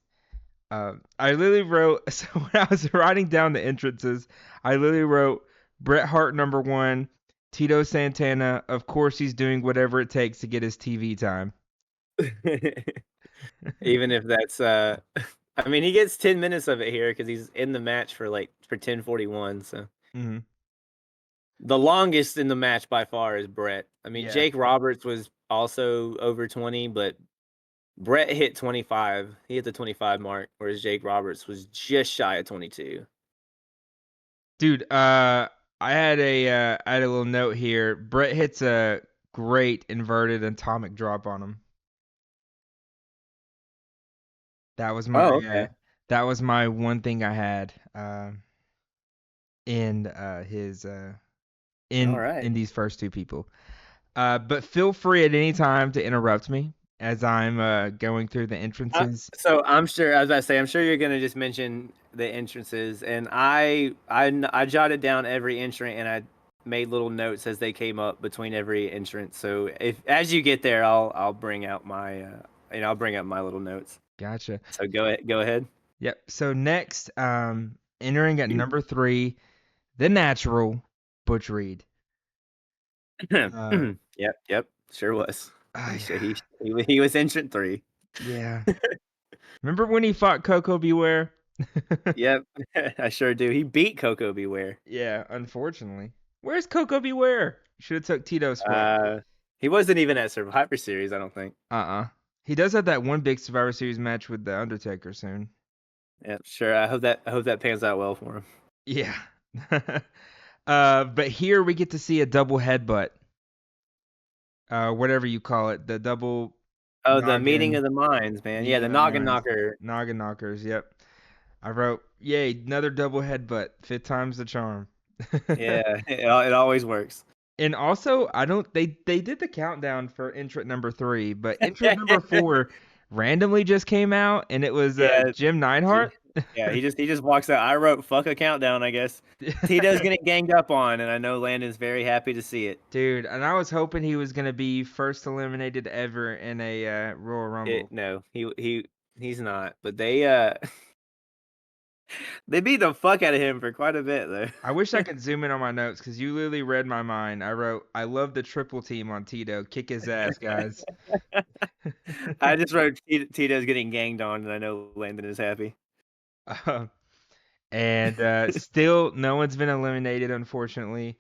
I literally wrote so when I was writing down the entrances, I literally wrote Bret Hart number one, Tito Santana. Of course, he's doing whatever it takes to get his TV time. Even if that's I mean he gets 10 minutes of it here because he's in the match for 10:41. So Hmm. the longest in the match by far is Brett. I mean Yeah. Jake Roberts was also over 20, but Brett hit 25. He hit the 25 mark, whereas Jake Roberts was just shy of 22. Dude, I had a little note here. Brett hits a great inverted atomic drop on him. That was my Oh, okay. that was my one thing I had in his All right. in these first two people. But feel free at any time to interrupt me as I'm going through the entrances. So I'm sure, as I say, I'm sure you're gonna just mention the entrances, and I jotted down every entrant and I made little notes as they came up between every entrance. So if as you get there, I'll bring out my I'll bring up my little notes. Gotcha. So go ahead. Yep. So next, entering at number 3, the natural Butch Reed. Uh, Yep, sure was. yeah. He was entrant 3. Yeah. Remember when he fought Coco Beware? Yep, I sure do. He beat Coco Beware. Yeah, unfortunately. Where's Coco Beware? Should have took Tito's spot. He wasn't even at Survivor Series, I don't think. Uh-uh. He does have that one big Survivor Series match with the Undertaker soon. Yeah, sure. I hope that pans out well for him. Yeah. But here we get to see a double headbutt. Whatever you call it, the double Oh, the meeting noggin of the minds, man. Yeah, meeting the of the noggin minds. knocker. Noggin knockers, yep. I wrote, yay, another double headbutt. Fifth time's the charm. Yeah, it always works. And also, I don't they did the countdown for entrant number 3, but entrant number 4 randomly just came out and it was Yeah, Jim Neidhart. G- yeah. He just walks out. I wrote "fuck a countdown." I guess Tito's getting ganged up on, and I know Landon's very happy to see it. Dude, and I was hoping he was gonna be first eliminated ever in a Royal Rumble. No, he's not. But they they beat the fuck out of him for quite a bit I though. wish I could zoom in on my notes because you literally read my mind. I wrote, I love the triple team on Tito. Kick his ass, guys. I just wrote Tito's getting ganged on, and I know Landon is happy. Uh, and still, no one's been eliminated, unfortunately.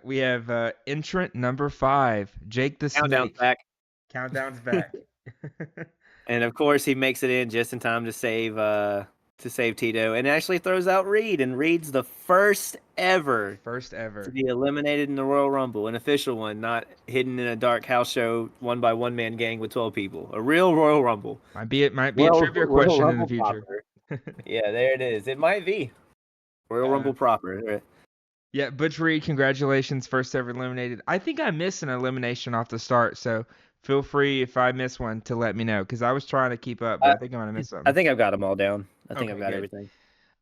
We have entrant number 5, Jake the Countdown's Snake. back. Countdown's back. And of course, he makes it in just in time to save Tito, and actually throws out Reed, and Reed's the first ever First to ever. be eliminated in the Royal Rumble, an official one, not hidden in a dark house show won by one man gang with 12 people. A real Royal Rumble. Might be a trivia Royal question in the Rumble future. proper. Yeah, there it is. It might be Royal Uh, Rumble proper. yeah, Butch Reed, congratulations, first ever eliminated. I think I missed an elimination off the start, so feel free if I miss one to let me know because I was trying to keep up, but I, I think I'm gonna miss I something. think I've got them all down. I think I've Okay, got good.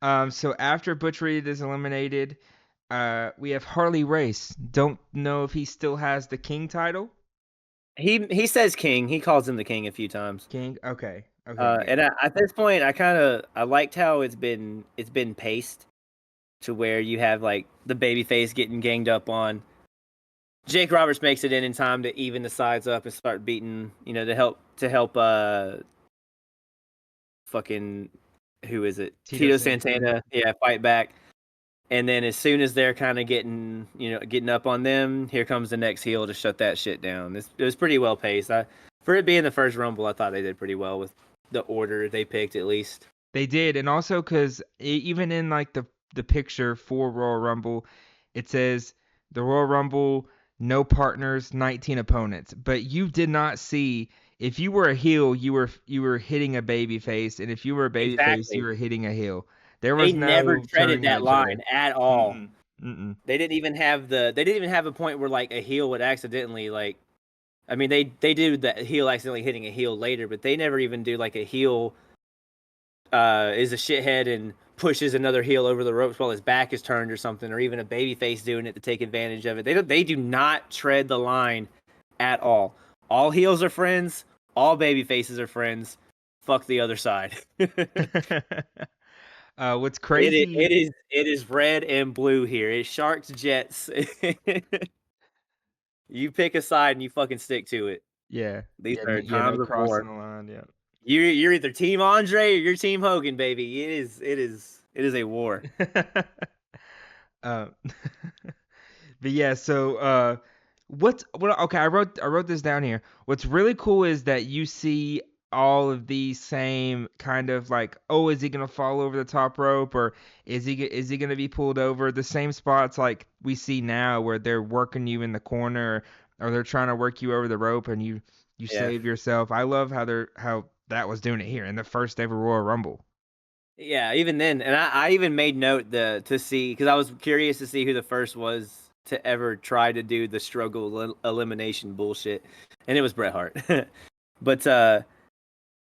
everything. So after Butch Reed is eliminated, we have Harley Race. Don't know if he still has the King title. He says King. He calls him the King a few times. King. Okay. Okay. And Good. at this point, I liked how it's been paced to where you have like the babyface getting ganged up on. Jake Roberts makes it in time to even the sides up and start beating, to help fucking who is it? Tito Tito Santana. Santana, yeah, fight back. And then as soon as they're kind of getting up on them, here comes the next heel to shut that shit down. It was pretty well paced. For it being the first Rumble, I thought they did pretty well with the order they picked at least. They did, and also because even in like the picture for Royal Rumble, it says the Royal Rumble, no partners, 19 opponents. But you did not see if you were a heel, you were hitting a baby face, and if you were a baby face, you Exactly. were hitting a heel. There They was never no treaded turning on that each other. line at all. Mm-mm. Mm-mm. They didn't even have a point where like a heel would accidentally like I mean they do the heel accidentally hitting a heel later, but they never even do like a heel is a shithead and pushes another heel over the ropes while his back is turned or something, or even a babyface doing it to take advantage of it. They do not tread the line at all. All heels are friends. All baby faces are friends. Fuck the other side. What's crazy? It is red and blue here. It's Sharks Jets. You pick a side and you fucking stick to it. Yeah, These yeah, are no times of crossing war. the line. Yeah. You're either Team Andre or you're Team Hogan, baby. It is a war. Uh, but yeah, so okay, I wrote this down here. What's really cool is that you see all of these same kind of like, oh, is he gonna fall over the top rope or is he gonna be pulled over? The same spots like we see now where they're working you in the corner or they're trying to work you over the rope and you Yeah. save yourself. I love how that was doing it here in the first ever Royal Rumble. Yeah, even then, and I even made note to see because I was curious to see who the first was to ever try to do the struggle elimination bullshit, and it was Bret Hart. But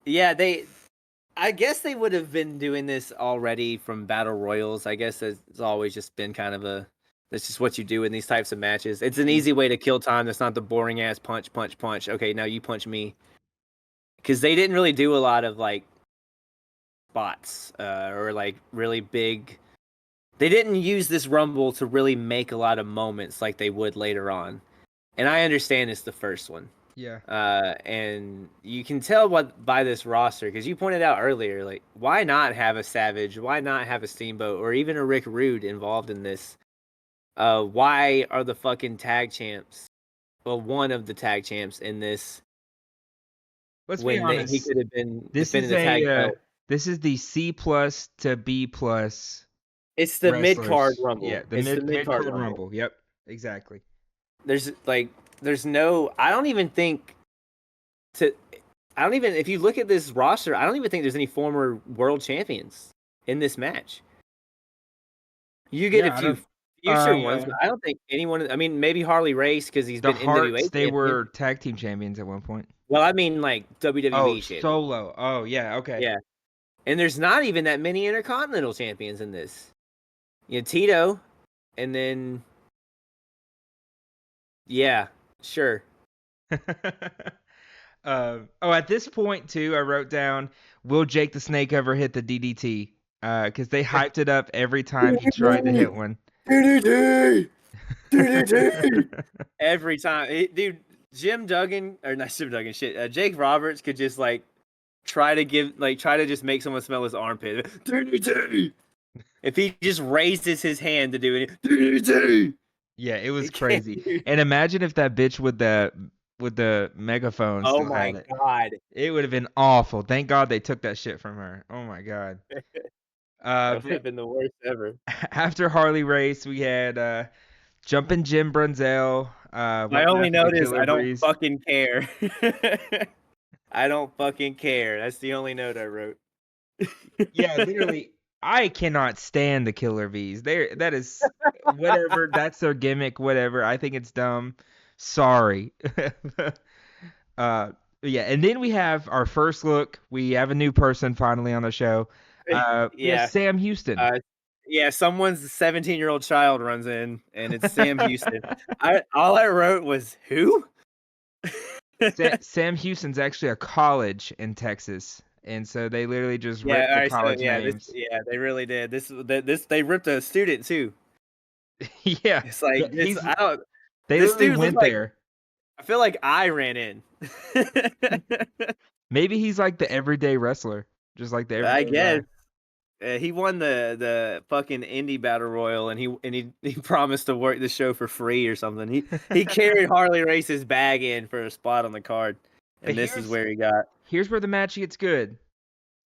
yeah, I guess they would have been doing this already from battle royals. I guess it's always just been kind of that's just what you do in these types of matches. It's an easy way to kill time. That's not the boring ass punch, punch, punch. Okay, now you punch me because they didn't really do a lot of like spots or like really big. They didn't use this Rumble to really make a lot of moments like they would later on. And I understand it's the first one. Yeah. And you can tell what by this roster because you pointed out earlier, like why not have a Savage, why not have a Steamboat, or even a Rick Rude involved in this? Why are the fucking tag champs, well, one of the tag champs in this Let's be when he honest. could have been This defending is the tag a belt? This is the C plus to B plus It's the mid card wrestlers. Yeah, rumble. the It's the mid mid card card rumble. rumble. Yep, exactly. There's no. I don't even think to. I don't even. If you look at this roster, I don't even think there's any former world champions in this match. You get a Yeah, I few don't. future ones, but I don't think anyone. I mean, maybe Harley Race because he's The been NWA Hearts, they champion. were tag team champions at one point. Well, I mean, like Oh, WWE champion. Solo. Oh, yeah. Okay. Yeah, and there's not even that many Intercontinental champions in this. You know, Tito, and then yeah, sure. At this point too, I wrote down, will Jake the Snake ever hit the DDT? Because they hyped it up every time he tried to hit one. DDT, DDT. Every time, dude. Jim Duggan or not Jim Duggan, shit. Jake Roberts could just try to just make someone smell his armpit. DDT. If he just raises his hand to do it, DDT. Yeah, it He was can't crazy. do. And imagine if that bitch with the megaphone Oh still had my it. god, It would have been awful. Thank God they took that shit from her. Oh my God. that would But have been the worst ever. after Harley Race, we had Jumpin' Jim Brunzell. My Went only after the note is Killer I don't Breeze. fucking care. I don't fucking care. That's the only note I wrote. Yeah, literally, I cannot stand the Killer Bees. That is whatever. That's their gimmick. Whatever. I think it's dumb. Sorry. uh, yeah, and then we have our first look. We have a new person finally on the show. We have Yeah. Sam Houston. Uh, yeah, someone's 17-year-old child runs in, and it's Sam Houston. All I wrote was who? Sam Houston's actually a college in Texas, and so they literally just Yeah, ripped all the right. So college names. they really did. This they ripped a student too. Yeah, It's like this. he's I don't. they This literally dude looks went like. there. I feel like I ran in. Maybe he's like the everyday wrestler, just like the I everyday guess guy. he won the fucking indie battle royal, and he promised to work the show for free or something. He carried Harley Race's bag in for a spot on the card, But and this is where he got here's where the match gets good.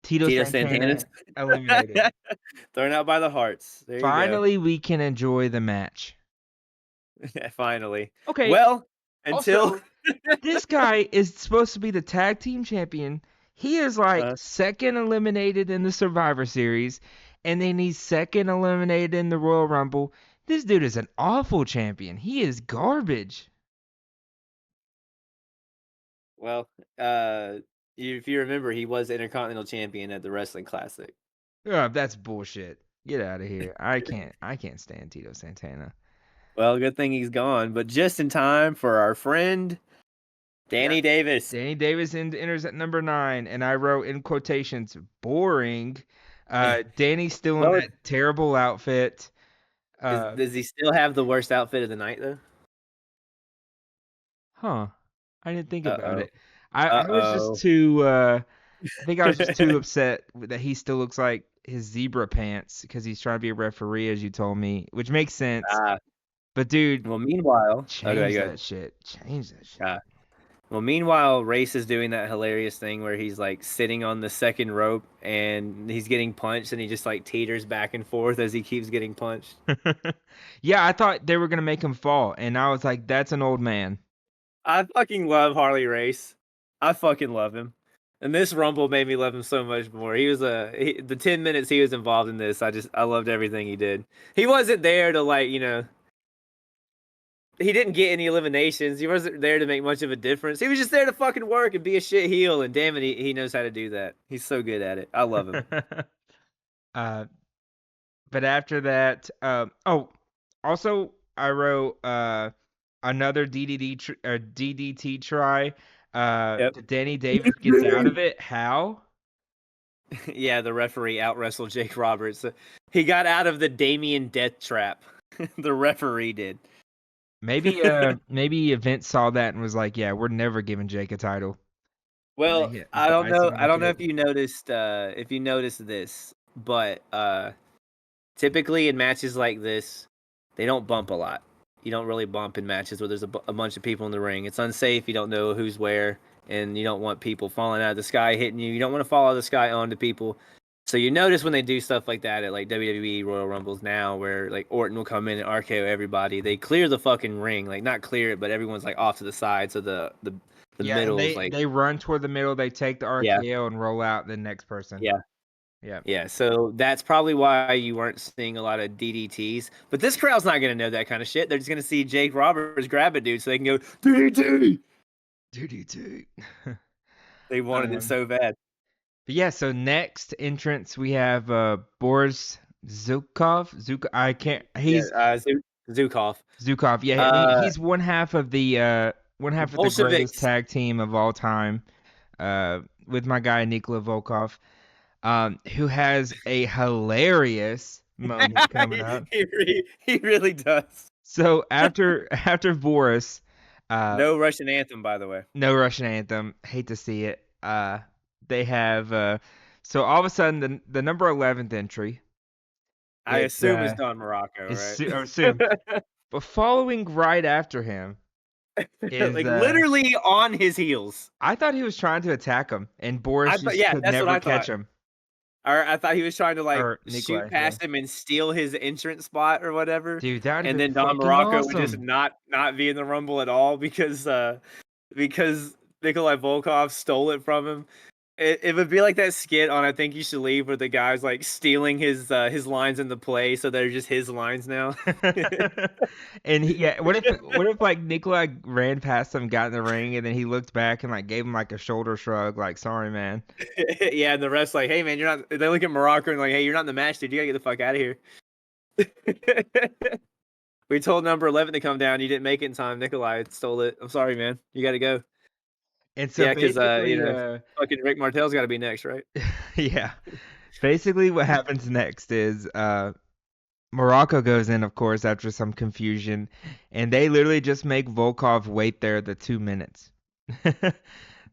Tito Tito Santana Santana eliminated. thrown out by the Hearts. There you go. Finally, we can enjoy the match. Finally. Okay. Well, until Also, this guy is supposed to be the tag team champion. He is like second eliminated in the Survivor Series, and then he's second eliminated in the Royal Rumble. This dude is an awful champion. He is garbage. well, if you remember, he was Intercontinental Champion at the Wrestling Classic. That's bullshit. Get out of here. I can't stand Tito Santana. Well, good thing he's gone, but just in time for our friend Danny Davis. Danny Davis enters at number 9, and I wrote in quotations, boring. Danny's still in Well, that terrible outfit. does he still have the worst outfit of the night though? Huh. I didn't think Uh about oh. it. I was just Uh too I think I was just too upset that he still looks like his zebra pants because he's trying to be a referee, as you told me, which makes sense. oh. But dude, Well, meanwhile, okay, change good. that shit. Change that shit. Well, meanwhile, Race is doing that hilarious thing where he's like sitting on the second rope and he's getting punched and he just like teeters back and forth as he keeps getting punched. Yeah, I thought they were gonna make him fall, and I was like, that's an old man. I fucking love Harley Race. I fucking love him. And this Rumble made me love him so much more. He was the 10 minutes he was involved in this, I loved everything he did. He wasn't there to he didn't get any eliminations. He wasn't there to make much of a difference. He was just there to fucking work and be a shit heel. And damn it, he knows how to do that. He's so good at it. I love him. uh, but after that, also I wrote another DDT try. Yep. Danny Davis gets out of it. How? Yeah, the referee out wrestled Jake Roberts. He got out of the Damien Death Trap. The referee did. Maybe Vince saw that and was like, "Yeah, we're never giving Jake a title." Well, Yeah, I the don't know. icing on I the don't know cake. if you noticed this, but typically in matches like this, they don't bump a lot. You don't really bump in matches where there's a bunch of people in the ring. It's unsafe. You don't know who's where. and you don't want people falling out of the sky hitting you. You don't want to fall out of the sky onto people. So you notice when they do stuff like that at like WWE Royal Rumbles now, where like Orton will come in and RKO everybody, they clear the fucking ring, like not clear it, but everyone's like off to the side, so the Yeah, and middle is like they run toward the middle, they take the yeah, RKO and roll out the next person. yeah. Yeah. Yeah, so that's probably why you weren't seeing a lot of DDTs. But this crowd's not going to know that kind of shit. They're just going to see Jake Roberts grab a dude so they can go, DDT! DDT. They wanted it so bad. But yeah, so next entrance we have Boris Zukov. I can't. Yeah, He's Zukov. Zukov. Yeah, and he's one half of the greatest Bolsheviks. tag team of all time. With my guy Nikola Volkov, who has a hilarious moment coming up. He really does. So after Boris, No Russian anthem, by the way. no Russian anthem. Hate to see it. They have so all of a sudden the number 11th entry. I It's assume it's Don Morocco, right? assume, but following right after him is like literally on his heels. I thought he was trying to attack him, and Boris just yeah, could that's what never I catch thought. him. Or I thought he was trying to like Or shoot Nikolai, past him and steal his entrance spot or whatever. Dude, that would have And been then Don fucking Morocco awesome. would just not be in the Rumble at all because Nikolai Volkov stole it from him. It would be like that skit on I Think You Should Leave where the guy's like stealing his lines in the play, so they're just his lines now. And what if like Nikolai ran past him, got in the ring, and then he looked back and like gave him like a shoulder shrug, like sorry man. Yeah, and the rest like, hey man, you're not. They look at Morocco and like, hey, you're not in the match, dude. You gotta get the fuck out of here. We told number 11 to come down. You didn't make it in time. Nikolai stole it. I'm sorry, man. You got to go. And so Because basically, fucking Rick Martel's got to be next, right? yeah. Basically, what happens next is Morocco goes in, of course, after some confusion, and they literally just make Volkov wait there the 2 minutes.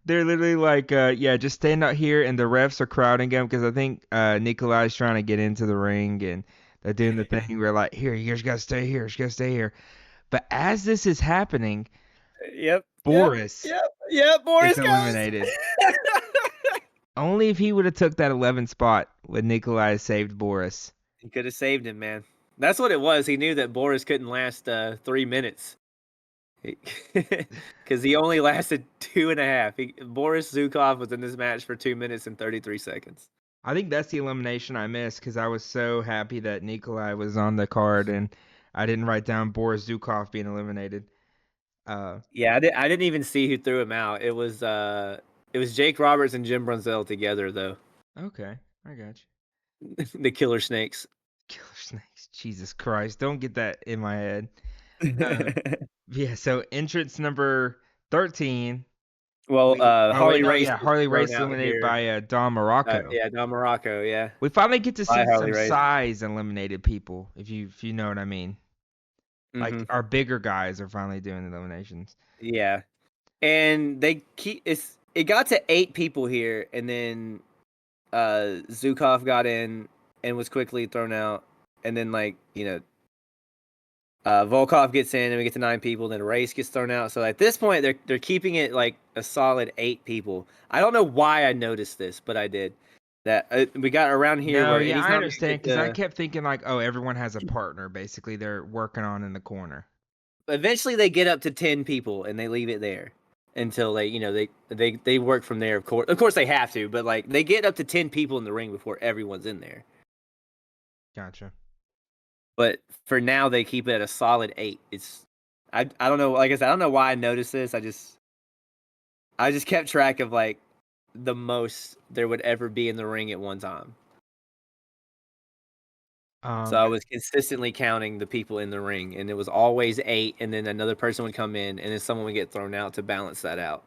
They're literally like, yeah, just stand out here, and the refs are crowding him because I think Nikolai's trying to get into the ring, and they're doing the thing where like, here, you just gotta stay here, you just gotta stay here. But as this is happening, Yep. Boris Boris is eliminated. Only if he would have took that 11 spot would Nikolai saved Boris. He could have saved him, man. That's what it was. He knew that Boris couldn't last 3 minutes. Because he only lasted 2.5. Boris Zukov was in this match for 2 minutes and 33 seconds. I think that's the elimination I missed because I was so happy that Nikolai was on the card and I didn't write down Boris Zukov being eliminated. Yeah, I didn't even see who threw him out. It was Jake Roberts and Jim Brunzell together though. Okay, I got you. The Killer Snakes. Killer Snakes. Jesus Christ, don't get that in my head. Yeah, so entrance number 13. Well, Harley Race. Yeah, Harley Race eliminated by Don Morocco. Yeah, Don Morocco. Yeah. We finally get to see some size eliminated people, if you know what I mean. Like our bigger guys are finally doing the eliminations. Yeah, and they it got to 8 people here, and then Zukov got in and was quickly thrown out, and then Volkov gets in, and we get to 9 people. Then Race gets thrown out. So at this point, they're keeping it like a solid 8 people. I don't know why I noticed this, but I did. That we got around here. No, yeah, I understand because I kept thinking like, oh, everyone has a partner. Basically, they're working on in the corner. Eventually, they get up to 10 people, and they leave it there until they work from there. Of course, they have to, but like they get up to 10 people in the ring before everyone's in there. Gotcha. But for now, they keep it at a solid 8. I don't know. Like I said, I don't know why I noticed this. I just kept track of like the most there would ever be in the ring at one time. So I was consistently counting the people in the ring, and it was always 8, and then another person would come in, and then someone would get thrown out to balance that out.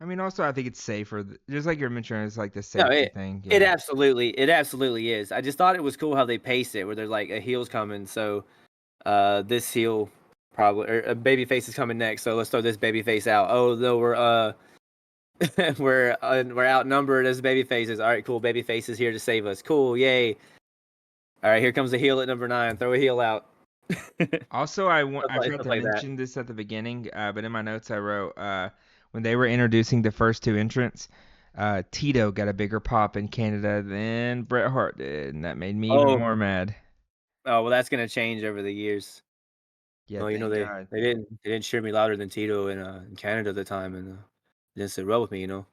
I mean, also, I think it's safer. Just like you're mentioning, it's like the safety thing. Yeah. It absolutely is. I just thought it was cool how they paced it, where there's like a heel's coming, so this heel probably or a babyface is coming next, so let's throw this babyface out. Oh no, we're outnumbered as babyfaces. All right, cool. Babyface is here to save us. Cool, yay. All right, here comes the heel at number 9. Throw a heel out. Also, I forgot Stuff to like that. mention this at the beginning, but in my notes I wrote when they were introducing the first two entrants, Tito got a bigger pop in Canada than Bret Hart did, and that made me even Oh, more mad. oh well, that's gonna change over the years. Yeah, Well, you know thank God. they didn't cheer me louder than Tito in Canada at the time, and didn't sit well with me, you know.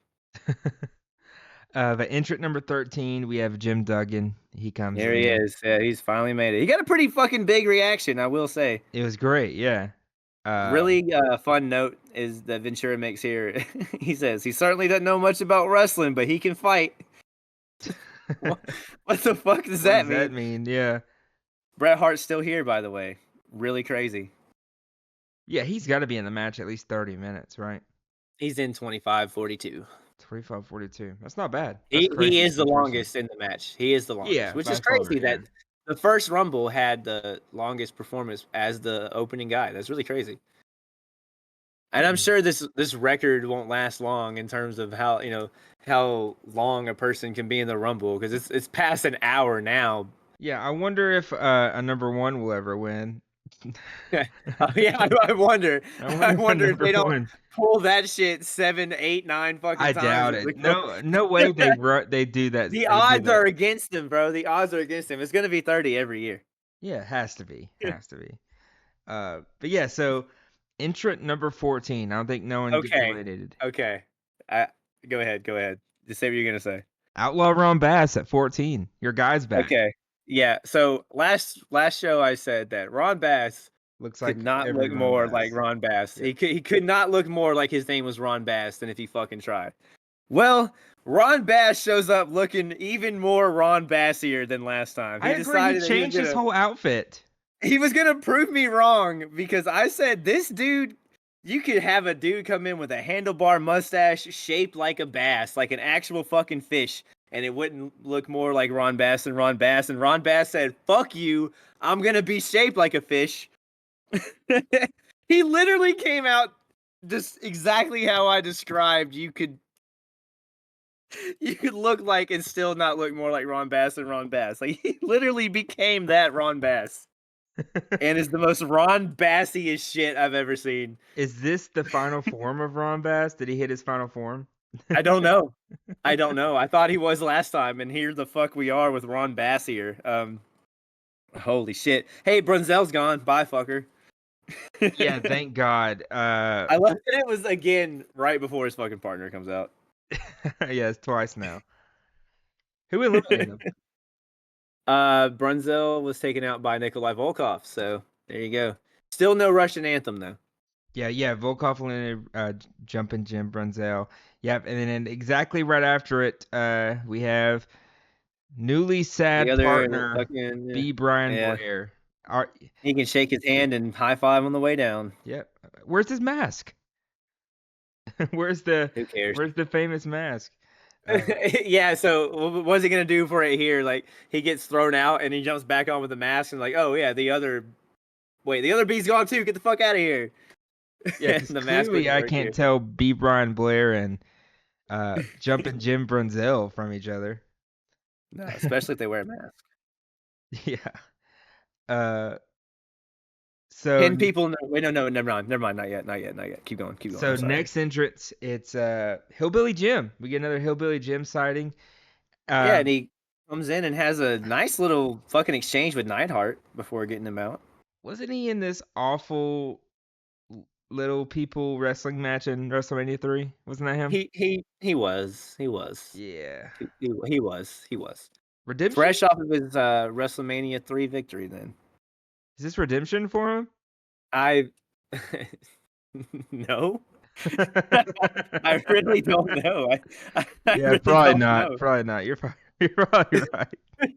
The entrant number 13, we have Jim Duggan. He comes There he in. is. Yeah, he's finally made it. He got a pretty fucking big reaction, I will say. It was great, yeah. Really fun note is that Ventura makes here. He says he certainly doesn't know much about wrestling, but he can fight. What, what the fuck does What that does that mean? mean? Yeah. Bret Hart's still here, by the way. Really crazy. Yeah, he's got to be in the match at least 30 minutes, right? He's in 25:42. 25:42. That's not bad. That's He crazy. is the Interesting. longest in the match. He is the longest, Yeah, which is by far, crazy yeah. that the first Rumble had the longest performance as the opening guy. That's really crazy. And I'm Hmm. sure this record won't last long in terms of how, how long a person can be in the Rumble, because it's past an hour now. Yeah, I wonder if a number one will ever win. Yeah, I wonder. I I wonder if a wonder if number they don't one. pull that shit 7, 8, 9 fucking I times doubt as it. they go. No, no way they do that. The They do odds that. are against him, bro. The odds are against him. It's gonna be 30 every year. Yeah, it has to be. Has to be. But yeah, so entrant number 14. I don't think no one gets Okay. eliminated. Okay. I Go ahead. Go ahead. Just say what you're gonna say. Outlaw Ron Bass at 14. Your guy's back. Okay. Yeah. So last show I said that Ron Bass Looks could like not every look Ron more like Bass. Ron Bass. Yep. He could not look more like his name was Ron Bass than if he fucking tried. Well, Ron Bass shows up looking even more Ron Bassier than last time. I He agree. He decided that changed his whole outfit. he was gonna prove me wrong, because I said this dude, you could have a dude come in with a handlebar mustache shaped like a bass, like an actual fucking fish, and it wouldn't look more like Ron Bass than Ron Bass. And Ron Bass said, "Fuck you, I'm gonna be shaped like a fish." He literally came out just exactly how I described. You could look like and still not look more like Ron Bass than Ron Bass. Like, he literally became that Ron Bass. And is the most Ron Bassiest shit I've ever seen. Is this the final form of Ron Bass? Did he hit his final form? I don't know. I don't know. I thought he was last time, and here the fuck we are with Ron Bassier. Holy shit. Hey, Brunzel's gone. Bye, fucker. Yeah, thank God. I love that it was again right before his fucking partner comes out. Yeah, it's twice now. Who eliminated him? Brunzel was taken out by Nikolai Volkov, so there you go. Still no Russian anthem though. Yeah. Volkov eliminated Jumpin' Jim Brunzel. Yep, and then exactly right after it, we have newly The sad other partner fucking B. Brian yeah, Blair. Our, he can shake his hand and high five on the way down. yep. Where's his mask? Where's the Who cares? Where's the famous mask? Uh, Yeah, so what's he gonna do for it here? Like, he gets thrown out and he jumps back on with the mask and like, oh yeah, the other B's gone too. Get the fuck out of here. yeah, And because the mask clearly wouldn't I work can't here. tell B. Brian Blair and Jumpin' Jim Brunzel from each other. No, especially if they wear a mask. Yeah. Uh, so 10 people. No, wait, no, never mind. Not yet. Keep going. I'm sorry. next entrance, it's Hillbilly Jim. We get another Hillbilly Jim sighting. Yeah, and Um, he comes in and has a nice little fucking exchange with Neidhart before getting him out. wasn't he in this awful little people wrestling match in WrestleMania 3? Wasn't that him? He was. Yeah. He was. Redemption? Fresh off of his WrestleMania 3 victory then. Is this redemption for him? I no. I really don't know. I Yeah, really probably don't not. know. Probably not. You're probably right.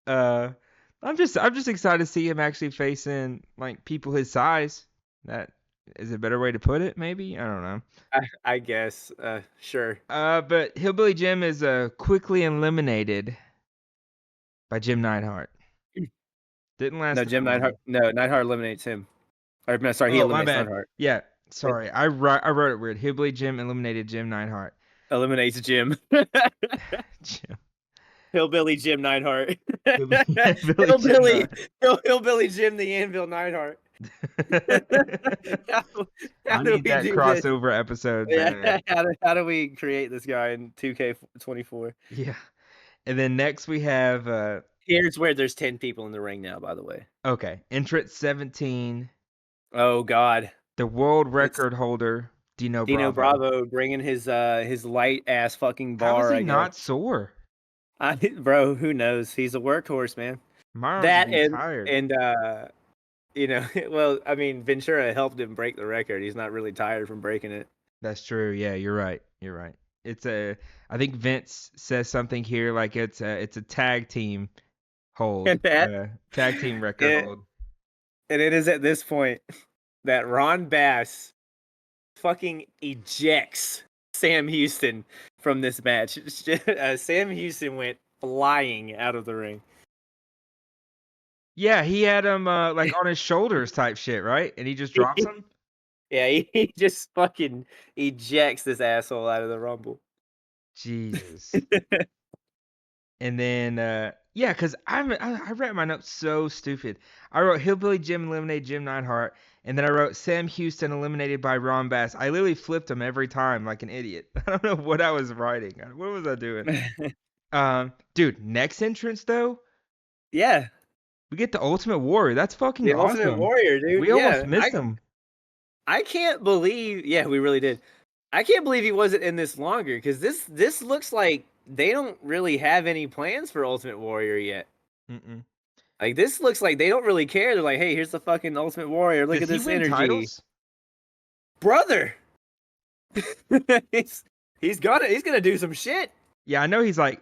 Uh, I'm just excited to see him actually facing like people his size. That is a better way to put it, maybe. I don't know. I guess. Sure. But Hillbilly Jim is quickly eliminated by Jim Neidhart. Didn't last No, very Jim Neidhart. long. No, Neidhart eliminates him. Or no, sorry, he Oh, my eliminates bad. Neidhart. Yeah, sorry. I wrote it weird. Hillbilly Jim eliminated Jim Neidhart. Eliminates Jim. Jim. Hillbilly Jim Neidhart. Billy Jim Hillbilly, Nut. Hillbilly Jim the Anvil Neidhart. how, how I do need we that do this? crossover episode Yeah, bad. how do we create this guy in 2K24? Yeah. And then next we have Here's where there's 10 people in the ring now, by the way. okay, entrant 17, Oh God, the world it's record holder, Dino Dino Bravo. Bravo bringing his light ass fucking How is bar, he I guess. not sore? Bro, who knows? He's a workhorse, man. My arms would That be tired. and well, I mean, Ventura helped him break the record. He's not really tired from breaking it. That's true. Yeah, you're right. You're right. It's a I think Vince says something here like it's a tag team hold. And that Tag team record it, hold. and it is at this point that Ron Bass fucking ejects Sam Houston from this match. Sam Houston went flying out of the ring. Yeah, he had him like on his shoulders type shit, right? And he just drops him? Yeah, he just fucking ejects this asshole out of the Rumble. Jesus. And then yeah, cuz I read my notes so stupid. I wrote Hillbilly Jim eliminated Jim Neidhart, and then I wrote Sam Houston eliminated by Ron Bass. I literally flipped them every time like an idiot. I don't know what I was writing. What was I doing? Dude, next entrance though, Yeah, we get the Ultimate Warrior. That's fucking the Ultimate awesome. Warrior, dude. We almost Yeah, missed him. I can't believe. Yeah, we really did. I can't believe he wasn't in this longer because this looks like they don't really have any plans for Ultimate Warrior yet. Mm-mm. Like this looks like they don't really care. They're like, hey, here's the fucking Ultimate Warrior. Look Does at he this win energy, titles? brother. he's he's gonna do some shit. Yeah, I know he's like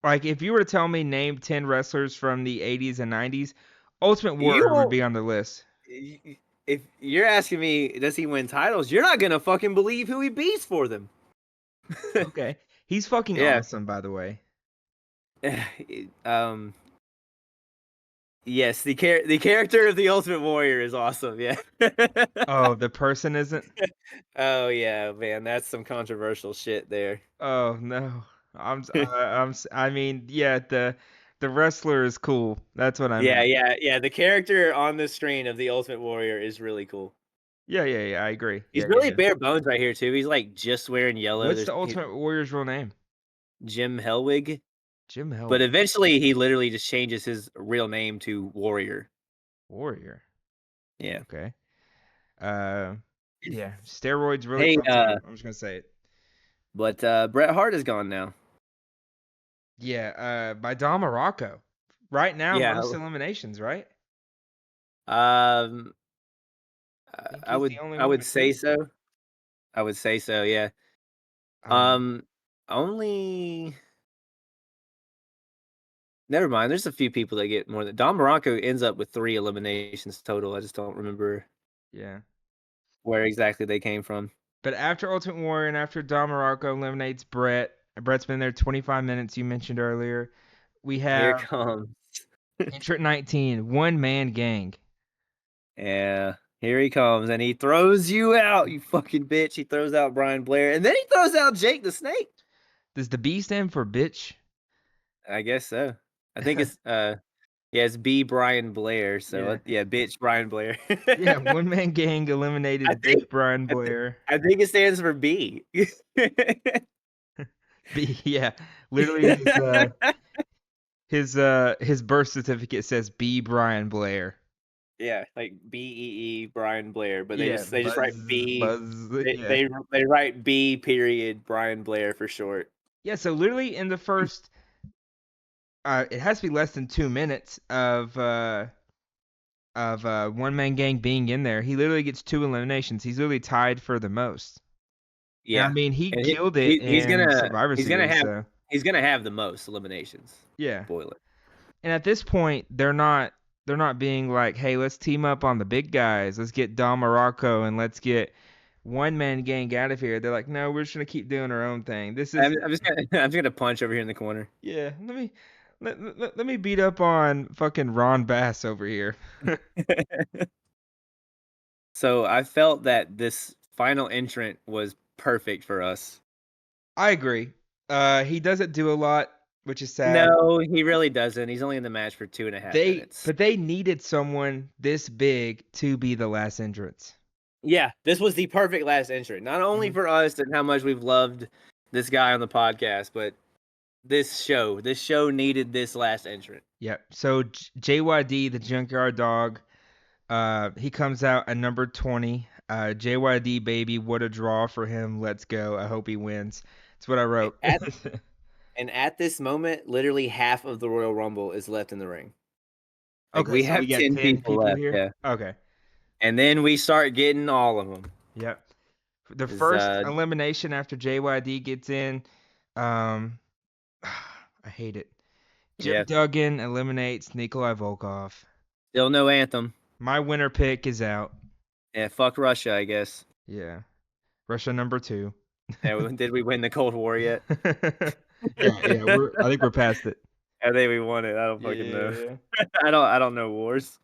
if you were to tell me name 10 wrestlers from the 80s and 90s, Ultimate You Warrior would won't. be on the list. If you're asking me, does he win titles? You're not gonna fucking believe who he beats for them. Okay. He's fucking Yeah. awesome, by the way. um. Yes, the character of the Ultimate Warrior is awesome. Yeah. Oh, the person isn't? Oh yeah, man, that's some controversial shit there. Oh, no. I mean, yeah, the wrestler is cool. That's what I Yeah, meant. yeah. The character on the screen of the Ultimate Warrior is really cool. Yeah, yeah, yeah, I agree. He's Yeah, yeah, really yeah. bare bones right here too. He's like just wearing yellow. What's the Ultimate Warrior's real name? Jim Hellwig, Jim but Hellwig. eventually he literally just changes his real name to Warrior. Warrior. Yeah. Okay. Uh, yeah, steroids really Hey, fucked him up. I'm just gonna say it. but Bret Hart is gone now. Yeah, by Don Morocco. Right now, Yeah. most eliminations, right? Um, I think I he's would the only I one, would I say think. so. I would say so. Yeah. Um, Um, only. Never mind. There's a few people that get more than Don Bronco ends up with 3 eliminations total. I just don't remember yeah. where exactly they came from. But after Ultimate Warrior and after Don Morocco eliminates Brett, Brett's been there 25 minutes, you mentioned earlier. We Here it have comes. entrant 19, One Man Gang. Yeah, here he comes, and he throws you out, you fucking bitch. He throws out Brian Blair, and then he throws out Jake the Snake. Does the B stand for bitch? I guess so. I think it's yeah, it's B Brian Blair. So Yeah. yeah, bitch Brian Blair. Yeah, One Man Gang I eliminated think bitch Brian Blair. I think it stands for B. B, yeah. Literally his birth certificate says B Brian Blair. Yeah, like BEE Brian Blair, but Yeah, they just write B. yeah. They write B period Brian Blair for short. Yeah, so literally in the first it has to be less than 2 minutes of One Man Gang being in there. He literally gets 2 eliminations. He's literally tied for the most. And I Yeah, mean, he and killed it in Survivor Series. So he's gonna have the most eliminations. yeah. Spoiler. And at this point, they're not being like, hey, let's team up on the big guys. Let's get Don Morocco and let's get One Man Gang out of here. They're like, no, we're just gonna keep doing our own thing. This is I'm just gonna I'm just gonna punch over here in the corner. yeah. Let me beat up on fucking Ron Bass over here. So I felt that this final entrant was perfect for us. I agree. He doesn't do a lot. which is sad. No, he really doesn't. He's only in the match for 2.5 minutes. But they needed someone this big to be the last entrance. Yeah, this was the perfect last entrant. Not only for us and how much we've loved this guy on the podcast, but this show needed this last entrant. Yep. So JYD, the Junkyard Dog, he comes out at number 20. JYD, baby, what a draw for him. Let's go. I hope he wins. That's what I wrote. And at this moment, literally half of the Royal Rumble is left in the ring. Like, Okay, we so have we got 10 people left, here. yeah. Okay. And then we start getting all of them. Yep. The first elimination after JYD gets in, I hate it. Jim Duggan eliminates Nikolai Volkov. Still no Anthem. My winner pick is out. Yeah, fuck Russia, I guess. Yeah. Russia number 2. Yeah, did we win the Cold War yet? yeah. I think we're past it. I think we won it. I don't fucking know. I don't know wars.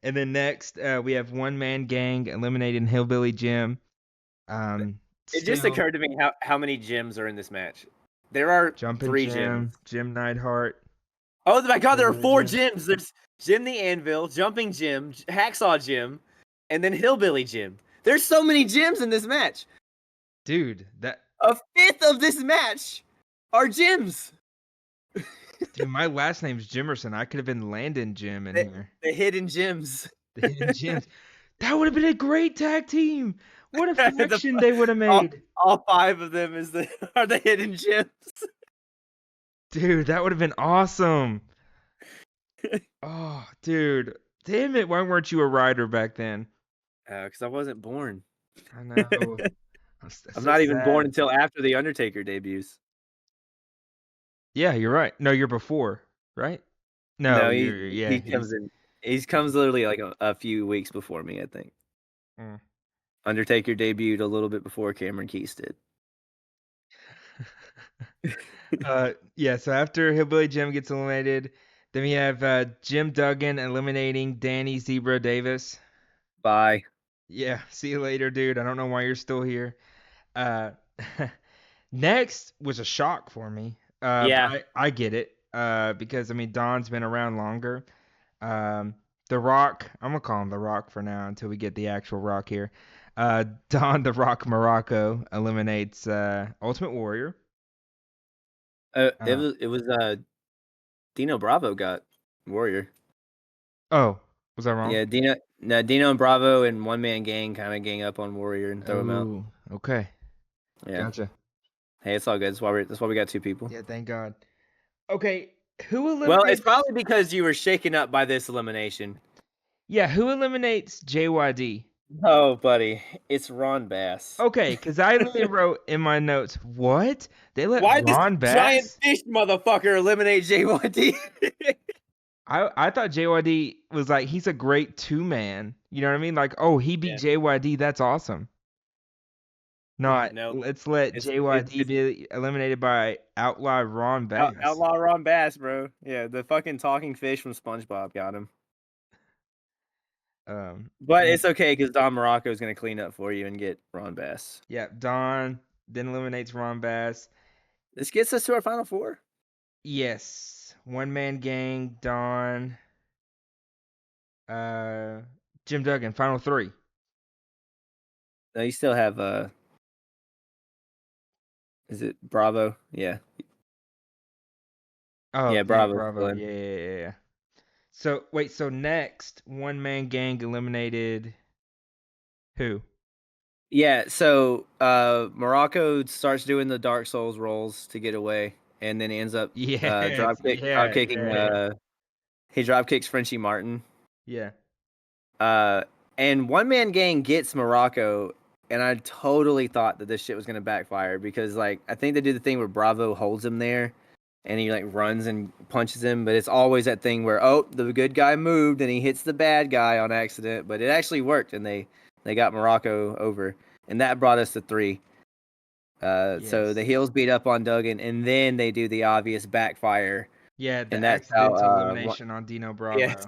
And then next, we have One Man Gang eliminating Hillbilly Jim. It just occurred to me how many gyms are in this match. There are Jumping 3 Jim, gyms. Jim Neidhart. Oh my God, there are 4 gyms. There's Jim the Anvil, Jumping Jim, Hacksaw Jim, and then Hillbilly Jim. There's so many gyms in this match. Dude, a fifth of this match are gyms. Dude, my last name's Jimerson. I could have been Landon Jim in here. The hidden gyms. The hidden gyms. That would have been a great tag team. What a faction they would have made. All 5 of them are the hidden gyms. Dude, that would have been awesome. Oh, dude. Damn it. Why weren't you a writer back then? Because I wasn't born. I know. I'm not even born until after The Undertaker debuts. Yeah, you're right. No, you're before, right? No, he comes in. He comes literally like a few weeks before me, I think. Undertaker debuted a little bit before Cameron Keats did. Yeah, so after Hillbilly Jim gets eliminated, then we have Jim Duggan eliminating Danny Zebra Davis. Bye. Yeah, see you later, dude. I don't know why you're still here. Next was a shock for me. I get it. Because I mean Don's been around longer. The Rock, I'm gonna call him The Rock for now until we get the actual Rock here. Don The Rock Morocco eliminates Ultimate Warrior. It was Dino Bravo got Warrior. Oh, was I wrong? Yeah, Dino and Bravo and One Man Gang kind of gang up on Warrior and throw him out. Okay. Yeah. Gotcha. Hey, it's all good. That's why we got 2 people. Yeah, thank God. Okay, who eliminates? Well, it's probably because you were shaken up by this elimination. Yeah, who eliminates JYD? Oh, buddy, it's Ron Bass. Okay, because I literally wrote in my notes, what? They let Why Ron this Bass? giant fish motherfucker eliminate JYD? I thought JYD was like, he's a great 2-man. You know what I mean? Like, oh, he beat JYD. That's awesome. Let's let JYD be eliminated by Outlaw Ron Bass. Outlaw Ron Bass, bro. Yeah, the fucking talking fish from SpongeBob got him. But it's okay because Don Morocco is going to clean up for you and get Ron Bass. Yeah, Don then eliminates Ron Bass. This gets us to our final 4? Yes. One Man Gang, Don, Jim Duggan, final 3. No, you still have is it Bravo? Yeah. Oh, yeah, Bravo. Yeah. So wait, so next, One Man Gang eliminated who? Yeah, so Morocco starts doing the Dark Souls rolls to get away, and then ends up drop kicking. He drop kicks Frenchie Martin. Yeah. And One Man Gang gets Morocco, and I totally thought that this shit was gonna backfire because like I think they do the thing where Bravo holds him there, and he like runs and punches him, but it's always that thing where the good guy moved and he hits the bad guy on accident, but it actually worked, and they got Morocco over, and that brought us to 3. So the heels beat up on Duggan, and then they do the obvious backfire. Yeah, the accidental elimination on Dino Bravo. Yes.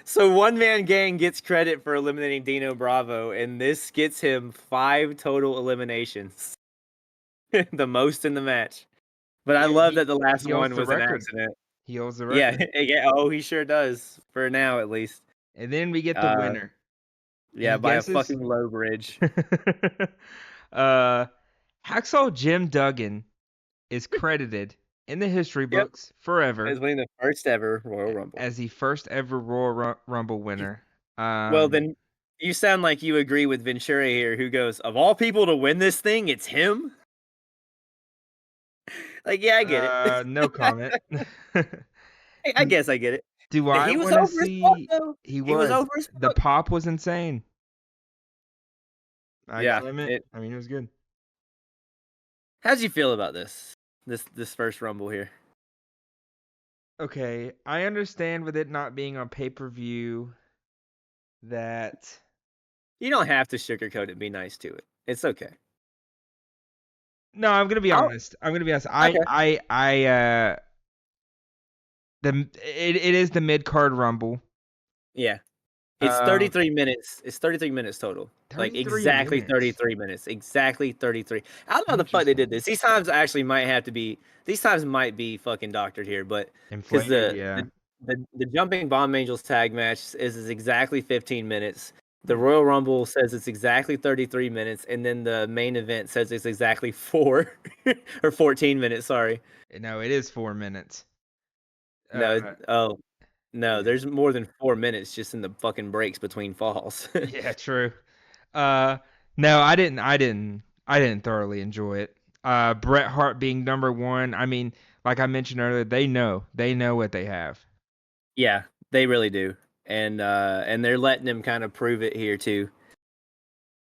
So One Man Gang gets credit for eliminating Dino Bravo, and this gets him 5 total eliminations. The most in the match. But I Yeah, love that the last he holds one the was an record. accident. He holds the Yeah, record. yeah. Oh, he sure does for now, at least. And then we get the Uh, winner. yeah, Any by a guesses? fucking low bridge. uh, Hacksaw Jim Duggan is credited in the history Yep, books forever as winning the first ever Royal Rumble. as the first ever Royal Rumble winner. Well, Um, then you sound like you agree with Ventura here, who goes, "Of all people to win this thing, it's him." Like, yeah, I get it. no comment. I guess I get it. Do I He was want to over his spot, see? though. He He was was. over his The spot. pop was insane. I Yeah. gotta admit. I mean, it was good. How'd you feel about this first Rumble here? Okay, I understand with it not being on pay-per-view that. You don't have to sugarcoat it. Be nice to it. It's okay. No, I'm gonna be I'll, honest. I'm gonna be honest. okay. It is the mid card rumble. Yeah. It's Um, 33 minutes. It's 33 minutes total. Like 33 exactly minutes. 33 minutes. Exactly 33. I don't know how the fuck they did Interesting. this. These times actually might have to be. These times might be fucking doctored here, but because Inflated, yeah. the jumping bomb angels tag match is exactly 15 minutes. The Hmm. Royal Rumble says it's exactly 33 minutes, and then the main event says it's exactly 4 or 14 minutes. Sorry. No, it is 4 minutes. No. Uh, Oh no. yeah. There's more than 4 minutes just in the fucking breaks between falls. Yeah, true. Uh, no, I didn't thoroughly enjoy it. Bret Hart being number one. I mean, like I mentioned earlier, they know what they have. Yeah, they really do. And they're letting him kind of prove it here too.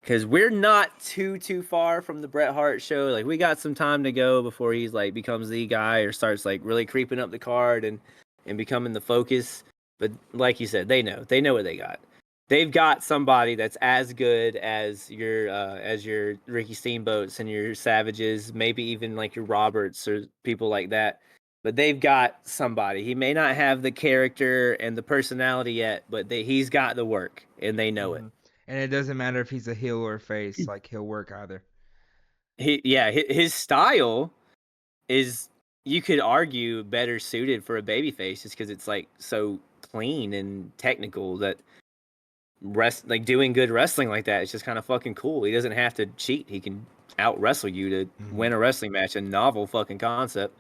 Cause we're not too far from the Bret Hart show. Like we got some time to go before he's like becomes the guy or starts like really creeping up the card and becoming the focus. But like you said, they know what they got. They've got somebody that's as good as your Ricky Steamboats and your Savages, maybe even like your Roberts or people like that. But they've got somebody. He may not have the character and the personality yet, but he's got the work and they know it. Hmm. And it doesn't matter if he's a heel or a face, like he'll work either. His style is, you could argue, better suited for a babyface just because it's like so clean and technical that like doing good wrestling like that is just kind of fucking cool. He doesn't have to cheat. He can out wrestle you to Hmm. win a wrestling match. A novel fucking concept.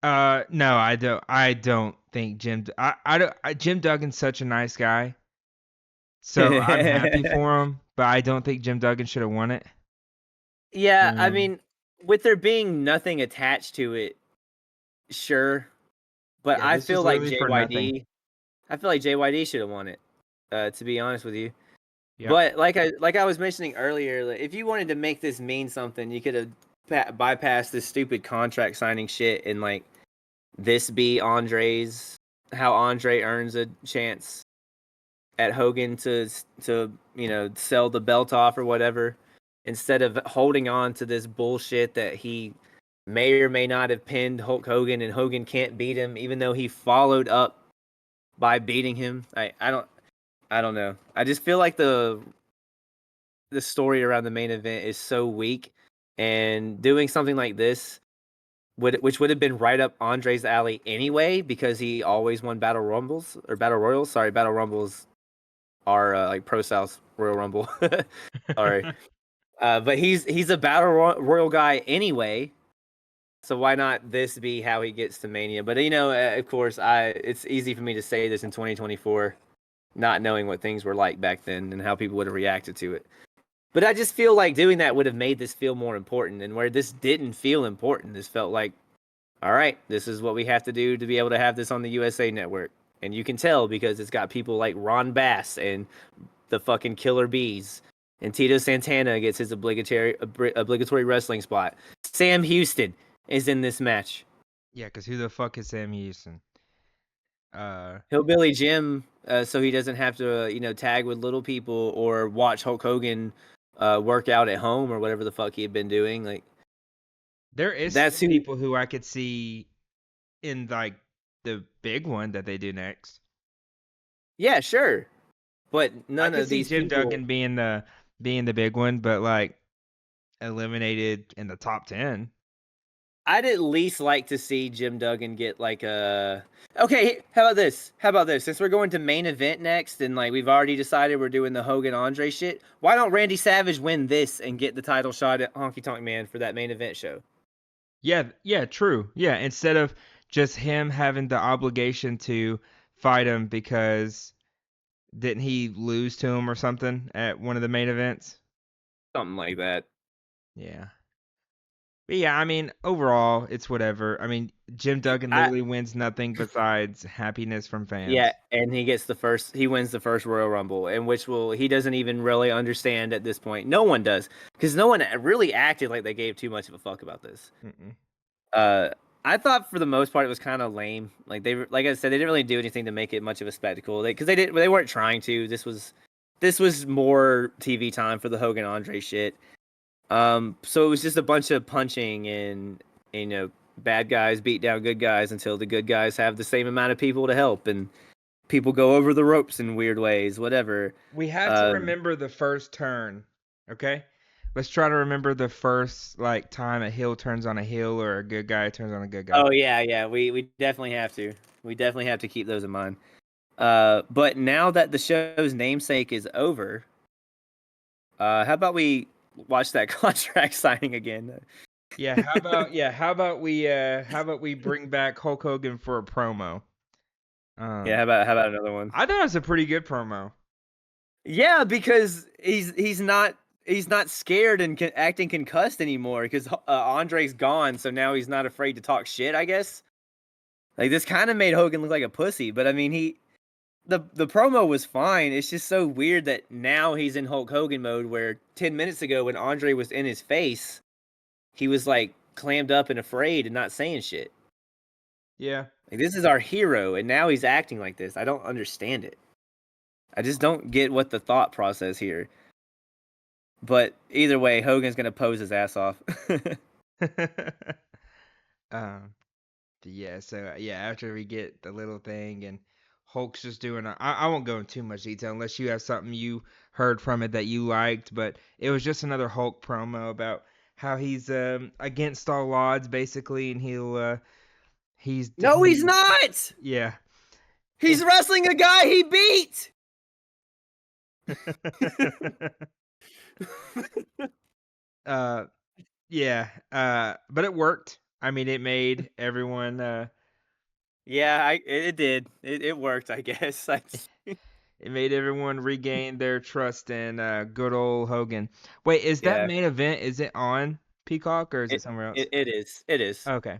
No, I don't. I don't think I don't. Jim Duggan's such a nice guy, so I'm happy for him. But I don't think Jim Duggan should have won it. Yeah, I Um, mean, with there being nothing attached to it, sure. But yeah, this was literally for nothing. I feel like JYD should have won it. To be honest with you. Yep. But like I was mentioning earlier, like, if you wanted to make this mean something, you could have bypassed this stupid contract signing shit and like this be Andre's, how Andre earns a chance at Hogan to sell the belt off or whatever, instead of holding on to this bullshit that he may or may not have pinned Hulk Hogan and Hogan can't beat him even though he followed up by beating him. I don't know. I just feel like the story around the main event is so weak, and doing something like this which would have been right up Andre's alley anyway because he always won battle rumbles or battle royals. Sorry, battle rumbles are like Pro South Royal Rumble. Sorry, but he's a battle royal guy anyway. So why not this be how he gets to Mania? But of course, it's easy for me to say this in 2024, not knowing what things were like back then and how people would have reacted to it. But I just feel like doing that would have made this feel more important. And where this didn't feel important, this felt like, all right, this is what we have to do to be able to have this on the USA Network. And you can tell because it's got people like Ron Bass and the fucking Killer Bees. And Tito Santana gets his obligatory wrestling spot. Sam Houston is in this match. Yeah, because who the fuck is Sam Houston? Uh, Hillbilly Jim, so he doesn't have to, tag with little people or watch Hulk Hogan work out at home or whatever the fuck he had been doing. Like, there is that's some who. people who I could see in like the big one that they do next. Yeah, sure, but I none could of see these Jim people. Duggan being the big one, but like eliminated in the top 10. I'd at least like to see Jim Duggan get like a. Okay, how about this? How about this? Since we're going to main event next, and like we've already decided we're doing the Hogan Andre shit, why don't Randy Savage win this and get the title shot at Honky Tonk Man for that main event show? Yeah, true. Yeah, instead of just him having the obligation to fight him because didn't he lose to him or something at one of the main events? Something like that. Yeah. But yeah, I mean, overall, it's whatever. I mean, Jim Duggan I literally wins nothing besides happiness from Yeah, fans. and he wins the first Royal Rumble, and he doesn't even really understand at this point. No one does, because no one really acted like they gave too much of a fuck about this. Mm-mm. Uh, I thought for the most part it was kind of lame. Like I said, they didn't really do anything to make it much of a spectacle. They weren't trying to. This was more TV time for the Hogan Andre shit. So it was just a bunch of punching and bad guys beat down good guys until the good guys have the same amount of people to help, and people go over the ropes in weird ways, whatever. We have to Um, remember the first turn, okay? Let's try to remember the first like time a heel turns on a heel or a good guy turns on a good guy. oh yeah, we definitely have to. We definitely have to keep those in mind. But now that the show's namesake is over, how about we watch that contract signing again? How about we bring back Hulk Hogan for a promo? Yeah, Um how about another one? I thought it was a pretty good promo. Yeah, because he's not scared and acting concussed anymore because Andre's gone, so now he's not afraid to talk shit. I guess like this kind of made Hogan look like a pussy, but I mean the promo was fine. It's just so weird that now he's in Hulk Hogan mode where 10 minutes ago when Andre was in his face, he was like clammed up and afraid and not saying shit. Yeah. Like this is our hero and now he's acting like this. I don't understand it. I just don't get what the thought process here. But either way, Hogan's going to pose his ass off. um yeah, so yeah, after we get the little thing and Hulk's just doing I won't go into too much detail unless you have something you heard from it that you liked, but it was just another Hulk promo about how he's against all odds basically, and No, he's not. yeah. He's wrestling a guy he beat. uh yeah, but it worked. I mean, it made everyone Yeah, it did. It worked, I guess. it made everyone regain their trust in good old Hogan. Wait, is that Yeah, main event? Is it on Peacock or is it somewhere else? it is. It is. Okay,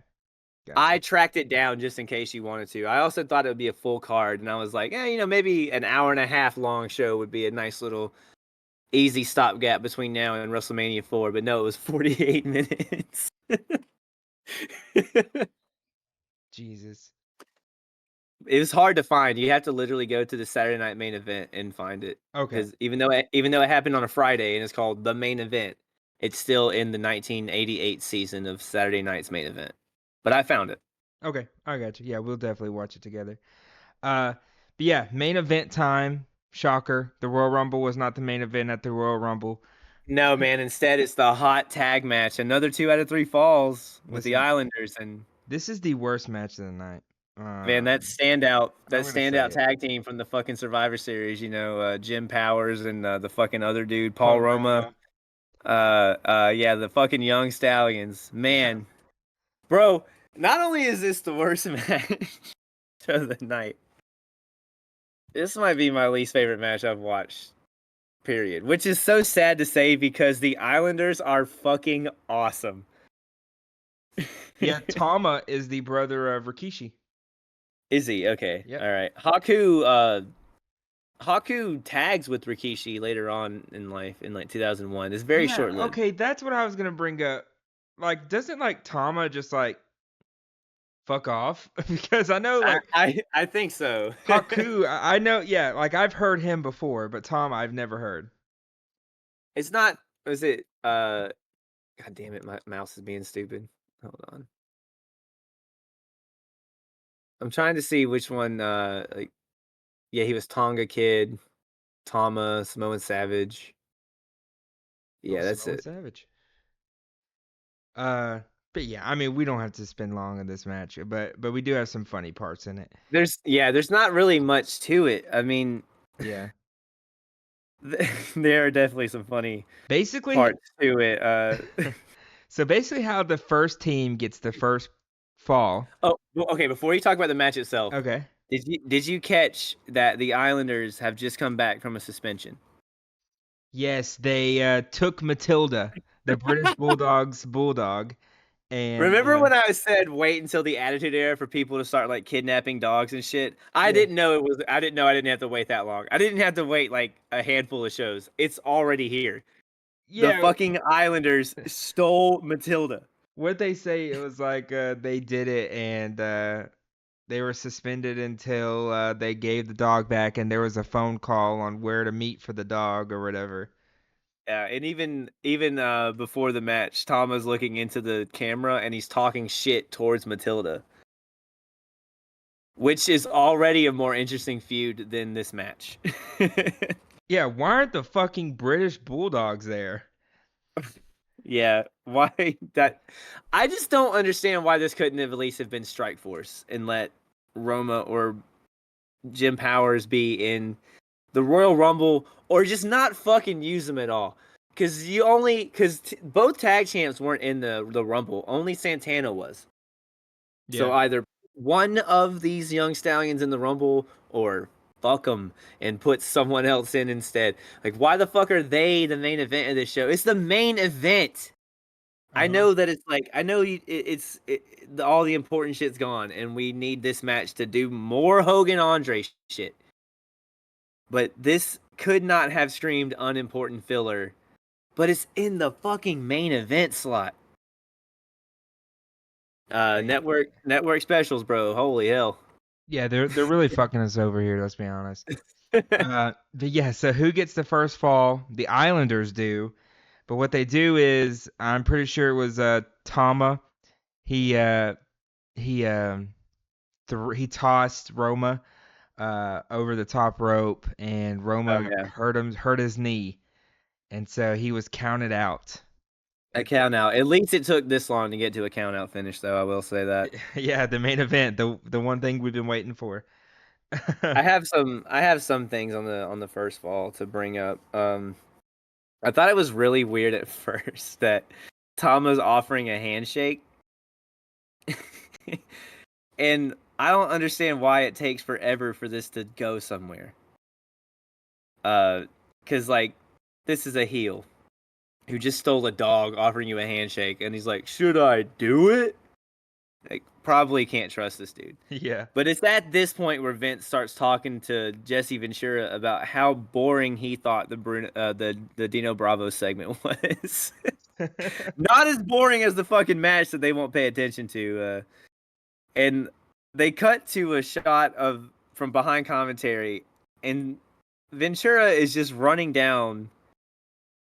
gotcha. I tracked it down just in case you wanted to. I also thought it would be a full card, and I was like, maybe an hour and a half long show would be a nice little easy stopgap between now and WrestleMania 4. But no, it was 48 minutes. Jesus. It was hard to find. You have to literally go to the Saturday Night Main Event and find it Okay. because even though it happened on a Friday and it's called the Main Event, it's still in the 1988 season of Saturday Night's Main Event. But I found it. Okay, I got you. Yeah, we'll definitely watch it together. But yeah, main event time. Shocker. The Royal Rumble was not the main event at the Royal Rumble. No, man. Instead, it's the hot tag match. Another 2 out of 3 falls with the Listen, Islanders, and this is the worst match of the night. man, that I'm gonna say standout it. tag team from the fucking Survivor Series. Jim Powers and the fucking other dude, Paul Paul Roma. Roma. Yeah, the fucking Young Stallions. Man, bro. Not only is this the worst match of the night, this might be my least favorite match I've watched. Period. Which is so sad to say because the Islanders are fucking awesome. Yeah, Tama is the brother of Rikishi. Is he? Okay. Yep. All right. Haku tags with Rikishi later on in life in like 2001. It's very Yeah, short-lived. okay, that's what I was gonna bring up. Like, doesn't like Tama just like fuck off? Because I know like I think so. Haku, I know, yeah, like I've heard him before, but Tama I've never heard. It's not. Was it? God damn it! My mouse is being stupid. Hold on. I'm trying to see which one. Like, yeah, he was Tonga Kid, Tama, Samoan Savage. Oh, Yeah, that's Samoa it. Savage. Uh, But yeah, I mean, we don't have to spend long on this match, but we do have some funny parts in it. There's not really much to it. I mean, Yeah. there are definitely some funny Basically, parts to it. so basically how the first team gets the first fall. Oh, well, okay. Before you talk about the match itself, Okay. did you catch that the Islanders have just come back from a suspension? Yes, they took Matilda, the British Bulldog's bulldog, and Remember when I said wait until the Attitude Era for people to start like kidnapping dogs and shit? I yeah, didn't know it was. I didn't know I didn't have to wait that long. I didn't have to wait like a handful of shows. It's already here. The yeah. fucking Islanders stole Matilda. What they say, it was like they did it, and they were suspended until they gave the dog back, and there was a phone call on where to meet for the dog or whatever. Yeah, and even before the match, Tom was looking into the camera and he's talking shit towards Matilda, which is already a more interesting feud than this match. Yeah, why aren't the fucking British Bulldogs there? Yeah, why that? I just don't understand why this couldn't have at least have been Strikeforce and let Roma or Jim Powers be in the Royal Rumble, or just not fucking use them at all. Because both tag champs weren't in the Rumble. Only Santana was. So Yeah. either one of these young stallions in the Rumble, or fuck them and put someone else in instead. Like, why the fuck are they the main event of this show? It's the main event. I Uh-huh. know that it's like I know all the important shit's gone, and we need this match to do more Hogan Andre shit. But this could not have screamed unimportant filler. But it's in the fucking main event slot. Network specials, bro. Holy hell. Yeah, they're really fucking us over here, let's be honest. But yeah, so who gets the first fall? The Islanders do. But what they do is, I'm pretty sure it was Tama. He he he tossed Roma over the top rope, and Oh Roma yeah. hurt his knee, and so he was counted out. A count out. At least it took this long to get to a count out finish, though. I will say that. Yeah, the main event, the one thing we've been waiting for. I have some things on the first fall to bring up. I thought it was really weird at first that Tom was offering a handshake, and I don't understand why it takes forever for this to go somewhere. Cause like this is a heel who just stole a dog offering you a handshake, and he's like, "Should I do it?" Like, probably can't trust this dude. Yeah. But it's at this point where Vince starts talking to Jesse Ventura about how boring he thought the Dino Bravo segment was. Not as boring as the fucking match that they won't pay attention to. And they cut to a shot of from behind commentary, and Ventura is just running down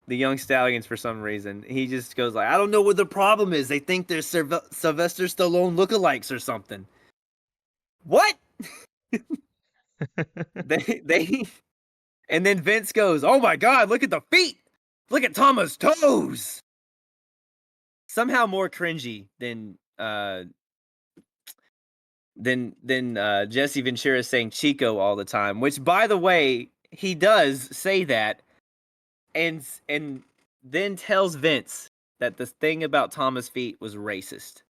the young stallions for some reason. He just goes like, "I don't know what the problem is. They think they're Sylvester Stallone lookalikes or something." What? They and then Vince goes, "Oh my god, look at the feet! Look at Tama's toes!" Somehow more cringy than Jesse Ventura saying Chico all the time, which by the way, he does say that, and then tells Vince that the thing about Tama's feet was racist.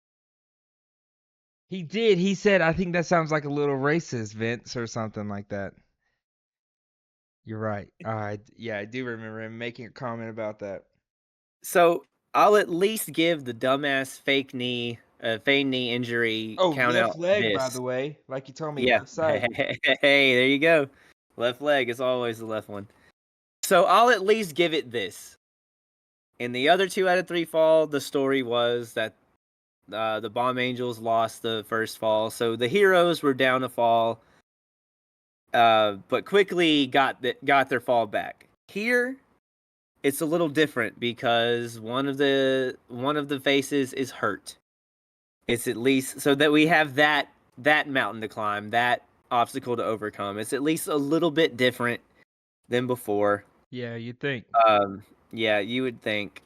He did. He said, "I think that sounds like a little racist, Vince," or something like that. You're right. Yeah, I do remember him making a comment about that. So I'll at least give the dumbass feigned knee injury Oh, count left out leg, by this. the way, like you told me, Yeah. left side. Hey, there you go. Left leg is always the left one. So I'll at least give it this. In the other 2 out of 3 fall, the story was that the Bomb Angels lost the first fall, so the heroes were down a fall, but quickly got their fall back. Here, it's a little different because one of the faces is hurt. It's at least so that we have that mountain to climb, that obstacle to overcome. It's at least a little bit different than before. Yeah, you think. Yeah, you would think.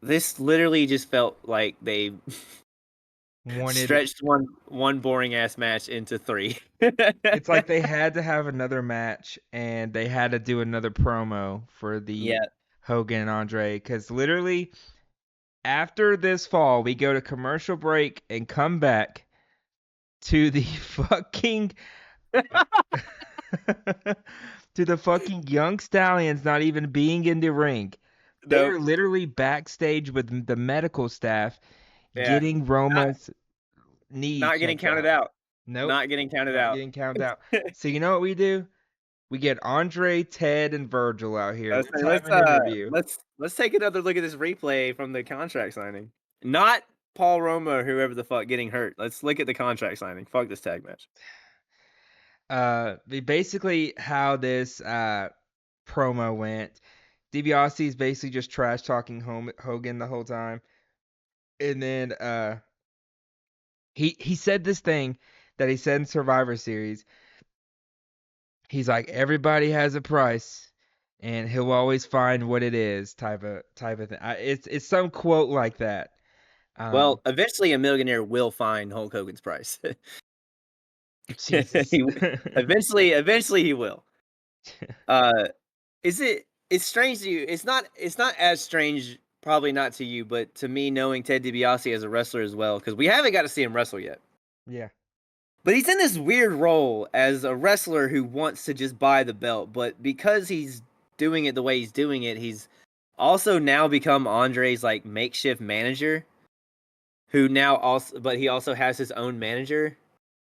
this literally just felt like they Wanted stretched one boring ass match into 3. It's like they had to have another match and they had to do another promo for the Yeah. Hogan and Andre because literally after this fall we go to commercial break and come back to the fucking to the fucking young stallions not even being in the ring. Nope. They're literally backstage with the medical staff Yeah. getting Not Roma's knee not getting checked counted out. out. Nope, Not getting counted not out. getting counted out. So you know what we do? We get Andre, Ted, and Virgil out here. Let's Let's have an interview. let's take another look at this replay from the contract signing. Not Paul Roma or whoever the fuck getting hurt. Let's look at the contract signing. Fuck this tag match. Basically how this promo went. DiBiase is basically just trash talking Hogan the whole time, and then he said this thing that he said in Survivor Series. He's like, everybody has a price, and he'll always find what it is, type of thing. It's some quote like that. Well, eventually a millionaire will find Hulk Hogan's price. Jesus. Eventually he will. Uh it's strange to you. It's not as strange, probably not to you, but to me, knowing Ted DiBiase as a wrestler as well, because we haven't got to see him wrestle yet. Yeah. But he's in this weird role as a wrestler who wants to just buy the belt, but because he's doing it the way he's doing it, he's also now become Andre's like makeshift manager, who now also, but he also has his own manager.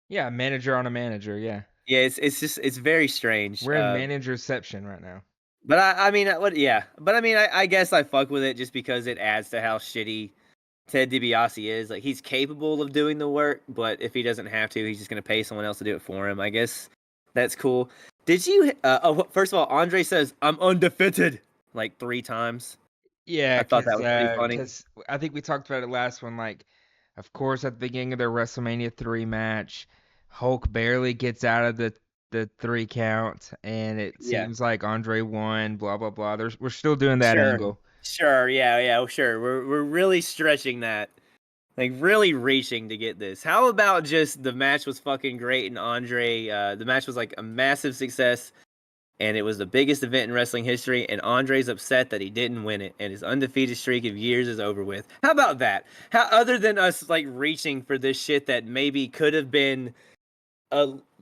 Yeah, manager on a manager, yeah. Yeah, it's very strange. We're in managerception right now. But I mean, yeah. But I mean, I guess I fuck with it just because it adds to how shitty Ted DiBiase is. Like, he's capable of doing the work, but if he doesn't have to, he's just gonna pay someone else to do it for him. I guess that's cool. Did you? First of all, Andre says I'm undefeated like 3 times. Yeah, I thought that was pretty funny. because I think we talked about it last one. Like, of course, at the beginning of their WrestleMania 3 match, Hulk barely gets out of the 3 count, and it Yeah, seems like Andre won. Blah blah blah. We're still doing that sure, angle. sure, yeah, sure. We're really stretching that. Like, really reaching to get this. How about just the match was fucking great, and Andre, the match was like a massive success, and it was the biggest event in wrestling history, and Andre's upset that he didn't win it, and his undefeated streak of years is over with. How about that? How, other than us, like, reaching for this shit that maybe could have been,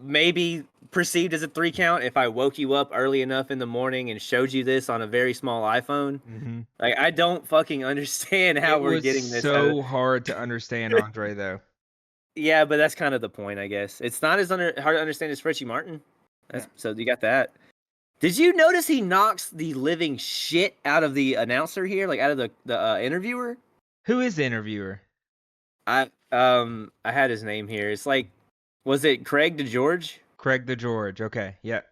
maybe perceived as a 3 count if I woke you up early enough in the morning and showed you this on a very small iPhone. Mm-hmm. Like, I don't fucking understand how It we're was getting this. so hard to understand Andre though. Yeah, but that's kind of the point, I guess. It's not as hard to understand as Richie Martin. Yeah. So you got that. Did you notice he knocks the living shit out of the announcer here, like out of the interviewer? Who is the interviewer? I had his name here. It's like, was it Craig DeGeorge? Craig the George. Okay, yeah.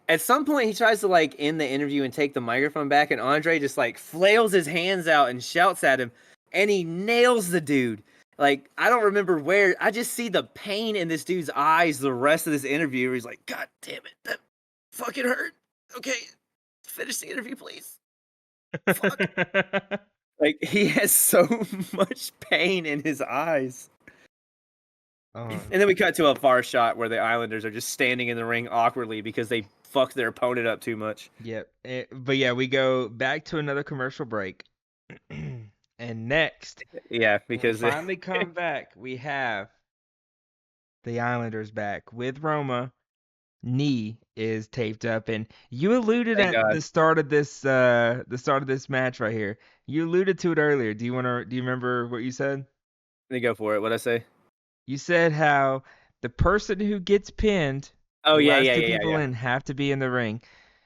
At some point, he tries to like end the interview and take the microphone back, and Andre just like flails his hands out and shouts at him, and he nails the dude. Like, I don't remember where. I just see the pain in this dude's eyes the rest of this interview. He's like, God damn it, that fucking hurt. Okay, finish the interview, please. Fuck. Like, he has so much pain in his eyes. And then we cut to a far shot where the Islanders are just standing in the ring awkwardly because they fucked their opponent up too much. Yep. But yeah, we go back to another commercial break. And next, Yeah, when we because finally come back, we have the Islanders back with Roma. Knee is taped up, and you alluded thank at God. the start of this match right here. You alluded to it earlier. Do you remember what you said? Let me go for it. What'd I say? You said how the person who gets pinned, Oh, the yeah, last yeah, two yeah, people yeah. in have to be in the ring.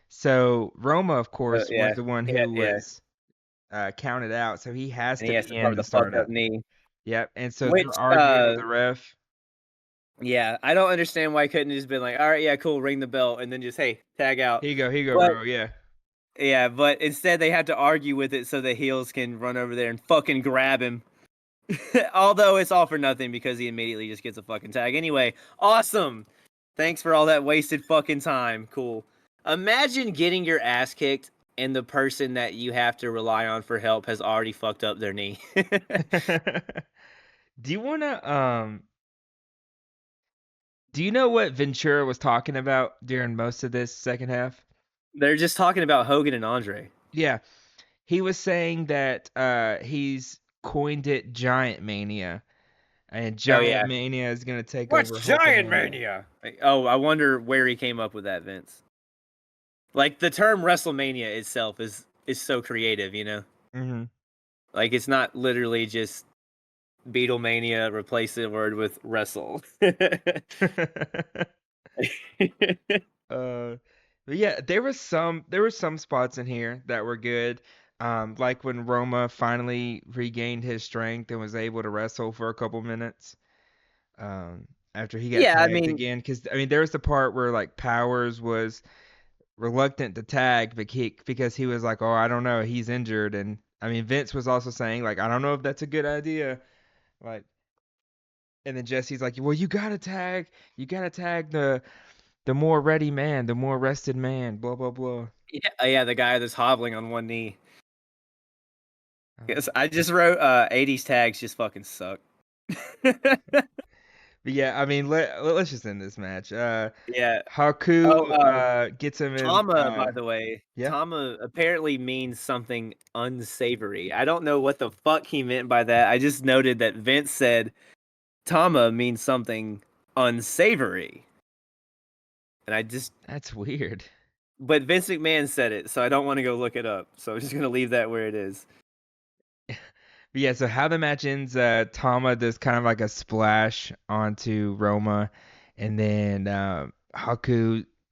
So Roma, of course, was Yeah. the one Yeah, who yeah. was counted out, so he has And to he has be to in cover the the fucked up startup. knee. Yep, and so Which, they're arguing with the ref. yeah, I don't understand why he couldn't have just been like, all right, yeah, cool, ring the bell, and then just, hey, tag out. Here you go, But bro. Yeah. yeah, but instead they had to argue with it so the heels can run over there and fucking grab him. Although it's all for nothing because he immediately just gets a fucking tag. Anyway, awesome. Thanks for all that wasted fucking time. Cool. Imagine getting your ass kicked and the person that you have to rely on for help has already fucked up their knee. Do you wanna do you know what Ventura was talking about during most of this second half? They're just talking about Hogan and Andre. Yeah. He was saying that he's coined it Giant Mania, and Oh Giant yeah. Mania is gonna take What's over Giant Hulkamania. Mania? Oh, I wonder where he came up with that, Vince. Like the term WrestleMania itself is so creative, you know? Mm-hmm. Like it's not literally just Beatlemania, replace the word with wrestle. uh, but yeah, there were some spots in here that were good. Like when Roma finally regained his strength and was able to wrestle for a couple minutes. After he got Yeah, I tagged mean, again, because I mean there was the part where like Powers was reluctant to tag because he was like, oh, I don't know, he's injured, and I mean Vince was also saying like, I don't know if that's a good idea, like, and then Jesse's like, well, you gotta tag the more ready man, the more rested man, blah blah blah. yeah, the guy that's hobbling on one knee. Yes, Um, I just wrote 80s tags just fucking suck. but yeah, I mean let's just end this match. Yeah. Haku Oh, gets him in. Tama, by the way, Yeah, Tama apparently means something unsavory. I don't know what the fuck he meant by that. I just noted that Vince said Tama means something unsavory. And I just, that's weird. but Vince McMahon said it, so I don't want to go look it up. So I'm just going to leave that where it is. But yeah, so how the match ends, Tama does kind of like a splash onto Roma, and then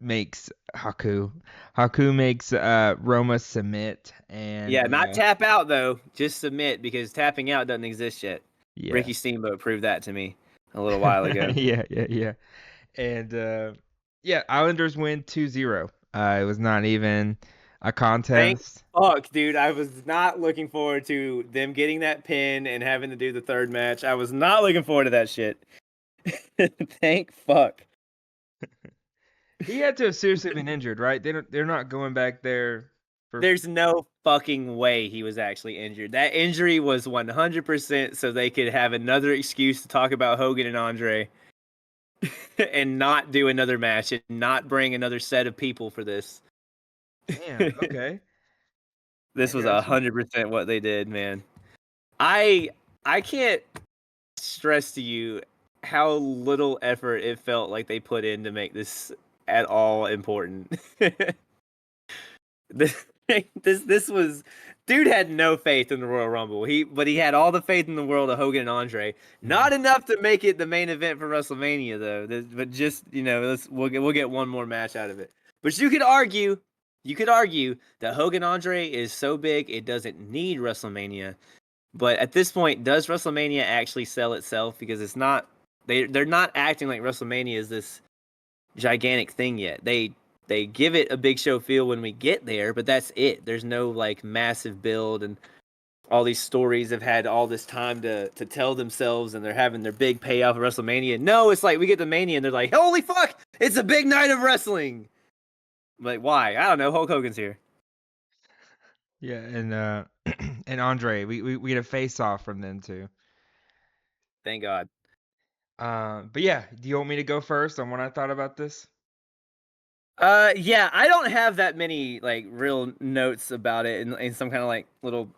makes Haku Haku makes Roma submit, and Yeah, not tap out, though. Just submit, because tapping out doesn't exist yet. yeah. Ricky Steamboat proved that to me a little while ago. Yeah, yeah, yeah. And yeah, Islanders win 2-0. It was not even a Thank contest. fuck, dude. I was not looking forward to them getting that pin and having to do the third match. I was not looking forward to that shit. Thank fuck. He had to have seriously been injured, right? They're not going back there for. There's no fucking way he was actually injured. That injury was 100% so they could have another excuse to talk about Hogan and Andre and not do another match and not bring another set of people for this. Damn, okay. I This was got you. 100% what they did, man. I I can't stress to you how little effort it felt like they put in to make this at all important. this this was dude had no faith in the Royal Rumble. But he had all the faith in the world of Hogan and Andre. Mhm. Not enough to make it the main event for WrestleMania though. But just we'll get one more match out of it. But you could argue that Hogan Andre is so big it doesn't need WrestleMania. But at this point, does WrestleMania actually sell itself? Because it's not. They're not acting like WrestleMania is this gigantic thing yet. They give it a big show feel when we get there, but that's it. There's no like massive build, and all these stories have had all this time to tell themselves, and they're having their big payoff at WrestleMania. No, it's like we get to Mania, and they're like, holy fuck, it's a big night of wrestling. Like why? I don't know. Hulk Hogan's here. Yeah, and and Andre, we had a face off from them too. Thank God. But yeah, do you want me to go first on what I thought about this? Yeah, I don't have that many like real notes about it in some kind of like little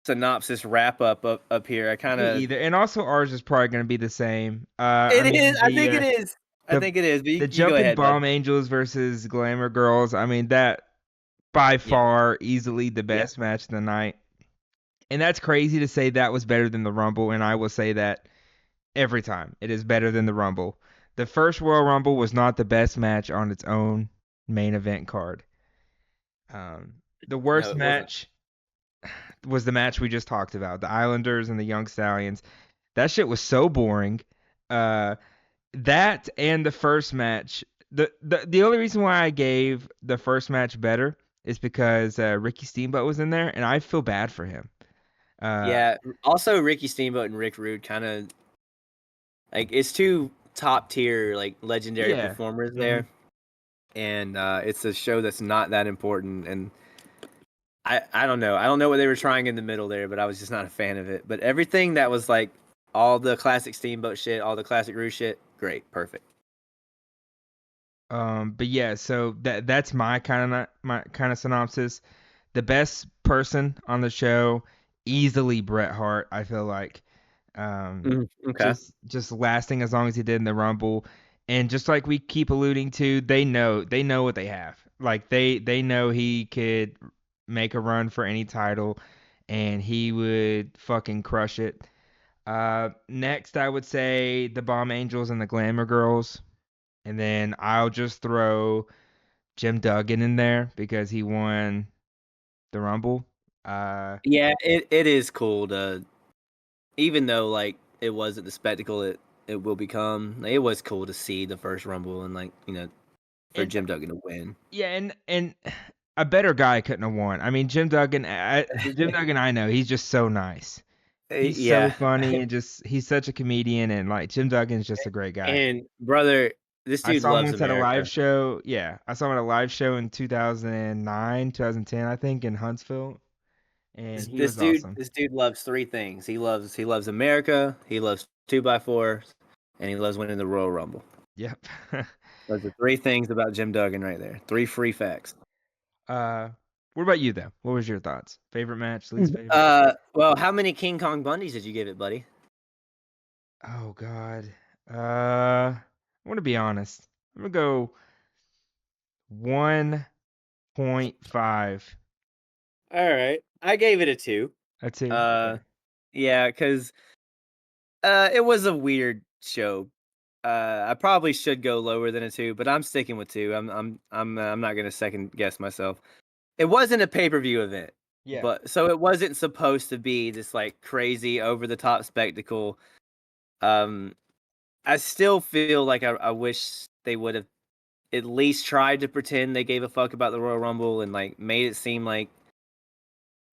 synopsis wrap up here. I kind Me of either. And also ours is probably going to be the same. I it is. mean I think it is. I the think it is. But the you go jumping ahead, bud. bomb angels versus glamour girls. I mean that by Yeah, far easily the yeah. best match of the night. And that's crazy to say that was better than the Rumble, and I will say that every time. It is better than the Rumble. The first Royal Rumble was not the best match on its own main event card. The No, worst it wasn't. match was the match we just talked about, the Islanders and the Young Stallions. That shit was so boring. Uh, that and the first match. The only reason why I gave the first match better is because Ricky Steamboat was in there, and I feel bad for him. Uh, Yeah. Also, Ricky Steamboat and Rick Rude kind of like it's two top tier like legendary yeah. performers Hmm. there, and it's a show that's not that important, and I don't know. I don't know what they were trying in the middle there, but I was just not a fan of it. But everything that was like all the classic Steamboat shit, all the classic Rue shit, great, perfect. But yeah, so that's my kind of synopsis. The best person on the show, easily Bret Hart. I feel like, Okay. just lasting as long as he did in the Rumble, and just like we keep alluding to, they know what they have. Like they know he could make a run for any title, and he would fucking crush it. Next, I would say the Bomb Angels and the Glamour Girls. And then I'll just throw Jim Duggan in there because he won the Rumble. Uh, Yeah, it is cool to, even though like it wasn't the spectacle it will become. Like, it was cool to see the first Rumble and like for and Jim Duggan to win. yeah, and a better guy couldn't have won. I mean, Jim Duggan, the Jim Duggan I know, he's just so nice. He's so Yeah, funny and just he's such a comedian, and like Jim Duggan's just a great guy. and brother, this I dude saw him loves once at a America. live show. Yeah, I saw him at a live show in 2009, 2010, I think, in Huntsville, and he was awesome. This dude loves three things. He loves America. He loves 2x4, and he loves winning the Royal Rumble. Yep. Those are three things about Jim Duggan right there. Three free facts. Uh, what about you though? What was your thoughts? Favorite match, least favorite? Well, how many King Kong Bundys did you give it, buddy? Oh God. I want to be honest. I'm gonna go 1.5. All right, I gave it a 2. A two. Uh, Okay. yeah, because it was a weird show. I probably should go lower than a 2, but I'm sticking with 2. I'm not gonna second guess myself. It wasn't a pay-per-view event, Yeah. but so it wasn't supposed to be this like crazy over the top spectacle. Um, I still feel like I wish they would have at least tried to pretend they gave a fuck about the Royal Rumble and like made it seem like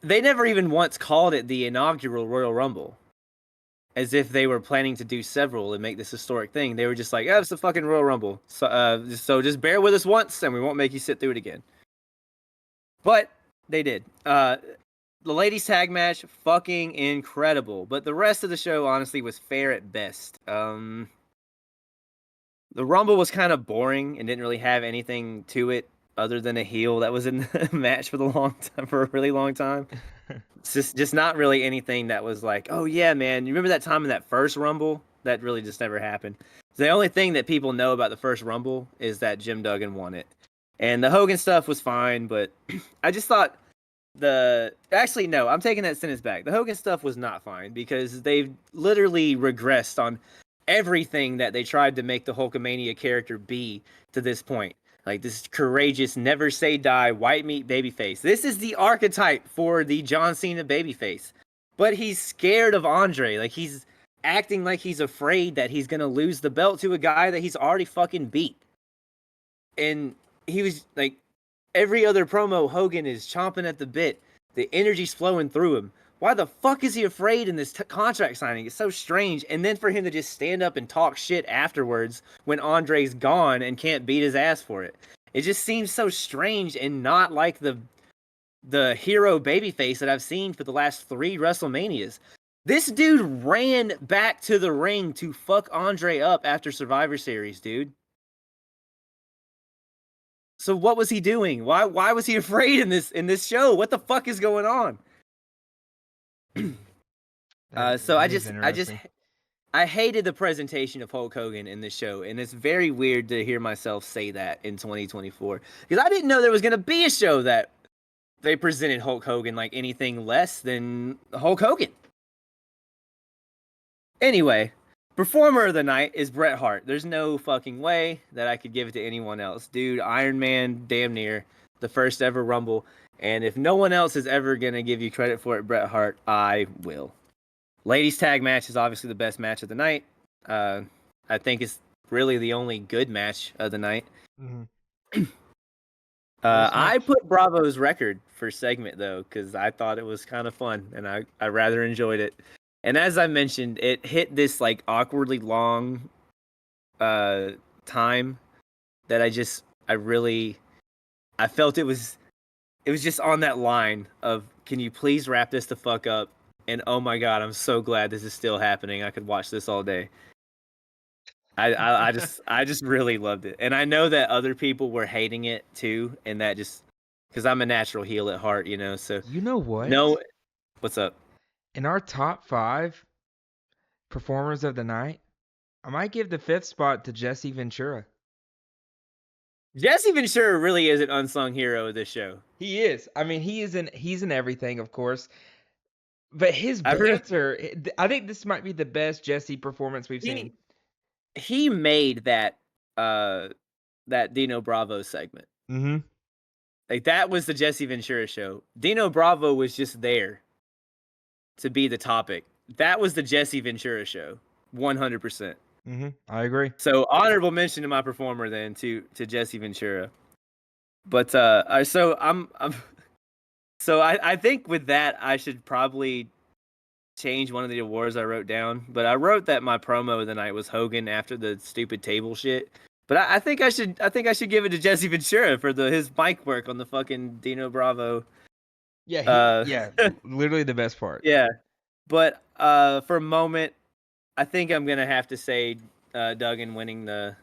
they never even once called it the inaugural Royal Rumble, as if they were planning to do several and make this historic thing. They were just like, "Oh, it's the fucking Royal Rumble." So just bear with us once, and we won't make you sit through it again. But they did. The ladies tag match, fucking incredible. But the rest of the show, honestly, was fair at best. The Rumble was kind of boring and didn't really have anything to it other than a heel that was in the match for for a really long time. It's just not really anything that was like, oh yeah, man, you remember that time in that first Rumble? That really just never happened. The only thing that people know about the first Rumble is that Jim Duggan won it. And the Hogan stuff was fine, but I just thought actually no, I'm taking that sentence back. The Hogan stuff was not fine because they've literally regressed on everything that they tried to make the Hulkamania character be to this point. Like this courageous, never say die, white meat babyface. This is the archetype for the John Cena babyface. But he's scared of Andre. Like he's acting like he's afraid that he's gonna lose the belt to a guy that he's already fucking beat. And he was like, every other promo, Hogan is chomping at the bit. The energy's flowing through him. Why the fuck is he afraid in this contract signing? It's so strange. And then for him to just stand up and talk shit afterwards when Andre's gone and can't beat his ass for it. It just seems so strange and not like the hero babyface that I've seen for the last 3 WrestleManias. This dude ran back to the ring to fuck Andre up after Survivor Series, dude. So what was he doing? Why was he afraid in this show? What the fuck is going on? So That is interesting. I hated the presentation of Hulk Hogan in this show, and it's very weird to hear myself say that in 2024 because I didn't know there was gonna be a show that they presented Hulk Hogan like anything less than Hulk Hogan. Anyway, performer of the night is Bret Hart. There's no fucking way that I could give it to anyone else. Dude, Iron Man, damn near the first ever Rumble. And if no one else is ever going to give you credit for it, Bret Hart, I will. Ladies tag match is obviously the best match of the night. I think it's really the only good match of the night. Mm-hmm. Worst I match? put Bravo's record for segment though, because I thought it was kind of fun and I rather enjoyed it. And as I mentioned, it hit this like awkwardly long time that I felt it was it was just on that line of, can you please wrap this the fuck up? And oh my god, I'm so glad this is still happening. I could watch this all day. I just really loved it, and I know that other people were hating it too, and that just because I'm a natural heel at heart, you know. So You know what? no, what's up? In our top 5 performers of the night, I might give the 5th spot to Jesse Ventura. Jesse Ventura really is an unsung hero of this show. He is. I mean, he's in everything, of course. But his I really banter, I think this might be the best Jesse performance we've seen. he he made uh that Dino Bravo segment. Mm-hmm. Like that was the Jesse Ventura show. Dino Bravo was just there to be the topic. That was the Jesse Ventura show, 100%. Mm-hmm. I agree. So honorable mention to my performer then to Jesse Ventura. But so I'm so I think with that I should probably change one of the awards I wrote down. But I wrote that my promo of the night was Hogan after the stupid table shit. But I think I should give it to Jesse Ventura for his mic work on the fucking Dino Bravo. Yeah, Uh, literally the best part. yeah. But for a moment, I think I'm gonna have to say Duggan winning the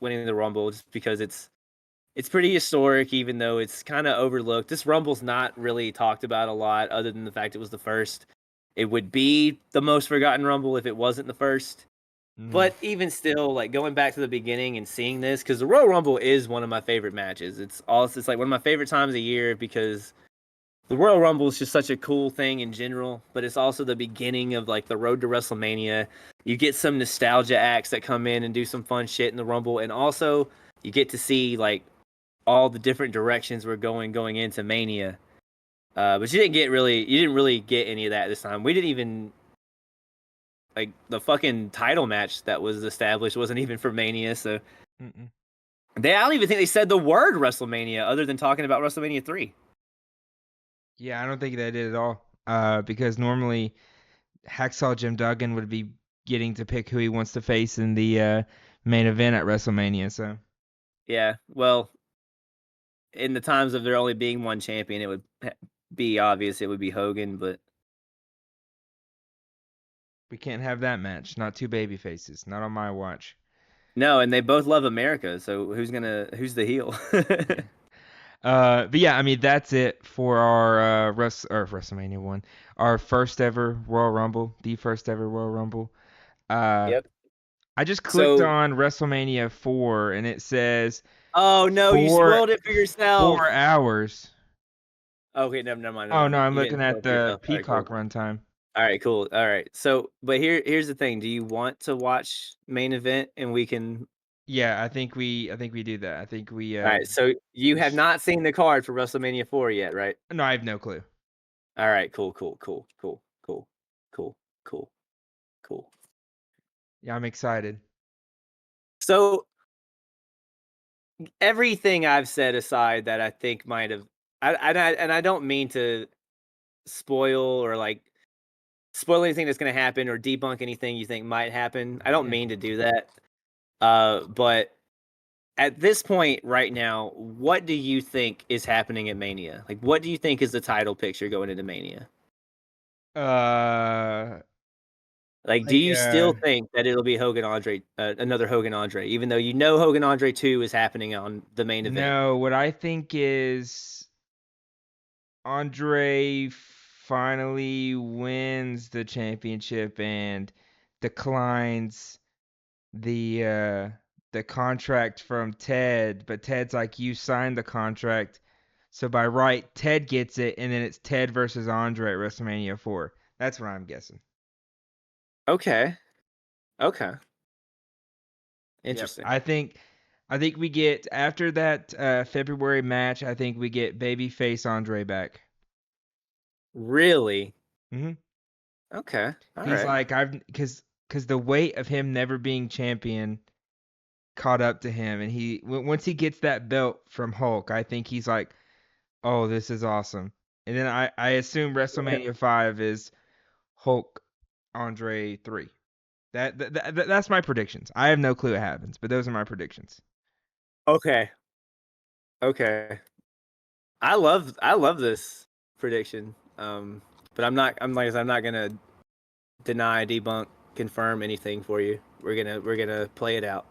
Rumble just because it's pretty historic, even though it's kind of overlooked. This Rumble's not really talked about a lot, other than the fact it was the first. It would be the most forgotten Rumble if it wasn't the first. Mm-hmm. But even still, like going back to the beginning and seeing this, because the Royal Rumble is one of my favorite matches. It's like one of my favorite times of year because the Royal Rumble is just such a cool thing in general, but it's also the beginning of like the road to WrestleMania. You get some nostalgia acts that come in and do some fun shit in the Rumble, and also you get to see like all the different directions we're going into Mania. But you didn't really get any of that this time. We didn't even like the fucking title match that was established wasn't even for Mania, so Mm-mm. I don't even think they said the word WrestleMania other than talking about WrestleMania 3. Yeah, I don't think they did at all. Because normally Hacksaw Jim Duggan would be getting to pick who he wants to face in the main event at WrestleMania. So Yeah, well, in the times of there only being one champion, it would be obvious it would be Hogan, but we can't have that match. Not two baby faces. Not on my watch. no, and they both love America, so who's the heel? Yeah. But yeah, I mean that's it for our WrestleMania one, our first ever Royal Rumble, the first ever Royal Rumble. Uh, Yep. I just clicked So, on WrestleMania 4 and it says oh no, you four spoiled it for yourself. 4 hours. Okay, never mind, never Oh no, mind. I'm You didn't looking spoil at it for the yourself. All right, Peacock cool. runtime. All right, cool. All right. So, but here's the thing. Do you want to watch main event and we can? Yeah, I think we do that. I think All right. So you we have sh- not seen the card for WrestleMania 4 yet, right? no, I have no clue. All right. Cool. Cool. Cool. Cool. Cool. Cool. Cool. Cool. Yeah, I'm excited. So everything I've said aside that I think might have, I don't mean to spoil or like spoil anything that's going to happen or debunk anything you think might happen. I don't Yeah. mean to do that. But at this point right now, what do you think is happening at Mania? Like, what do you think is the title picture going into Mania? Uh, Like, do I you still think that it'll be Hogan Andre, another Hogan Andre, even though you know Hogan Andre 2 is happening on the main event? no, what I think is Andre finally wins the championship and declines the uh the contract from Ted, but Ted's like, you signed the contract, so by right Ted gets it, and then it's Ted versus Andre at WrestleMania 4. That's what I'm guessing. Okay. Okay. Yep. Interesting. I think we get after that February match. I think we get babyface Andre back. Really? hmm Okay. All He's right. like, because the weight of him never being champion caught up to him, and once he gets that belt from Hulk, I think he's like, oh, this is awesome. And then I assume WrestleMania 5 is Hulk Andre 3. That's my predictions. I have no clue what happens, but those are my predictions. Okay. Okay. I love this prediction. But I'm not. I'm like I said, I'm not gonna deny, debunk, confirm anything for you. We're gonna play it out.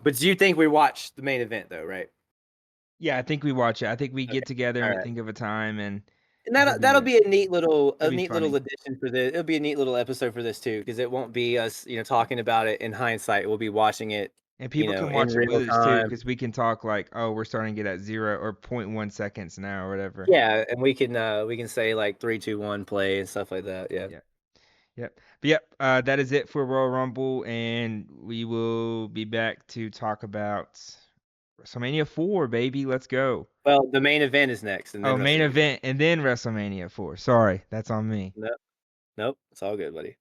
But do you think we watch the main event though, right? Yeah, I think we watch it. I think we Okay. get together All and right. think of a time, and And I think we that'll do it. be a neat little It'll be funny. addition for this. It'll be a neat little episode for this too, because it won't be us, talking about it in hindsight. We'll be watching it, And people can in watch it real with us too, time. because we can talk like, oh, we're starting to get at 0 or 0.1 seconds now or whatever. Yeah, and we can say like 3, 2, 1 play and stuff like that. Yeah. Yeah. Yep. But yep, that is it for Royal Rumble, and we will be back to talk about WrestleMania 4, baby. Let's go. Well, the main event is next, and Oh, then main WrestleMania. event and then WrestleMania 4. Sorry, that's on me. Nope, nope, it's all good, buddy.